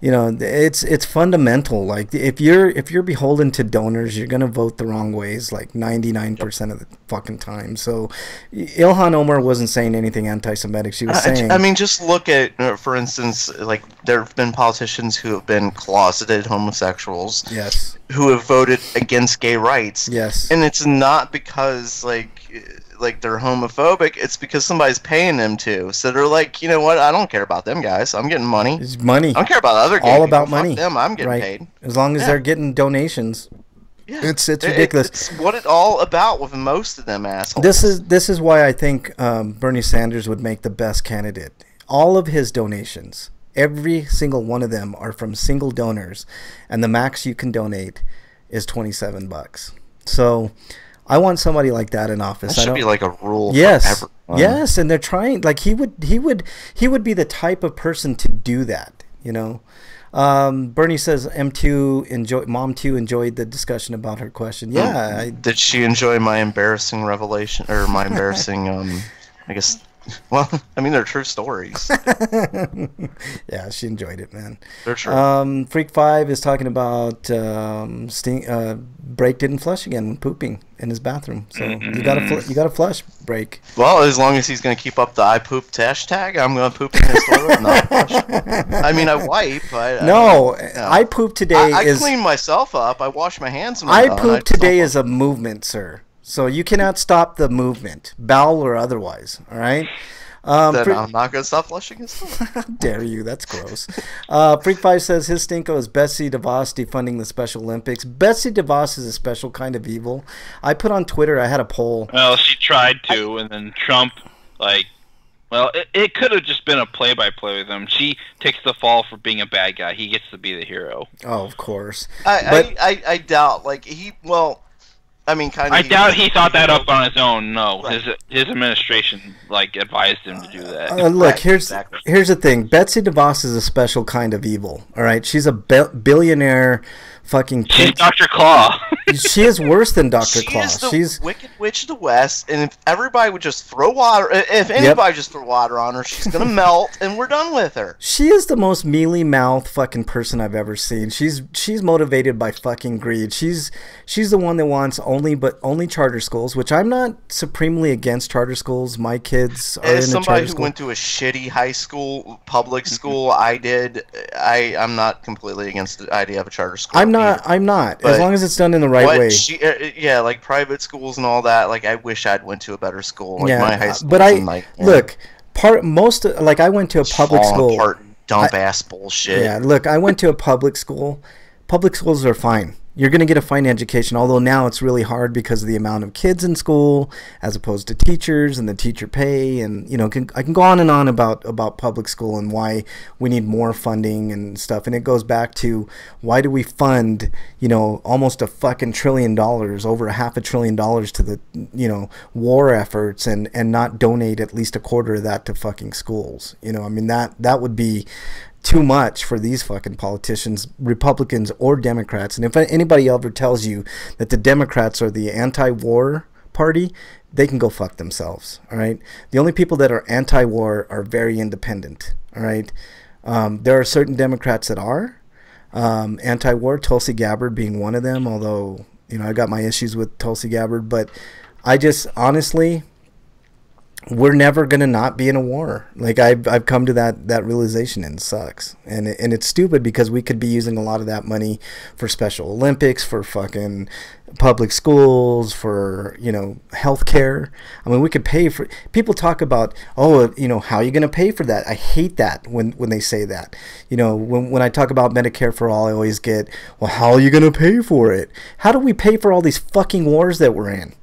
A: It's fundamental. Like if you're beholden to donors, you're gonna vote the wrong ways like 99% of the fucking time. So Ilhan Omar wasn't saying anything anti-Semitic. She was saying.
B: I mean, just look at, for instance, like there have been politicians who have been closeted homosexuals.
A: Yes.
B: Who have voted against gay rights.
A: Yes.
B: And it's not because like they're homophobic, it's because somebody's paying them to. So they're like, you know what, I don't care about them guys. I'm getting money.
A: It's money.
B: I don't care about other gay
A: all
B: people.
A: about money.
B: Fuck them, I'm getting paid.
A: As long as they're getting donations.
B: Yeah.
A: It's ridiculous.
B: It's what it's all about with most of them assholes.
A: This is why I think Bernie Sanders would make the best candidate. All of his donations, every single one of them are from single donors, and the max you can donate is $27. So I want somebody like that in office.
B: That should be like a rule.
A: Yes,
B: for everyone.
A: Yes, and they're trying. Like he would be the type of person to do that. Bernie says Mom 2 enjoyed the discussion about her question. Yeah.
B: Did she enjoy my embarrassing revelation or my embarrassing I guess Well, I mean, they're true stories.
A: Yeah, she enjoyed it, man.
B: They're true.
A: Freak 5 is talking about Break didn't flush again when pooping in his bathroom. So you gotta flush, Break.
B: Well, as long as he's going to keep up the I pooped hashtag, I'm going to poop in his toilet. Not flush. I mean, I wipe.
A: I poop today
B: I
A: is...
B: clean myself up. I wash my hands.
A: I poop today is a movement, sir. So you cannot stop the movement, bowel or otherwise. All right.
B: Then I'm not gonna stop flushing his toilet.
A: How dare you? That's gross. Freak 5 says his stinko is Betsy DeVos defunding the Special Olympics. Betsy DeVos is a special kind of evil. I put on Twitter. I had a poll.
C: Well, she tried to, and then Trump, well, it could have just been a play-by-play with him. She takes the fall for being a bad guy. He gets to be the hero.
A: Oh, of course.
B: I doubt. I mean, kind of.
C: I doubt he thought that up on his own. No, right. His administration advised him to do that.
A: Look, here's the thing. Betsy DeVos is a special kind of evil. All right, she's a billionaire. Fucking.
C: She's Dr. Claw.
A: She is worse than Dr. Claw.
B: She's the Wicked Witch of the West, and if everybody would just throw water, if anybody just throw water on her, she's gonna melt, and we're done with her.
A: She is the most mealy mouth fucking person I've ever seen. She's motivated by fucking greed. She's the one that wants only charter schools, which I'm not supremely against charter schools. My kids are in a charter school. As somebody who
B: went to a shitty high school, public school, I'm not completely against the idea of a charter school.
A: I'm not. But as long as it's done in the right way.
B: Like private schools and all that. Like I wish I'd went to a better school. Like my high school.
A: But I went to a public school.
B: Dump ass bullshit.
A: Yeah, look, I went to a public school. Public schools are fine. You're going to get a fine education, although now it's really hard because of the amount of kids in school as opposed to teachers and the teacher pay. And, I can go on and on about public school and why we need more funding and stuff. And it goes back to why do we fund, almost a fucking $1 trillion, over $500 billion to the, war efforts and not donate at least a quarter of that to fucking schools. I mean, that would be too much for these fucking politicians, Republicans or Democrats. And if anybody ever tells you that the Democrats are the anti-war party, they can go fuck themselves. All right. The only people that are anti-war are very independent. All right. There are certain Democrats that are anti-war, Tulsi Gabbard being one of them. Although, I got my issues with Tulsi Gabbard, but I just honestly, we're never gonna not be in a war. Like I've come to that realization, and it sucks. And it's stupid because we could be using a lot of that money for Special Olympics, for fucking public schools, for healthcare. I mean, we could pay for. People talk about, how are you gonna pay for that? I hate that when they say that. When I talk about Medicare for all, I always get, well, how are you gonna pay for it? How do we pay for all these fucking wars that we're in?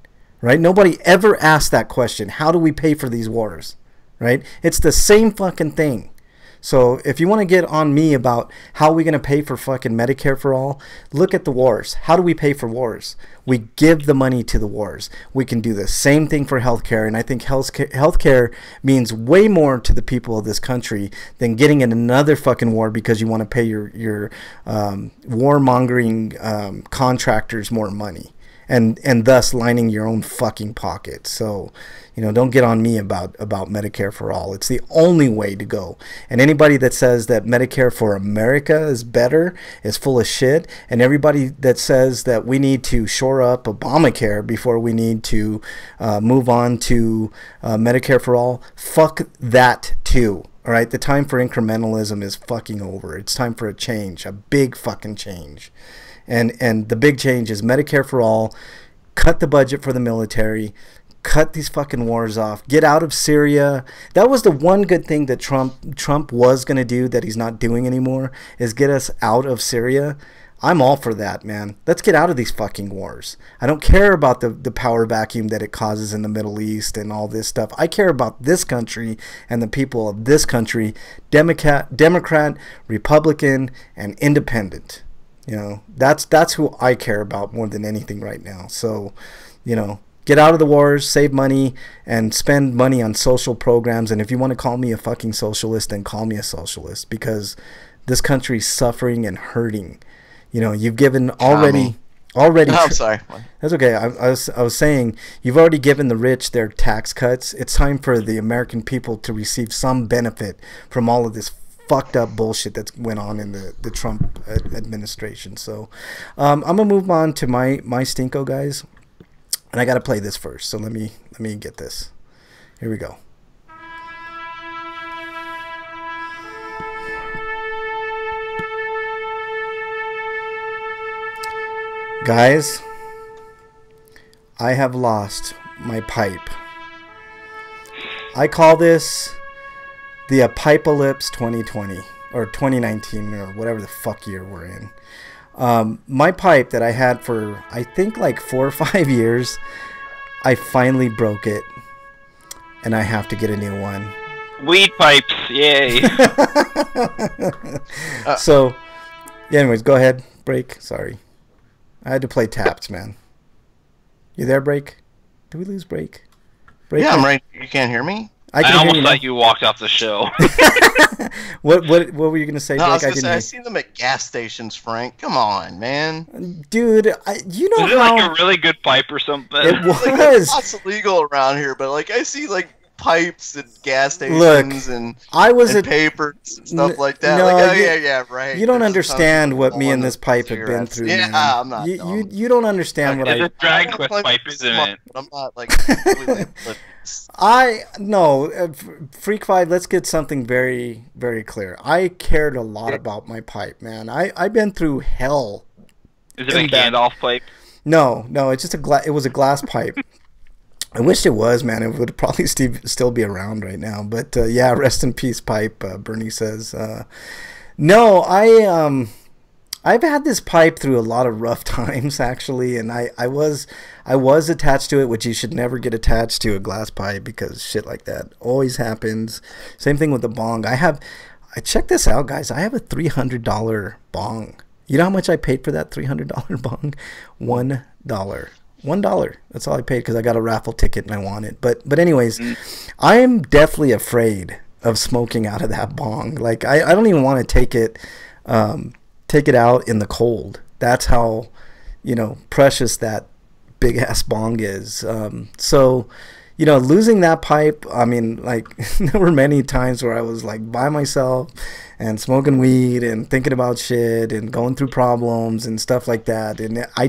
A: Right? Nobody ever asked that question. How do we pay for these wars? Right? It's the same fucking thing. So if you want to get on me about how are we going to pay for fucking Medicare for all, look at the wars. How do we pay for wars? We give the money to the wars. We can do the same thing for healthcare, and I think healthcare means way more to the people of this country than getting in another fucking war because you want to pay your warmongering contractors more money. And thus lining your own fucking pocket. So, don't get on me about Medicare for all. It's the only way to go. And anybody that says that Medicare for America is better is full of shit. And everybody that says that we need to shore up Obamacare before we need to move on to Medicare for all, fuck that too. All right, the time for incrementalism is fucking over. It's time for a change, a big fucking change. And the big change is Medicare for all, cut the budget for the military, cut these fucking wars off, get out of Syria. That was the one good thing that Trump was going to do that he's not doing anymore, is get us out of Syria. I'm all for that, man. Let's get out of these fucking wars. I don't care about the power vacuum that it causes in the Middle East and all this stuff. I care about this country and the people of this country, Democrat, Republican, and independent. That's who I care about more than anything right now. So, get out of the wars, save money, and spend money on social programs. And if you want to call me a fucking socialist, then call me a socialist, because this country's suffering and hurting. You've given already already.
B: I'm sorry.
A: That's okay. I was saying you've already given the rich their tax cuts. It's time for the American people to receive some benefit from all of this fucked up bullshit that's went on in the Trump administration. So I'm gonna move on to my stinko, guys, and I gotta play this first. So let me get this. Here we go. Guys, I have lost my pipe. I call this the Apocalypse 2020 or 2019 or whatever the fuck year we're in. My pipe that I had for I think like 4 or 5 years, I finally broke it, and I have to get a new one.
C: Weed pipes, yay!
A: So, yeah, anyways, go ahead, Break. Sorry. I had to play Taps, man. You there, Break? Did we lose Break?
B: Yeah, I'm right. You can't hear me?
C: I almost thought you walked off the show.
A: What were you gonna say,
B: No,
A: Break?
B: I was gonna say, I seen them at gas stations, Frank. Come on, man.
A: Dude, you know
C: Was it
A: how...
C: like a really good pipe or something?
A: It was.
B: Like, lots illegal around here, but like I see like pipes at gas stations and papers and stuff like that.
A: No,
B: like, yeah, right.
A: You don't
B: There's
A: understand what me and this pipe have been through.
B: Yeah,
A: man.
B: I'm not.
A: You don't understand what
C: It's a Dragon Quest pipe, isn't it?
B: I'm not like.
A: Freak Fight, let's get something very, very clear. I cared a lot about my pipe, man. I've been through hell.
C: Is it a Gandalf pipe?
A: No, it's just it was a glass pipe. I wish it was, man. It would probably still be around right now. But yeah, rest in peace, pipe. Bernie says. No, I've had this pipe through a lot of rough times, actually, and I was attached to it, which you should never get attached to a glass pipe because shit like that always happens. Same thing with the bong. I check this out, guys. I have a $300 bong. You know how much I paid for that $300 bong? $1. That's all I paid because I got a raffle ticket and I want it. But anyways, I'm deathly afraid of smoking out of that bong. Like I don't even want to take it out in the cold. That's how, precious that big ass bong is. So, losing that pipe, I mean, like there were many times where I was like by myself and smoking weed and thinking about shit and going through problems and stuff like that. And I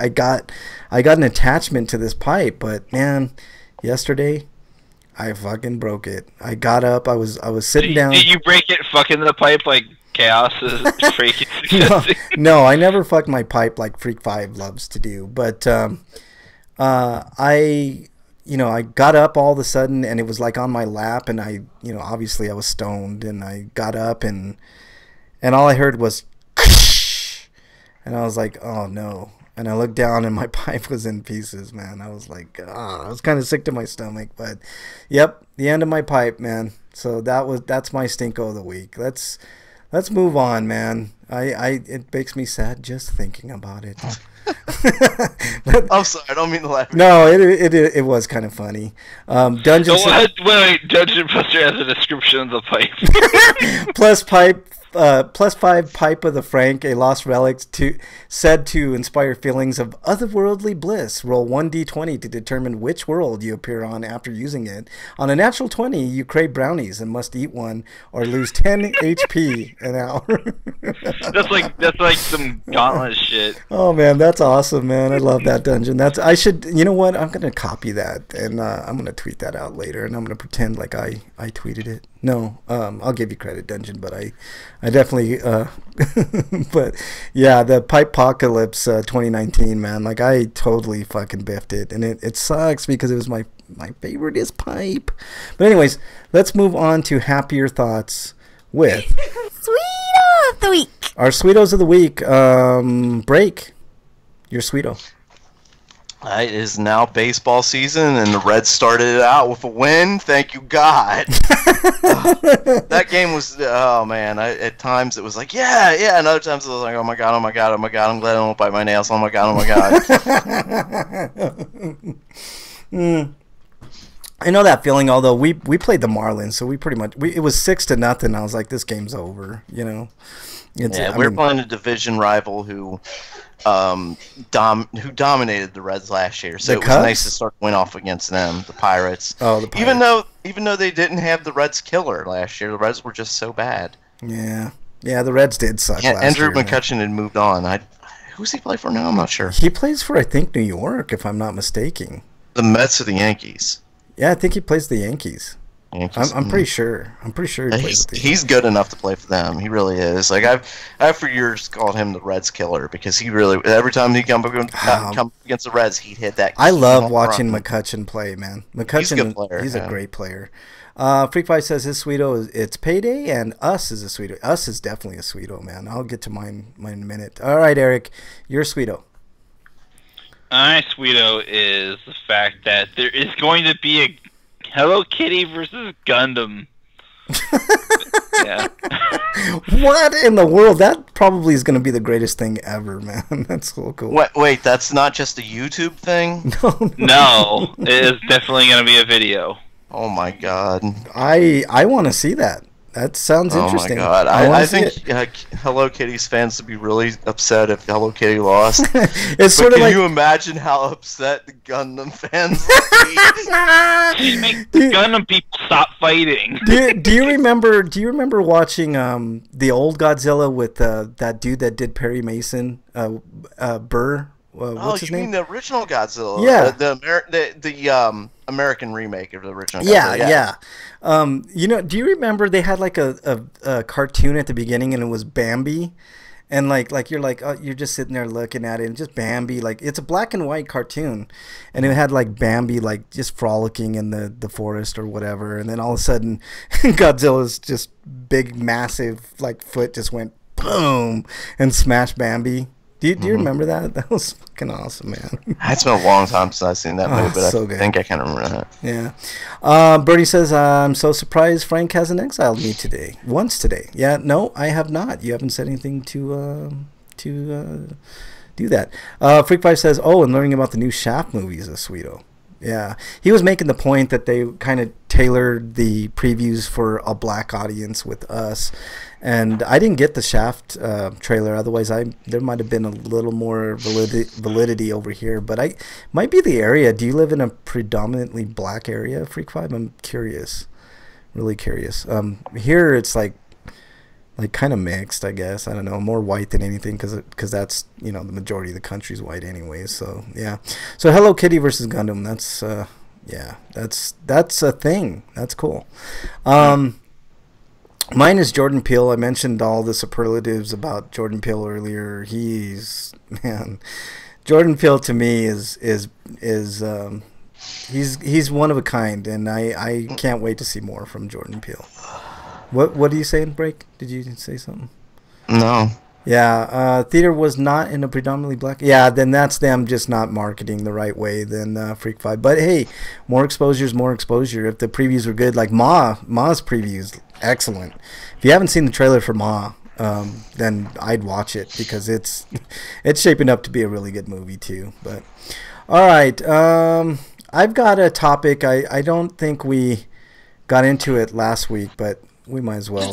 A: got an attachment to this pipe, but man, yesterday I fucking broke it. I got up, I was sitting down.
C: Did you break it fucking the pipe like Chaos is freaking
A: No, I never fucked my pipe like Freak 5 loves to do. But I got up all of a sudden and it was like on my lap, and obviously I was stoned, and I got up and all I heard was and I was like, oh no. And I looked down and my pipe was in pieces, man. I was like, I was kind of sick to my stomach, but yep, the end of my pipe, man. So that's my stinko of the week. Let's move on, man. It makes me sad just thinking about it.
B: I'm sorry, I don't mean to laugh.
A: No, it was kind of funny. Dungeon.
C: Wait, Dungeon Buster has a description of the pipe.
A: Plus 5 pipe of the Frank, a lost relic said to inspire feelings of otherworldly bliss. Roll 1d20 to determine which world you appear on after using it. On a natural 20, you crave brownies and must eat one or lose 10 HP an hour.
C: That's like some gauntlet shit.
A: Oh man, that's awesome, man. I love that dungeon. You know what? I'm gonna copy that and I'm gonna tweet that out later, and I'm gonna pretend like I tweeted it. No, I'll give you credit, Dungeon, but I definitely, but yeah, the Pipe Apocalypse 2019, man, like I totally fucking biffed it, and it sucks because it was my favorite is pipe. But anyways, let's move on to happier thoughts with
G: Sweeto of the week.
A: Our Sweetos of the week. Break your Sweeto.
B: It is now baseball season, and the Reds started it out with a win. Thank you, God. That game was, oh man. At times it was like, yeah, and other times it was like, oh my God, I'm glad I don't bite my nails. Oh my God.
A: I know that feeling. Although we played the Marlins, so we pretty much it was 6-0. I was like, this game's over,
B: Yeah, we're playing a division rival who dominated the Reds last year, so it was nice to start win off against them, the Pirates.
A: Oh, the Pirates.
B: Even though they didn't have the Reds killer last year, the Reds were just so bad.
A: Yeah, the Reds did suck.
B: Yeah,
A: last
B: Andrew
A: year,
B: McCutcheon had moved on. Who's he play for now? I'm not sure.
A: He plays for, I think, New York, if I'm not mistaken.
B: The Mets or the Yankees?
A: Yeah, I think he plays the Yankees. I'm pretty sure. I'm pretty sure
B: he's good enough to play for them. He really is. Like I've for years called him the Reds killer because he really every time he come against the Reds, he'd hit that.
A: I love watching McCutcheon play, man. McCutcheon, he's a good player. He's a great player. Freak5 says his Sweeto it's payday and us is a Sweeto. Us is definitely a Sweeto, man. I'll get to mine in a minute. All right, Eric, your Sweeto.
C: My Sweeto is the fact that there is going to be a Hello Kitty versus Gundam. Yeah.
A: What in the world? That probably is going to be the greatest thing ever, man. That's so cool.
B: Wait, that's not just a YouTube thing?
C: No, it is definitely going to be a video.
B: Oh my god.
A: I want to see that. That sounds interesting.
B: Oh my god. I think Hello Kitty's fans would be really upset if Hello Kitty lost.
A: It's sort of like...
B: Can you imagine how upset the Gundam fans would be?
C: Make the Gundam people stop fighting.
A: Do you remember watching the old Godzilla with that dude that did Perry Mason, Burr? What's his name?
B: You mean the original Godzilla?
A: Yeah.
B: The American remake of the original Godzilla.
A: Yeah. Do you remember they had like a cartoon at the beginning and it was Bambi? And you're just sitting there looking at it and just Bambi, like it's a black and white cartoon. And it had like Bambi like just frolicking in the forest or whatever. And then all of a sudden Godzilla's just big, massive like foot just went boom and smashed Bambi. Do you remember that? That was fucking awesome, man.
B: It's been a long time since I've seen that movie, but
A: so
B: I think I can remember that.
A: Yeah. Bernie says, I'm so surprised Frank hasn't exiled me once today. Yeah, no, I have not. You haven't said anything to do that. Freak5 says, and learning about the new Shaft movie is a sweeto. Yeah, he was making the point that they kind of tailored the previews for a black audience with us, and I didn't get the Shaft trailer. Otherwise, there might have been a little more validity over here. But I might be the area. Do you live in a predominantly black area, Freak5? I'm curious, really curious. Here it's like kind of mixed, I guess. I don't know, more white than anything because that's the majority of the country's white anyways. So yeah. So Hello Kitty versus Gundam. That's a thing. That's cool. Mine is Jordan Peele. I mentioned all the superlatives about Jordan Peele earlier. Jordan Peele to me is he's one of a kind, and I can't wait to see more from Jordan Peele. What are you saying, Break? Did you say something?
B: No.
A: Yeah, theater was not in a predominantly black... Yeah, then that's them just not marketing the right way than Freak5. But hey, more exposure is more exposure. If the previews were good, like Ma's previews, excellent. If you haven't seen the trailer for Ma, then I'd watch it because it's shaping up to be a really good movie too. But all right, I've got a topic. I don't think we got into it last week, but we might as well.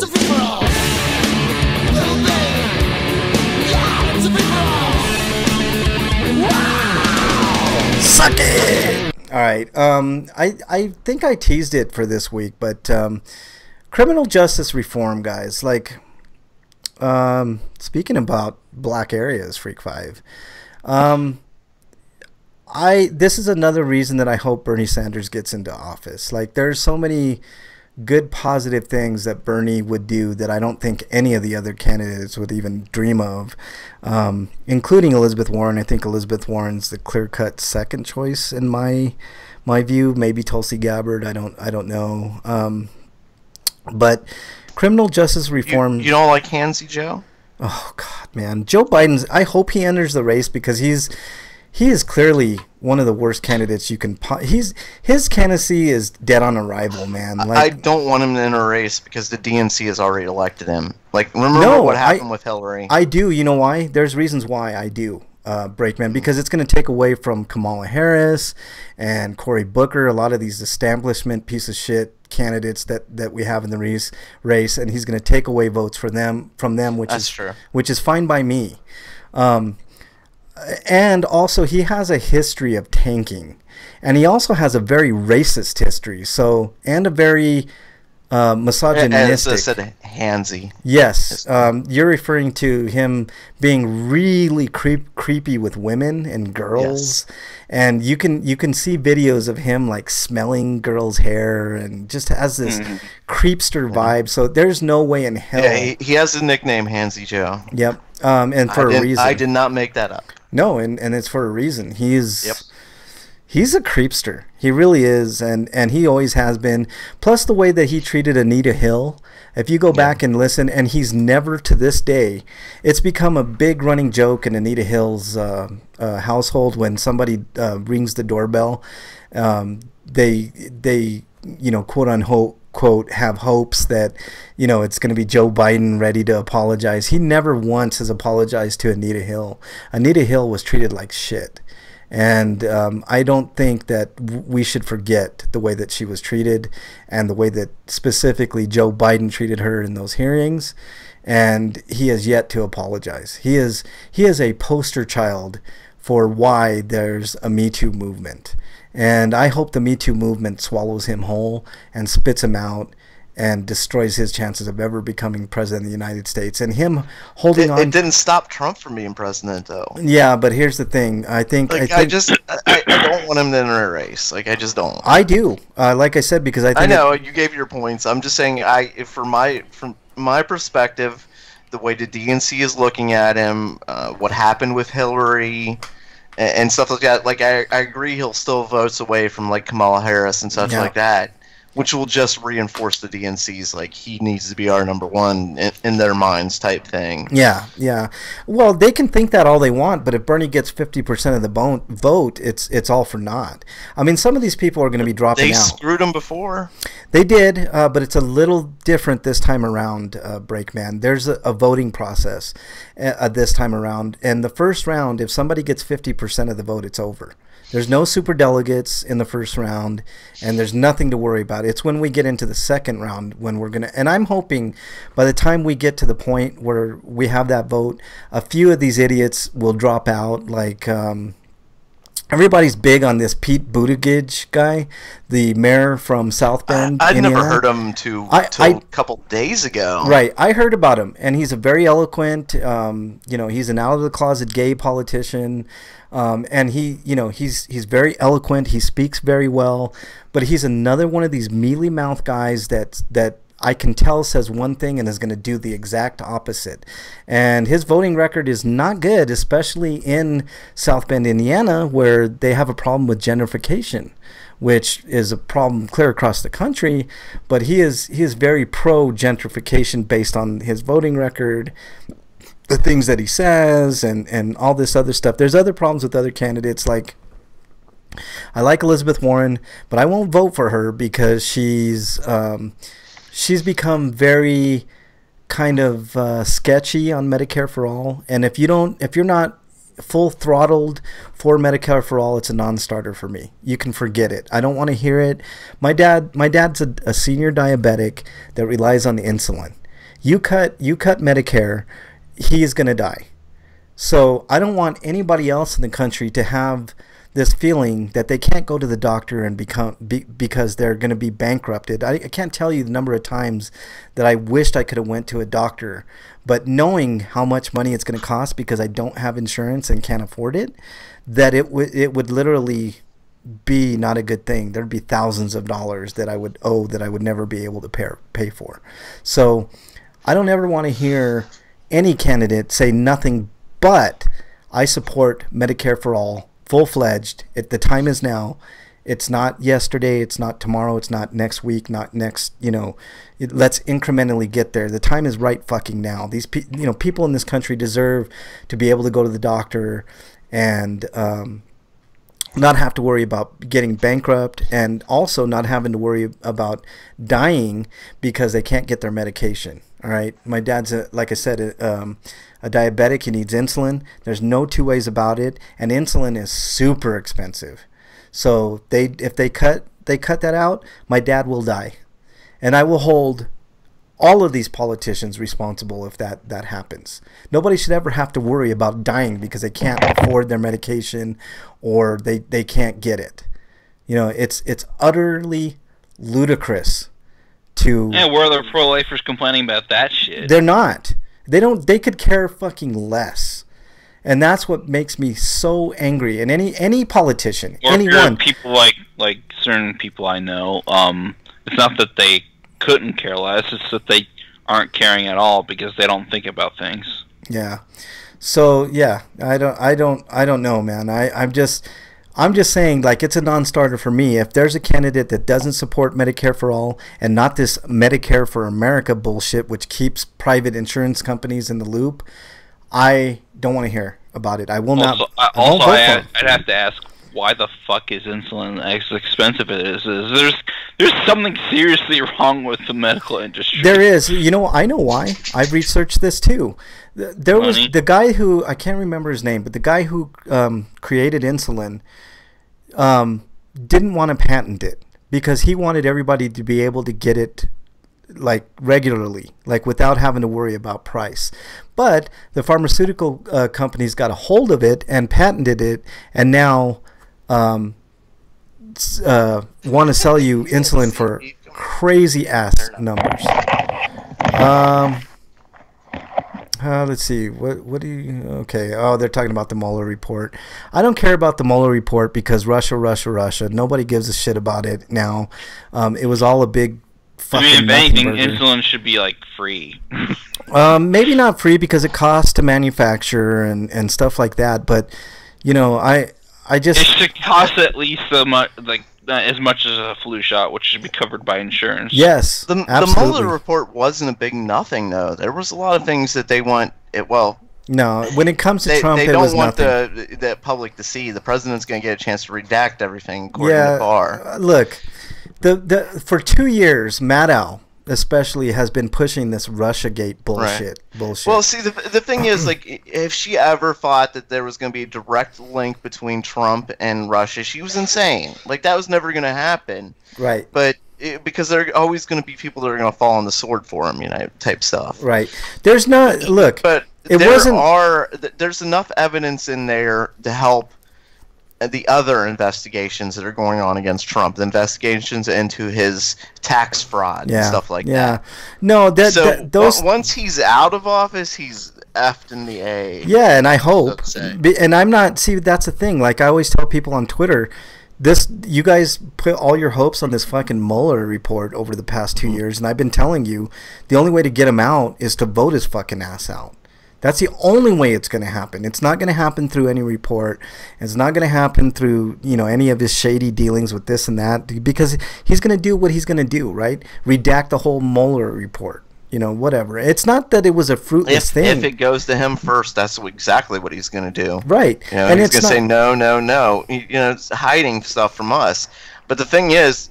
A: Suck it! Alright, I think I teased it for this week, but criminal justice reform, guys. Like, speaking about black areas, Freak5, this is another reason that I hope Bernie Sanders gets into office. Like, there's so many good positive things that Bernie would do that I don't think any of the other candidates would even dream of, including Elizabeth Warren. I think Elizabeth Warren's the clear-cut second choice in my view. Maybe Tulsi Gabbard. I don't know. But criminal justice reform.
B: You don't like Hansy Joe?
A: Oh God, man, Joe Biden's. I hope he enters the race because he is clearly one of the worst candidates you can. His candidacy is dead on arrival, man. Like,
B: I don't want him to enter a race because the DNC has already elected him. Like, remember what happened with Hillary?
A: I do. You know why? There's reasons why I do. Breakman, because it's going to take away from Kamala Harris and Cory Booker, a lot of these establishment piece of shit candidates that we have in the race, and he's going to take away votes from them,
B: That's true.
A: Which is fine by me. And also, he has a history of tanking, and he also has a very racist history. So, and a very misogynistic.
B: As I said, handsy.
A: Yes, you're referring to him being really creepy with women and girls, yes. And you can see videos of him like smelling girls' hair and just has this creepster vibe. So there's no way in hell.
B: Yeah, he has the nickname Handsy Joe.
A: Yep, and for a reason.
B: I did not make that up.
A: No, and it's for a reason. He's a creepster. He really is, and he always has been. Plus the way that he treated Anita Hill. If you go back and listen, and he's never to this day, it's become a big running joke in Anita Hill's household when somebody rings the doorbell. They quote unquote have hopes that it's going to be Joe Biden ready to apologize. He never once has apologized to Anita Hill. Anita Hill was treated like shit. And I don't think that we should forget the way that she was treated and the way that specifically Joe Biden treated her in those hearings. And he has yet to apologize. He is a poster child for why there's a Me Too movement. And I hope the Me Too movement swallows him whole and spits him out and destroys his chances of ever becoming president of the United States. And him holding on...
B: It didn't stop Trump from being president, though.
A: Yeah, but here's the thing. I don't
B: want him to enter a race. Like, I just don't.
A: I do. Like I said, because I think...
B: I know, you gave your points. I'm just saying, from my perspective, the way the DNC is looking at him, what happened with Hillary... and stuff like that. Like, I agree he'll still votes away from, like, Kamala Harris and such like that, which will just reinforce the DNC's, like, he needs to be our number one in their minds type thing.
A: Yeah, yeah. Well, they can think that all they want, but if Bernie gets 50% of the vote, it's all for naught. I mean, some of these people are going to be dropping out.
B: They screwed him before.
A: They did, but it's a little different this time around, Breakman. There's a voting process this time around, and the first round, if somebody gets 50% of the vote, it's over. There's no super delegates in the first round, and there's nothing to worry about. It's when we get into the second round when we're going to... And I'm hoping by the time we get to the point where we have that vote, a few of these idiots will drop out. Like, everybody's big on this Pete Buttigieg guy, the mayor from South Bend,
B: I'd
A: Indiana.
B: never heard him till a couple days ago.
A: Right, I heard about him, and he's a very eloquent, he's an out-of-the-closet gay politician. And he's very eloquent. He speaks very well, but he's another one of these mealy mouth guys that I can tell says one thing and is going to do the exact opposite. And his voting record is not good, especially in South Bend, Indiana, where they have a problem with gentrification, which is a problem clear across the country. But he is very pro gentrification based on his voting record, the things that he says, and all this other stuff. There's other problems with other candidates. Like, I like Elizabeth Warren, but I won't vote for her because she's become very kind of sketchy on Medicare for All. And if you're not full throttled for Medicare for All, it's a non-starter for me. You can forget it. I don't want to hear it. My dad's a senior diabetic that relies on the insulin. You cut Medicare, he is going to die. So I don't want anybody else in the country to have this feeling that they can't go to the doctor and because they're going to be bankrupted. I can't tell you the number of times that I wished I could have went to a doctor, but knowing how much money it's going to cost because I don't have insurance and can't afford it, that it would literally be not a good thing. There'd be thousands of dollars that I would owe that I would never be able to pay for. So I don't ever want to hear any candidate say nothing but I support Medicare for All, full-fledged. The time is now. It's not yesterday. It's not tomorrow. It's not next week. Not next. Let's incrementally get there. The time is right fucking now. These people in this country deserve to be able to go to the doctor and not have to worry about getting bankrupt, and also not having to worry about dying because they can't get their medication. All right, my dad's like I said, a diabetic. He needs insulin. There's no two ways about it, and insulin is super expensive. So if they cut that out, my dad will die. And I will hold all of these politicians responsible if that happens. Nobody should ever have to worry about dying because they can't afford their medication or they can't get it. You know, it's utterly ludicrous to...
C: Yeah, where are the pro-lifers complaining about that shit?
A: They're not. They could care fucking less. And that's what makes me so angry. And any politician,
C: or
A: anyone...
C: people like certain people I know, it's not that they couldn't care less, it's that they aren't caring at all because they don't think about things.
A: Yeah. So yeah, I don't know, man. I'm just saying, like, it's a non-starter for me. If there's a candidate that doesn't support Medicare for all and not this Medicare for America bullshit, which keeps private insurance companies in the loop, I don't want to hear about it. I will not.
C: I'd have to ask, why the fuck is insulin as expensive as it is? There's something seriously wrong with the medical industry.
A: There is. You know, I know why. I've researched this too. There was the guy who, I can't remember his name, but the guy who created insulin didn't want to patent it because he wanted everybody to be able to get it like regularly, like without having to worry about price. But the pharmaceutical companies got a hold of it and patented it, and now want to sell you insulin for crazy ass numbers. Let's see. What do you... Okay. Oh, they're talking about the Mueller report. I don't care about the Mueller report because Russia. Nobody gives a shit about it now. It was all a big fucking...
C: I mean, if anything,
A: burger.
C: insulin should be, like, free.
A: Maybe not free because it costs to manufacture and stuff like that. But, you know, I just...
C: It should cost at least so much, like, as much as a flu shot, which should be covered by insurance.
A: Yes,
B: the Mueller report wasn't a big nothing, though. There was a lot of things that they want.
A: No, when it comes to Trump,
B: they
A: it
B: don't
A: was
B: want
A: nothing.
B: the public to see. The president's going to get a chance to redact everything, according to Barr.
A: Look, for 2 years, Maddow especially has been pushing this Russiagate bullshit.
B: Well, see, the thing is, like, if she ever thought that there was going to be a direct link between Trump and Russia, she was insane. Like, that was never going to happen.
A: Right.
B: But because there are always going to be people that are going to fall on the sword for him, you know, type stuff.
A: Right. There's not... Look,
B: but there's enough evidence in there to help the other investigations that are going on against Trump, the investigations into his tax fraud and stuff like that.
A: No,
B: those once he's out of office, he's effed in the A.
A: Yeah, and I hope. And I'm not... See, that's the thing. Like, I always tell people on Twitter, you guys put all your hopes on this fucking Mueller report over the past 2 years, and I've been telling you, the only way to get him out is to vote his fucking ass out. That's the only way it's going to happen. It's not going to happen through any report. It's not going to happen through, you know, any of his shady dealings with this and that, because he's going to do what he's going to do, right? Redact the whole Mueller report, you know, whatever. It's not that it was a fruitless thing.
B: If it goes to him first, that's exactly what he's going to do.
A: Right.
B: You know, and he's going to say, no. You know, it's hiding stuff from us. But the thing is,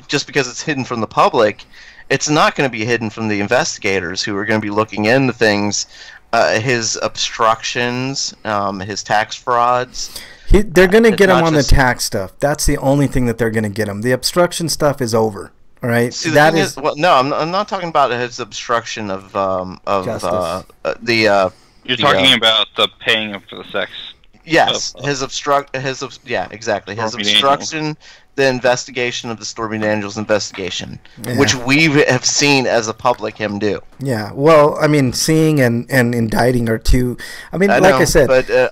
B: just because it's hidden from the public, it's not going to be hidden from the investigators who are going to be looking into things. His obstructions, his tax frauds.
A: They're going to get him on the tax stuff. That's the only thing that they're going to get him. The obstruction stuff is over. All right.
B: See, that is well, no. I'm not talking about his obstruction of
C: You're talking about the paying for the sex.
B: Yes, his obstruction, the investigation of the Stormy Daniels investigation, which we have seen as a public him do.
A: Yeah, well, I mean, seeing and indicting are two. I mean, I said,
B: but there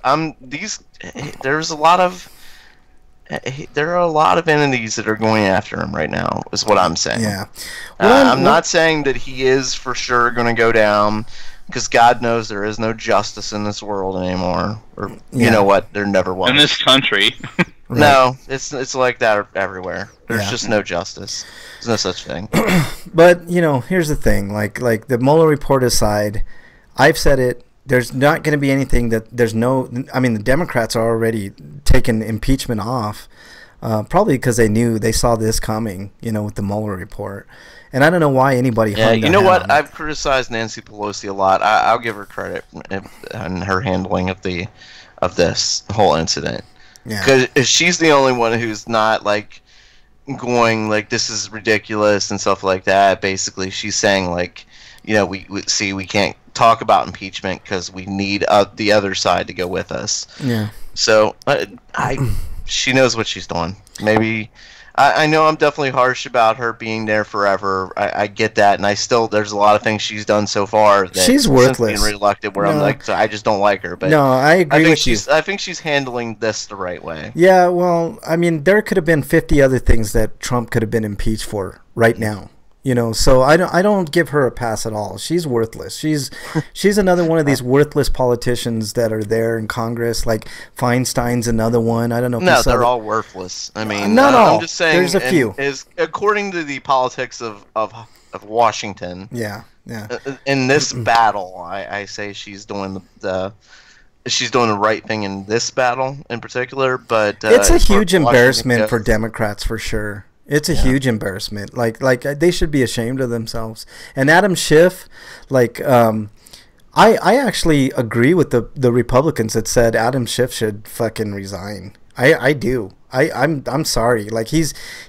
B: are a lot of entities that are going after him right now. Is what I'm saying.
A: Yeah,
B: I'm not saying that he is for sure going to go down. Because God knows there is no justice in this world anymore. Or you know what? There never was.
C: In this country.
A: Right.
B: No, it's like that everywhere. There's just no justice. There's no such thing.
A: But, you know, here's the thing. Like the Mueller report aside, I've said it. There's not going to be anything I mean, the Democrats are already taking impeachment off. Probably because they saw this coming, you know, with the Mueller report. And I don't know why anybody hung
B: you know what? I've criticized Nancy Pelosi a lot. I'll give her credit on her handling of this whole incident.
A: Yeah.
B: Because she's the only one who's not, like, going like this is ridiculous and stuff like that. Basically, she's saying like, you know, we can't talk about impeachment because we need the other side to go with us.
A: Yeah.
B: So she knows what she's doing. Maybe I know I'm definitely harsh about her being there forever. I get that, and there's a lot of things she's done so far that
A: she's worthless.
B: Being reelected, where I'm like, so I just don't like her. But
A: no, I agree with you.
B: I think she's handling this the right way.
A: Yeah, well, I mean, there could have been 50 other things that Trump could have been impeached for right now. You know, so I don't give her a pass at all. She's worthless. She's another one of these worthless politicians that are there in Congress. Like Feinstein's another one. I don't know.
B: No, they're all worthless. I mean,
A: not all.
B: I'm just saying.
A: There's a few.
B: Is according to the politics of Washington.
A: Yeah.
B: In this battle, I say she's doing she's doing the right thing in this battle in particular. But
A: it's a huge embarrassment for Democrats for sure. It's a huge embarrassment. Like they should be ashamed of themselves. And Adam Schiff, like, I actually agree with the Republicans that said Adam Schiff should fucking resign. I do. I'm sorry. Like he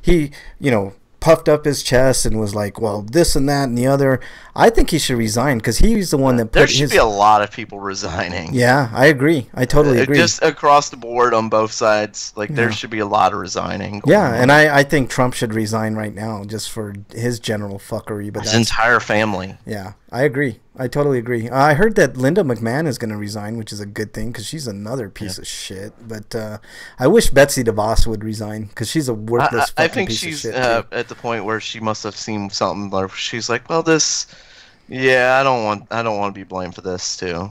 A: you know, puffed up his chest and was like, well, this and that and the other. I think he should resign because he's the one that put
B: there should be a lot of people resigning.
A: Yeah, I agree. I totally agree.
B: Just across the board on both sides, like there should be a lot of resigning.
A: Yeah, and I think Trump should resign right now just for his general fuckery. But
B: his entire family.
A: Yeah, I agree. I totally agree. I heard that Linda McMahon is going to resign, which is a good thing because she's another piece of shit. But I wish Betsy DeVos would resign because she's a worthless fucking
B: I think
A: piece
B: she's
A: of shit.
B: at the point where she must have seen something where she's like, well, this. Yeah, I don't want to be blamed for this too.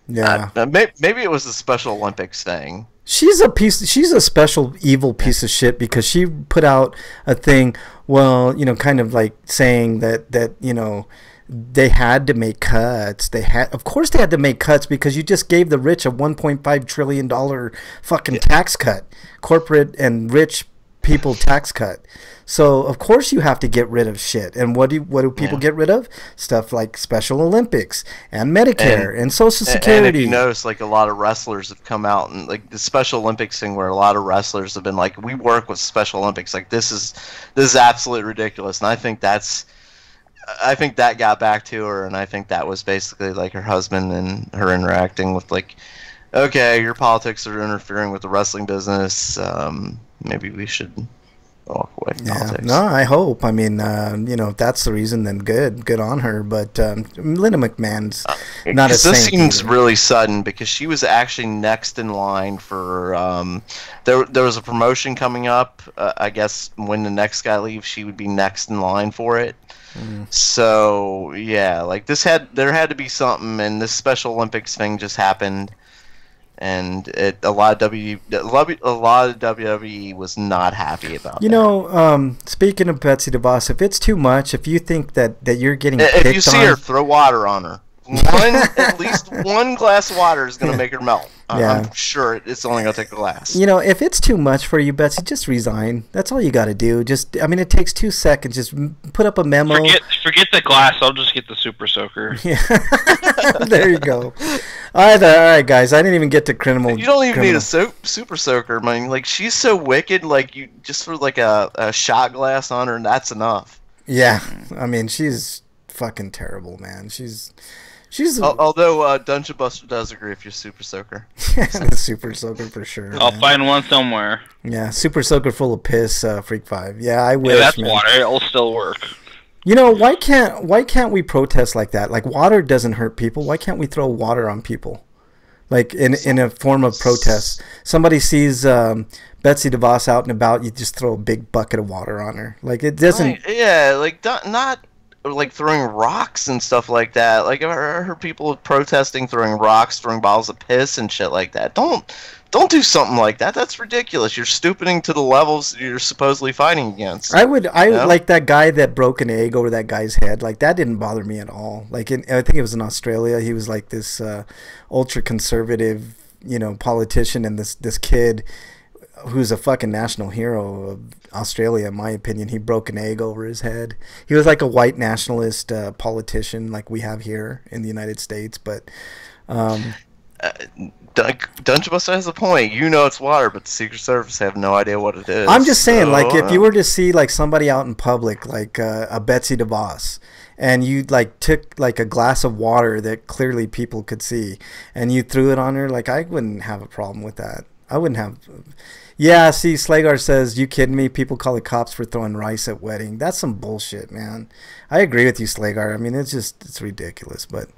A: Yeah,
B: maybe it was the Special Olympics thing.
A: She's a special evil piece of shit because she put out a thing. Well, you know, kind of like saying that you know, they had to make cuts. Of course they had to make cuts because you just gave the rich a $1.5 trillion fucking tax cut, corporate and rich people tax cut. So of course you have to get rid of shit. And what do people get rid of? Stuff like Special Olympics and Medicare and Social Security.
B: And if you notice, like a lot of wrestlers have come out and like the Special Olympics thing, where a lot of wrestlers have been like, we work with Special Olympics. Like this is absolutely ridiculous. And I think that got back to her, and I think that was basically like her husband and her interacting with like, okay, your politics are interfering with the wrestling business. Maybe we should walk away from politics.
A: No, I hope. I mean, you know, if that's the reason, then good on her. But Linda McMahon's not a saint.
B: This seems
A: either.
B: really sudden because she was actually next in line for. There was a promotion coming up. I guess when the next guy leaves, she would be next in line for it. So yeah, like there had to be something, and this Special Olympics thing just happened. And a lot of WWE was not happy about that.
A: You know, speaking of Betsy DeVos, if it's too much, if you think that you're getting picked
B: if you see her, throw water on her. At least one glass of water is going to make her melt. I'm sure it's only going to take a glass.
A: You know, if it's too much for you, Betsy, just resign. That's all you got to do. I mean, it takes 2 seconds. Just put up a memo.
C: Forget the glass. I'll just get the Super Soaker.
A: Yeah. There you go. All right, guys. I didn't even get to criminal.
B: You don't even need a Super Soaker. I mean, like, she's so wicked. Like, you just throw like a shot glass on her, and that's enough.
A: Yeah. I mean, she's fucking terrible, man. She's
B: although Dungeon Buster does agree if you're Super Soaker.
A: The Super Soaker for sure.
C: I'll find one somewhere.
A: Yeah, Super Soaker full of piss, Freak 5. Yeah, I wish.
C: Yeah, that's
A: man.
C: water. It'll still work.
A: You know, why can't we protest like that? Like, water doesn't hurt people. Why can't we throw water on people? Like in a form of protest. Somebody sees Betsy DeVos out and about, you just throw a big bucket of water on her. Like, it doesn't.
B: Yeah, like not. Like throwing rocks and stuff like that. Like I heard people protesting, throwing rocks, throwing bottles of piss and shit like that. Don't do something like that. That's ridiculous. You're stooping to the levels you're supposedly fighting against.
A: I would like that guy that broke an egg over that guy's head. Like that didn't bother me at all. Like I think it was in Australia. He was like this ultra conservative, you know, politician, and this kid who's a fucking national hero of Australia, in my opinion, he broke an egg over his head. He was like a white nationalist politician like we have here in the United States, but
B: Dungeon Buster has a point. You know it's water, but the Secret Service have no idea what it is.
A: I'm just saying, like, if you were to see like somebody out in public, like a Betsy DeVos, and you like took like a glass of water that clearly people could see, and you threw it on her, like, I wouldn't have a problem with that. I wouldn't have. Yeah, see, Slagar says, you kidding me? People call the cops for throwing rice at wedding. That's some bullshit, man. I agree with you, Slagar. I mean, it's ridiculous, but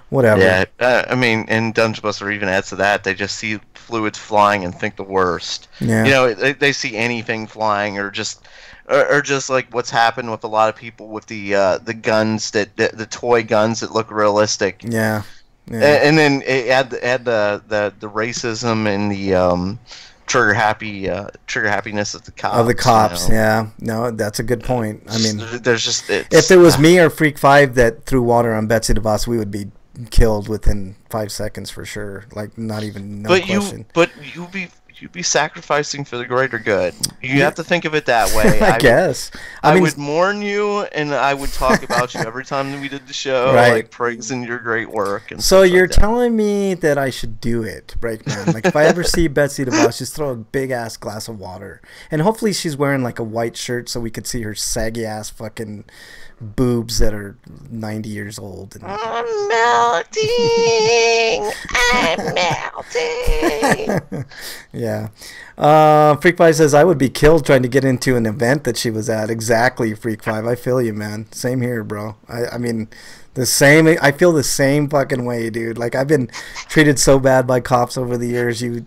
A: whatever.
B: Yeah, I mean, and Dungeon Buster even adds to that. They just see fluids flying and think the worst.
A: Yeah.
B: You know, they see anything flying, or just like what's happened with a lot of people with the guns the toy guns that look realistic.
A: Yeah. Yeah.
B: And then add the racism and the trigger happiness of the cops.
A: Of the cops,
B: you know?
A: yeah. No, that's a good point. I mean,
B: there's just
A: if it was me or Freak 5 that threw water on Betsy DeVos, we would be killed within 5 seconds for sure. Like, not even question.
B: You'd be sacrificing for the greater good. You have to think of it that way.
A: I guess. I mean,
B: would mourn you, and I would talk about you every time that we did the show,
A: right,
B: like praising your great work. And
A: so you're
B: like that.
A: telling me that I should do it, Breakman? Like, if I ever see Betsy DeVos, just throw a big ass glass of water, and hopefully she's wearing like a white shirt so we could see her saggy ass fucking boobs that are 90 years old. And...
E: I'm melting. I'm melting.
A: Yeah. Freak 5 says, I would be killed trying to get into an event that she was at. Exactly, Freak 5. I feel you, man. Same here, bro. I mean, the same. I feel the same fucking way, dude. Like, I've been treated so bad by cops over the years. You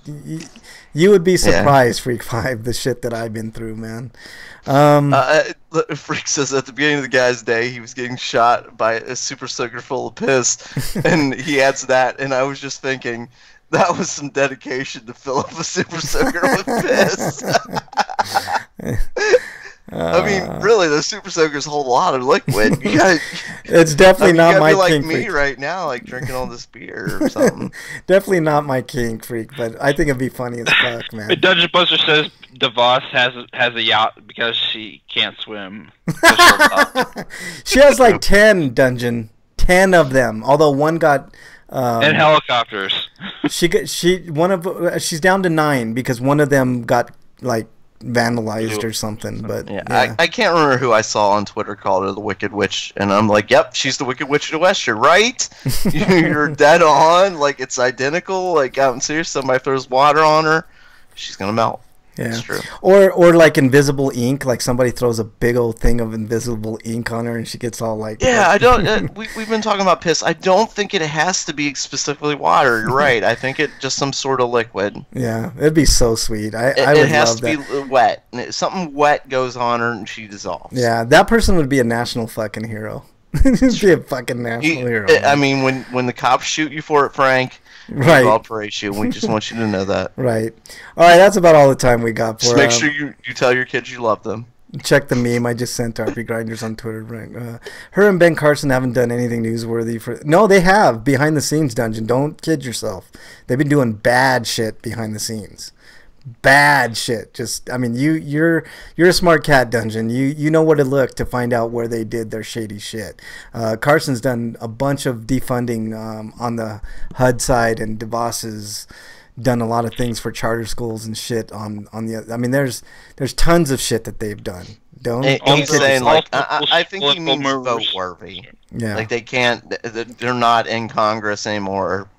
A: would be surprised, Freak 5, the shit that I've been through, man.
B: Freak says at the beginning of the guy's day, he was getting shot by a super soaker full of piss, and he adds that, and I was just thinking, that was some dedication to fill up a super soaker with piss. I mean, really, the super soakers hold a lot of liquid. You gotta,
A: it's definitely not my
B: like
A: kink,
B: me
A: Freak.
B: Right now, like drinking all this beer or something.
A: Definitely not my kink, Freak, but I think it'd be funny as fuck, man.
C: But Dungeon Buster says DeVos has a yacht because she can't swim.
A: She has like 10 of them. Although one got
C: and helicopters.
A: She's down to 9 because one of them got like vandalized or something. But
B: yeah. I can't remember who I saw on Twitter called her the Wicked Witch, and I'm like, yep, she's the Wicked Witch of the West. You're right. You're dead on. Like, it's identical. Like, out in serious, somebody throws water on her, she's gonna melt.
A: Yeah.
B: It's true.
A: Or like invisible ink, like somebody throws a big old thing of invisible ink on her and she gets all like...
B: Yeah, I don't... we've been talking about piss. I don't think it has to be specifically water. You're right. I think it just some sort of liquid.
A: Yeah, it'd be so sweet. I would
B: it has
A: love
B: to
A: that.
B: be wet. Something wet goes on her and she dissolves.
A: Yeah, that person would be a national fucking hero. He'd be a fucking national hero.
B: I mean, when the cops shoot you for it, Frank...
A: Right.
B: I'll praise you. We just want you to know that.
A: Right. All right, that's about all the time we got for
B: Just make sure you tell your kids you love them.
A: Check the meme I just sent to RPGrinders on Twitter. Right. Her and Ben Carson haven't done anything newsworthy for... No, they have. Behind the scenes, Dungeon. Don't kid yourself. They've been doing bad shit behind the scenes. Bad shit. Just, I mean, you're a smart cat, Dungeon. You know where to look to find out where they did their shady shit. Carson's done a bunch of defunding on the HUD side, and DeVos has done a lot of things for charter schools and shit on the. I mean, there's tons of shit that they've done. Don't.
B: He's saying like I think he means vote worthy.
A: Yeah.
B: Like they can't. They're not in Congress anymore.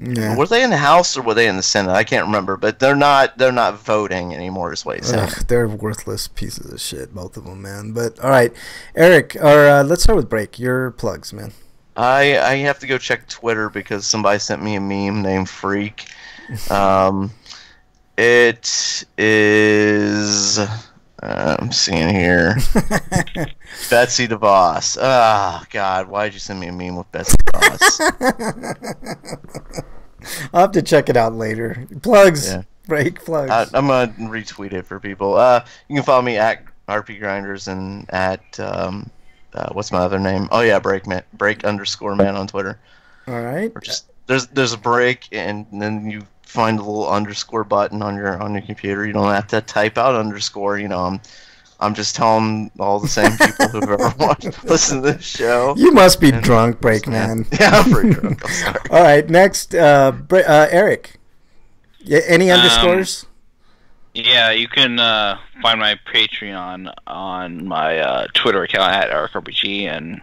A: Yeah.
B: Were they in the House or were they in the Senate? I can't remember, but they're not voting anymore. Is what he's saying.
A: They're worthless pieces of shit, both of them, man. But all right, Eric, or let's start with Break. Your plugs, man.
B: I have to go check Twitter because somebody sent me a meme named Freak. It is. I'm seeing here. Betsy DeVos. Oh, God. Why did you send me a meme with Betsy DeVos?
A: I'll have to check it out later. Plugs.
B: Yeah.
A: Break plugs.
B: I'm going to retweet it for people. You can follow me at RPGrinders and at, what's my other name? Oh, yeah, break_man on Twitter.
A: All right.
B: Or just, there's a break, and then you find a little underscore button on your computer. You don't have to type out underscore. You know, I'm I'm just telling all the same people who've ever listened to this show.
A: You must be drunk, Breakman.
B: Yeah, I'm pretty drunk. I'm sorry.
A: All right, next, Eric. Any underscores?
C: Yeah, you can find my Patreon on my Twitter account at RPG, and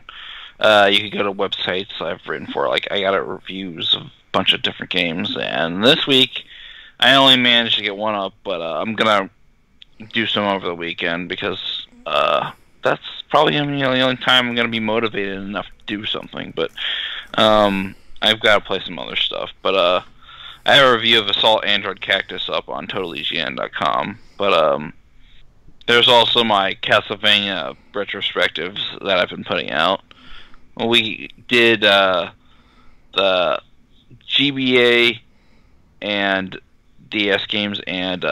C: you can go to websites I've written for. Like, I got reviews of a bunch of different games, and this week I only managed to get one up, but I'm gonna do some over the weekend because that's probably the only time I'm gonna be motivated enough to do something. But I've got to play some other stuff. But I have a review of Assault Android Cactus up on TotalEGN.com. But there's also my Castlevania retrospectives that I've been putting out. We did the GBA and DS games and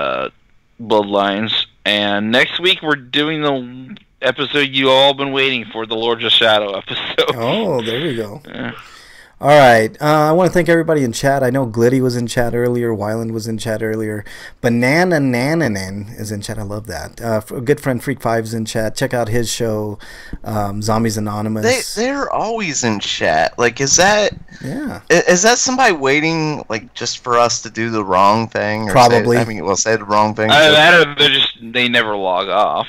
C: Bloodlines. And next week we're doing the episode you all been waiting for, the Lords of Shadow episode.
A: Oh, there we go.
C: Yeah.
A: All right. I want to thank everybody in chat. I know Glitty was in chat earlier. Wyland was in chat earlier. Banana Nananan is in chat. I love that. A good friend Freak Five's in chat. Check out his show, Zombies Anonymous.
B: They're always in chat. Like, is that somebody waiting, like, just for us to do the wrong thing? Or
A: Probably.
B: Say the wrong thing.
C: They never log off.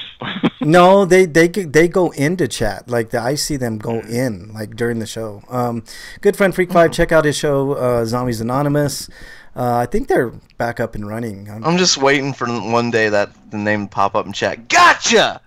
A: No, they go into chat. Like, I see them go in, like, during the show. Good friend Freak Five, check out his show, Zombies Anonymous. I think they're back up and running.
B: I'm just waiting for one day that the name pop up in chat. Gotcha!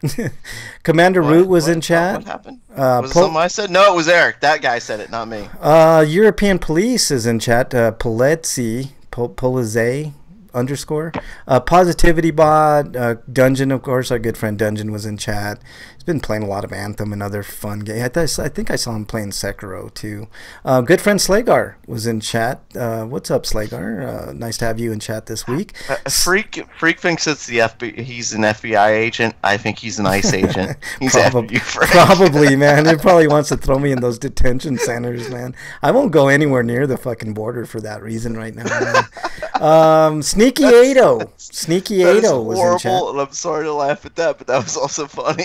A: Commander Root was in chat.
B: What happened? Was it something I said? No, it was Eric. That guy said it, not me.
A: European Police is in chat. Polizzi, Polizze _ Positivity Bot, Dungeon, of course, our good friend Dungeon was in chat. He's been playing a lot of Anthem and other fun games. I think I saw him playing Sekiro too. Good friend Slagar was in chat. What's up, Slagar? Nice to have you in chat this week.
B: Freak thinks it's the FBI. He's an FBI agent. I think he's an ICE agent. He's after you, Frank. Probably,
A: man. He probably wants to throw me in those detention centers, man. I won't go anywhere near the fucking border for that reason right now, man. Sneaky Ado was in chat.
B: And I'm sorry to laugh at that, but that was also funny.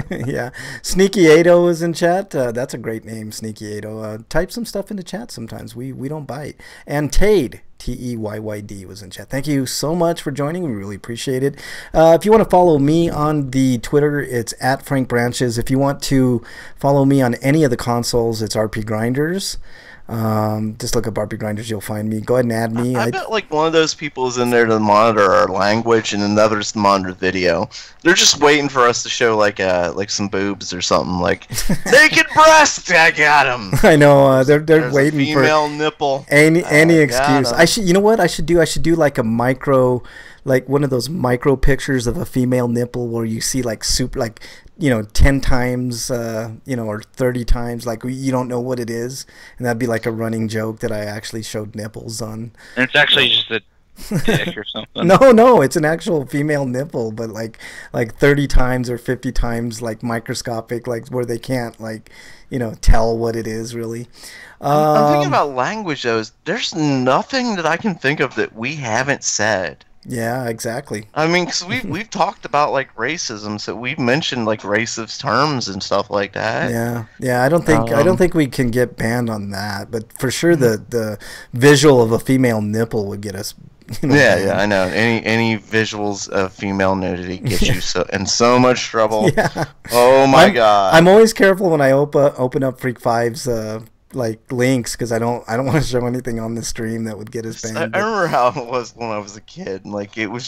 A: Yeah, Sneaky Ado was in chat. That's a great name, Sneaky Ado. Type some stuff into chat sometimes. We don't bite. And Tade, Teyyd, was in chat. Thank you so much for joining. We really appreciate it. If you want to follow me on the Twitter, it's at Frank Branches. If you want to follow me on any of the consoles, it's RPGrinders. Just look up RPGrinders, you'll find me. Go ahead and add me.
B: I bet like one of those people is in there to monitor our language and another's to monitor video. They're just waiting for us to show like some boobs or something, like naked breast. I got them.
A: I know. They're waiting for
B: female nipple.
A: Any excuse. I should. You know what I should do? I should do like a micro, like one of those micro pictures of a female nipple where you see like 10 times, or 30 times, like you don't know what it is, and that'd be like a running joke that I actually showed nipples on.
C: And it's actually just a dick or something.
A: No, it's an actual female nipple, but like 30 times or 50 times, like microscopic, like where they can't tell what it is really.
B: I'm thinking about language though. There's nothing that I can think of that we haven't said.
A: Yeah, exactly.
B: I mean, because we've talked about like racism, so we've mentioned like racist terms and stuff like that.
A: Yeah. I don't think we can get banned on that, but for sure the visual of a female nipple would get us.
B: Yeah, I know. Any visuals of female nudity get you in so much trouble. Yeah. Oh my God.
A: I'm always careful when I open up Freak Five's like links, because I don't want to show anything on the stream that would get us banned.
B: I remember how it was when I was a kid, and like it was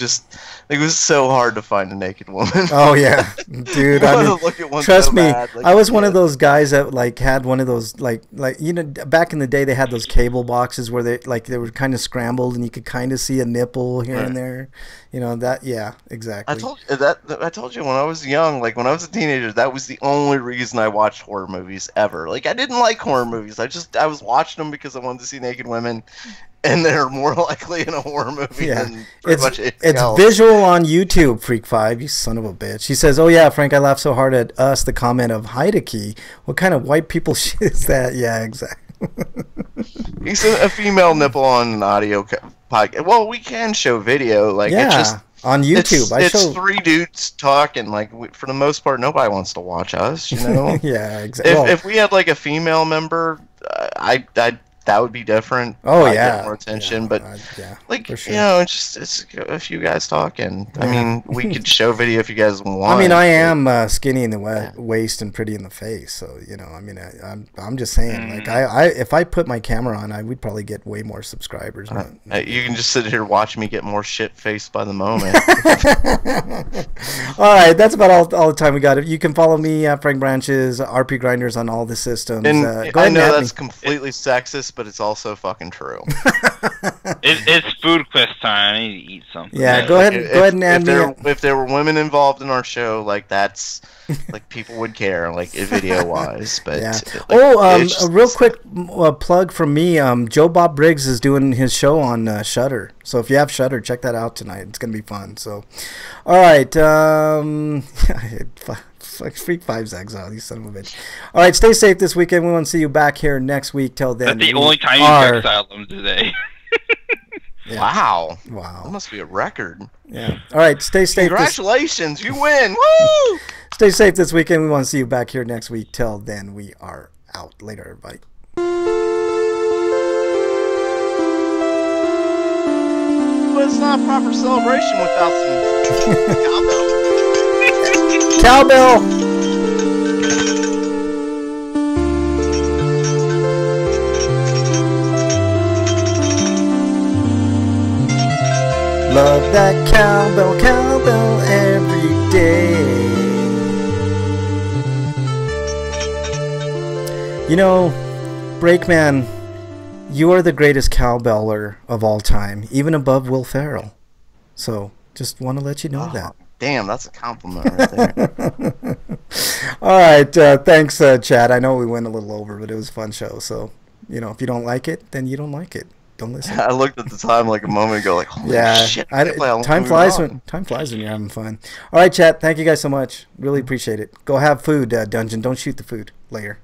B: so hard to find a naked woman.
A: Oh yeah, dude. Trust me, I was one of those guys that like had one of those like back in the day they had those cable boxes where they were kind of scrambled and you could kind of see a nipple here and there. Yeah, exactly.
B: I told you when I was young, like when I was a teenager, that was the only reason I watched horror movies ever. Like I didn't like horror movies. I was watching them because I wanted to see naked women, and they're more likely in a horror movie than pretty much anything else.
A: Visual on YouTube, Freak Five, you son of a bitch. He says, "Oh yeah, Frank, I laughed so hard at us." The comment of Heideki. What kind of white people shit is that? Yeah, exactly.
B: He's a female nipple on an audio podcast. Well, we can show video. Like it's just
A: on YouTube.
B: It's three dudes talking. Like for the most part, nobody wants to watch us. You know.
A: Yeah, exactly.
B: If we had like a female member, I that would be different.
A: Oh
B: I'd
A: yeah,
B: get more attention. But like
A: for sure.
B: you know, it's a few guys talking. I mean, we could show video if you guys want.
A: I mean, I am skinny in the waist and pretty in the face, so you know. I mean, I'm just saying. Like, I if I put my camera on, I would probably get way more subscribers.
B: You can just sit here watch me get more shit faced by the moment.
A: All right, that's about all the time we got. You can follow me, Frank Branches, RPGrinders on all the systems.
B: And
A: go ahead
B: I
A: and
B: know
A: add
B: that's
A: me.
B: completely sexist, but it's also fucking true.
C: It's food quest time. I need to eat something.
A: Yeah, go ahead and add me.
B: If there were women involved in our show, like that's like people would care, like video wise. But
A: yeah.
B: Like,
A: a real quick plug from me. Joe Bob Briggs is doing his show on Shudder. So if you have Shudder, check that out tonight. It's gonna be fun. So, all right. Freak 5 Zags out, you son of a bitch. All right, stay safe this weekend. We want to see you back here next week. Till then,
C: that's the only time you exiled them today.
A: Yeah.
B: Wow.
A: That
B: must be a record.
A: Yeah. All right, stay safe.
B: Congratulations, you win. Woo!
A: Stay safe this weekend. We want to see you back here next week. Till then, we are out. Later, everybody.
B: But it's not a proper celebration without some cowbell.
A: Cowbell. Love that cowbell, cowbell every day. You know, Breakman, you are the greatest cowbeller of all time, even above Will Ferrell. So, just want to let you know that.
B: Damn, that's a compliment right there.
A: All right, thanks, Chad. I know we went a little over, but it was a fun show. So, you know, if you don't like it, then you don't like it. Don't listen.
B: I looked at the time like a moment ago, like, holy shit.
A: Time flies when you're having fun. All right, Chad. Thank you guys so much. Really appreciate it. Go have food, Dungeon. Don't shoot the food later.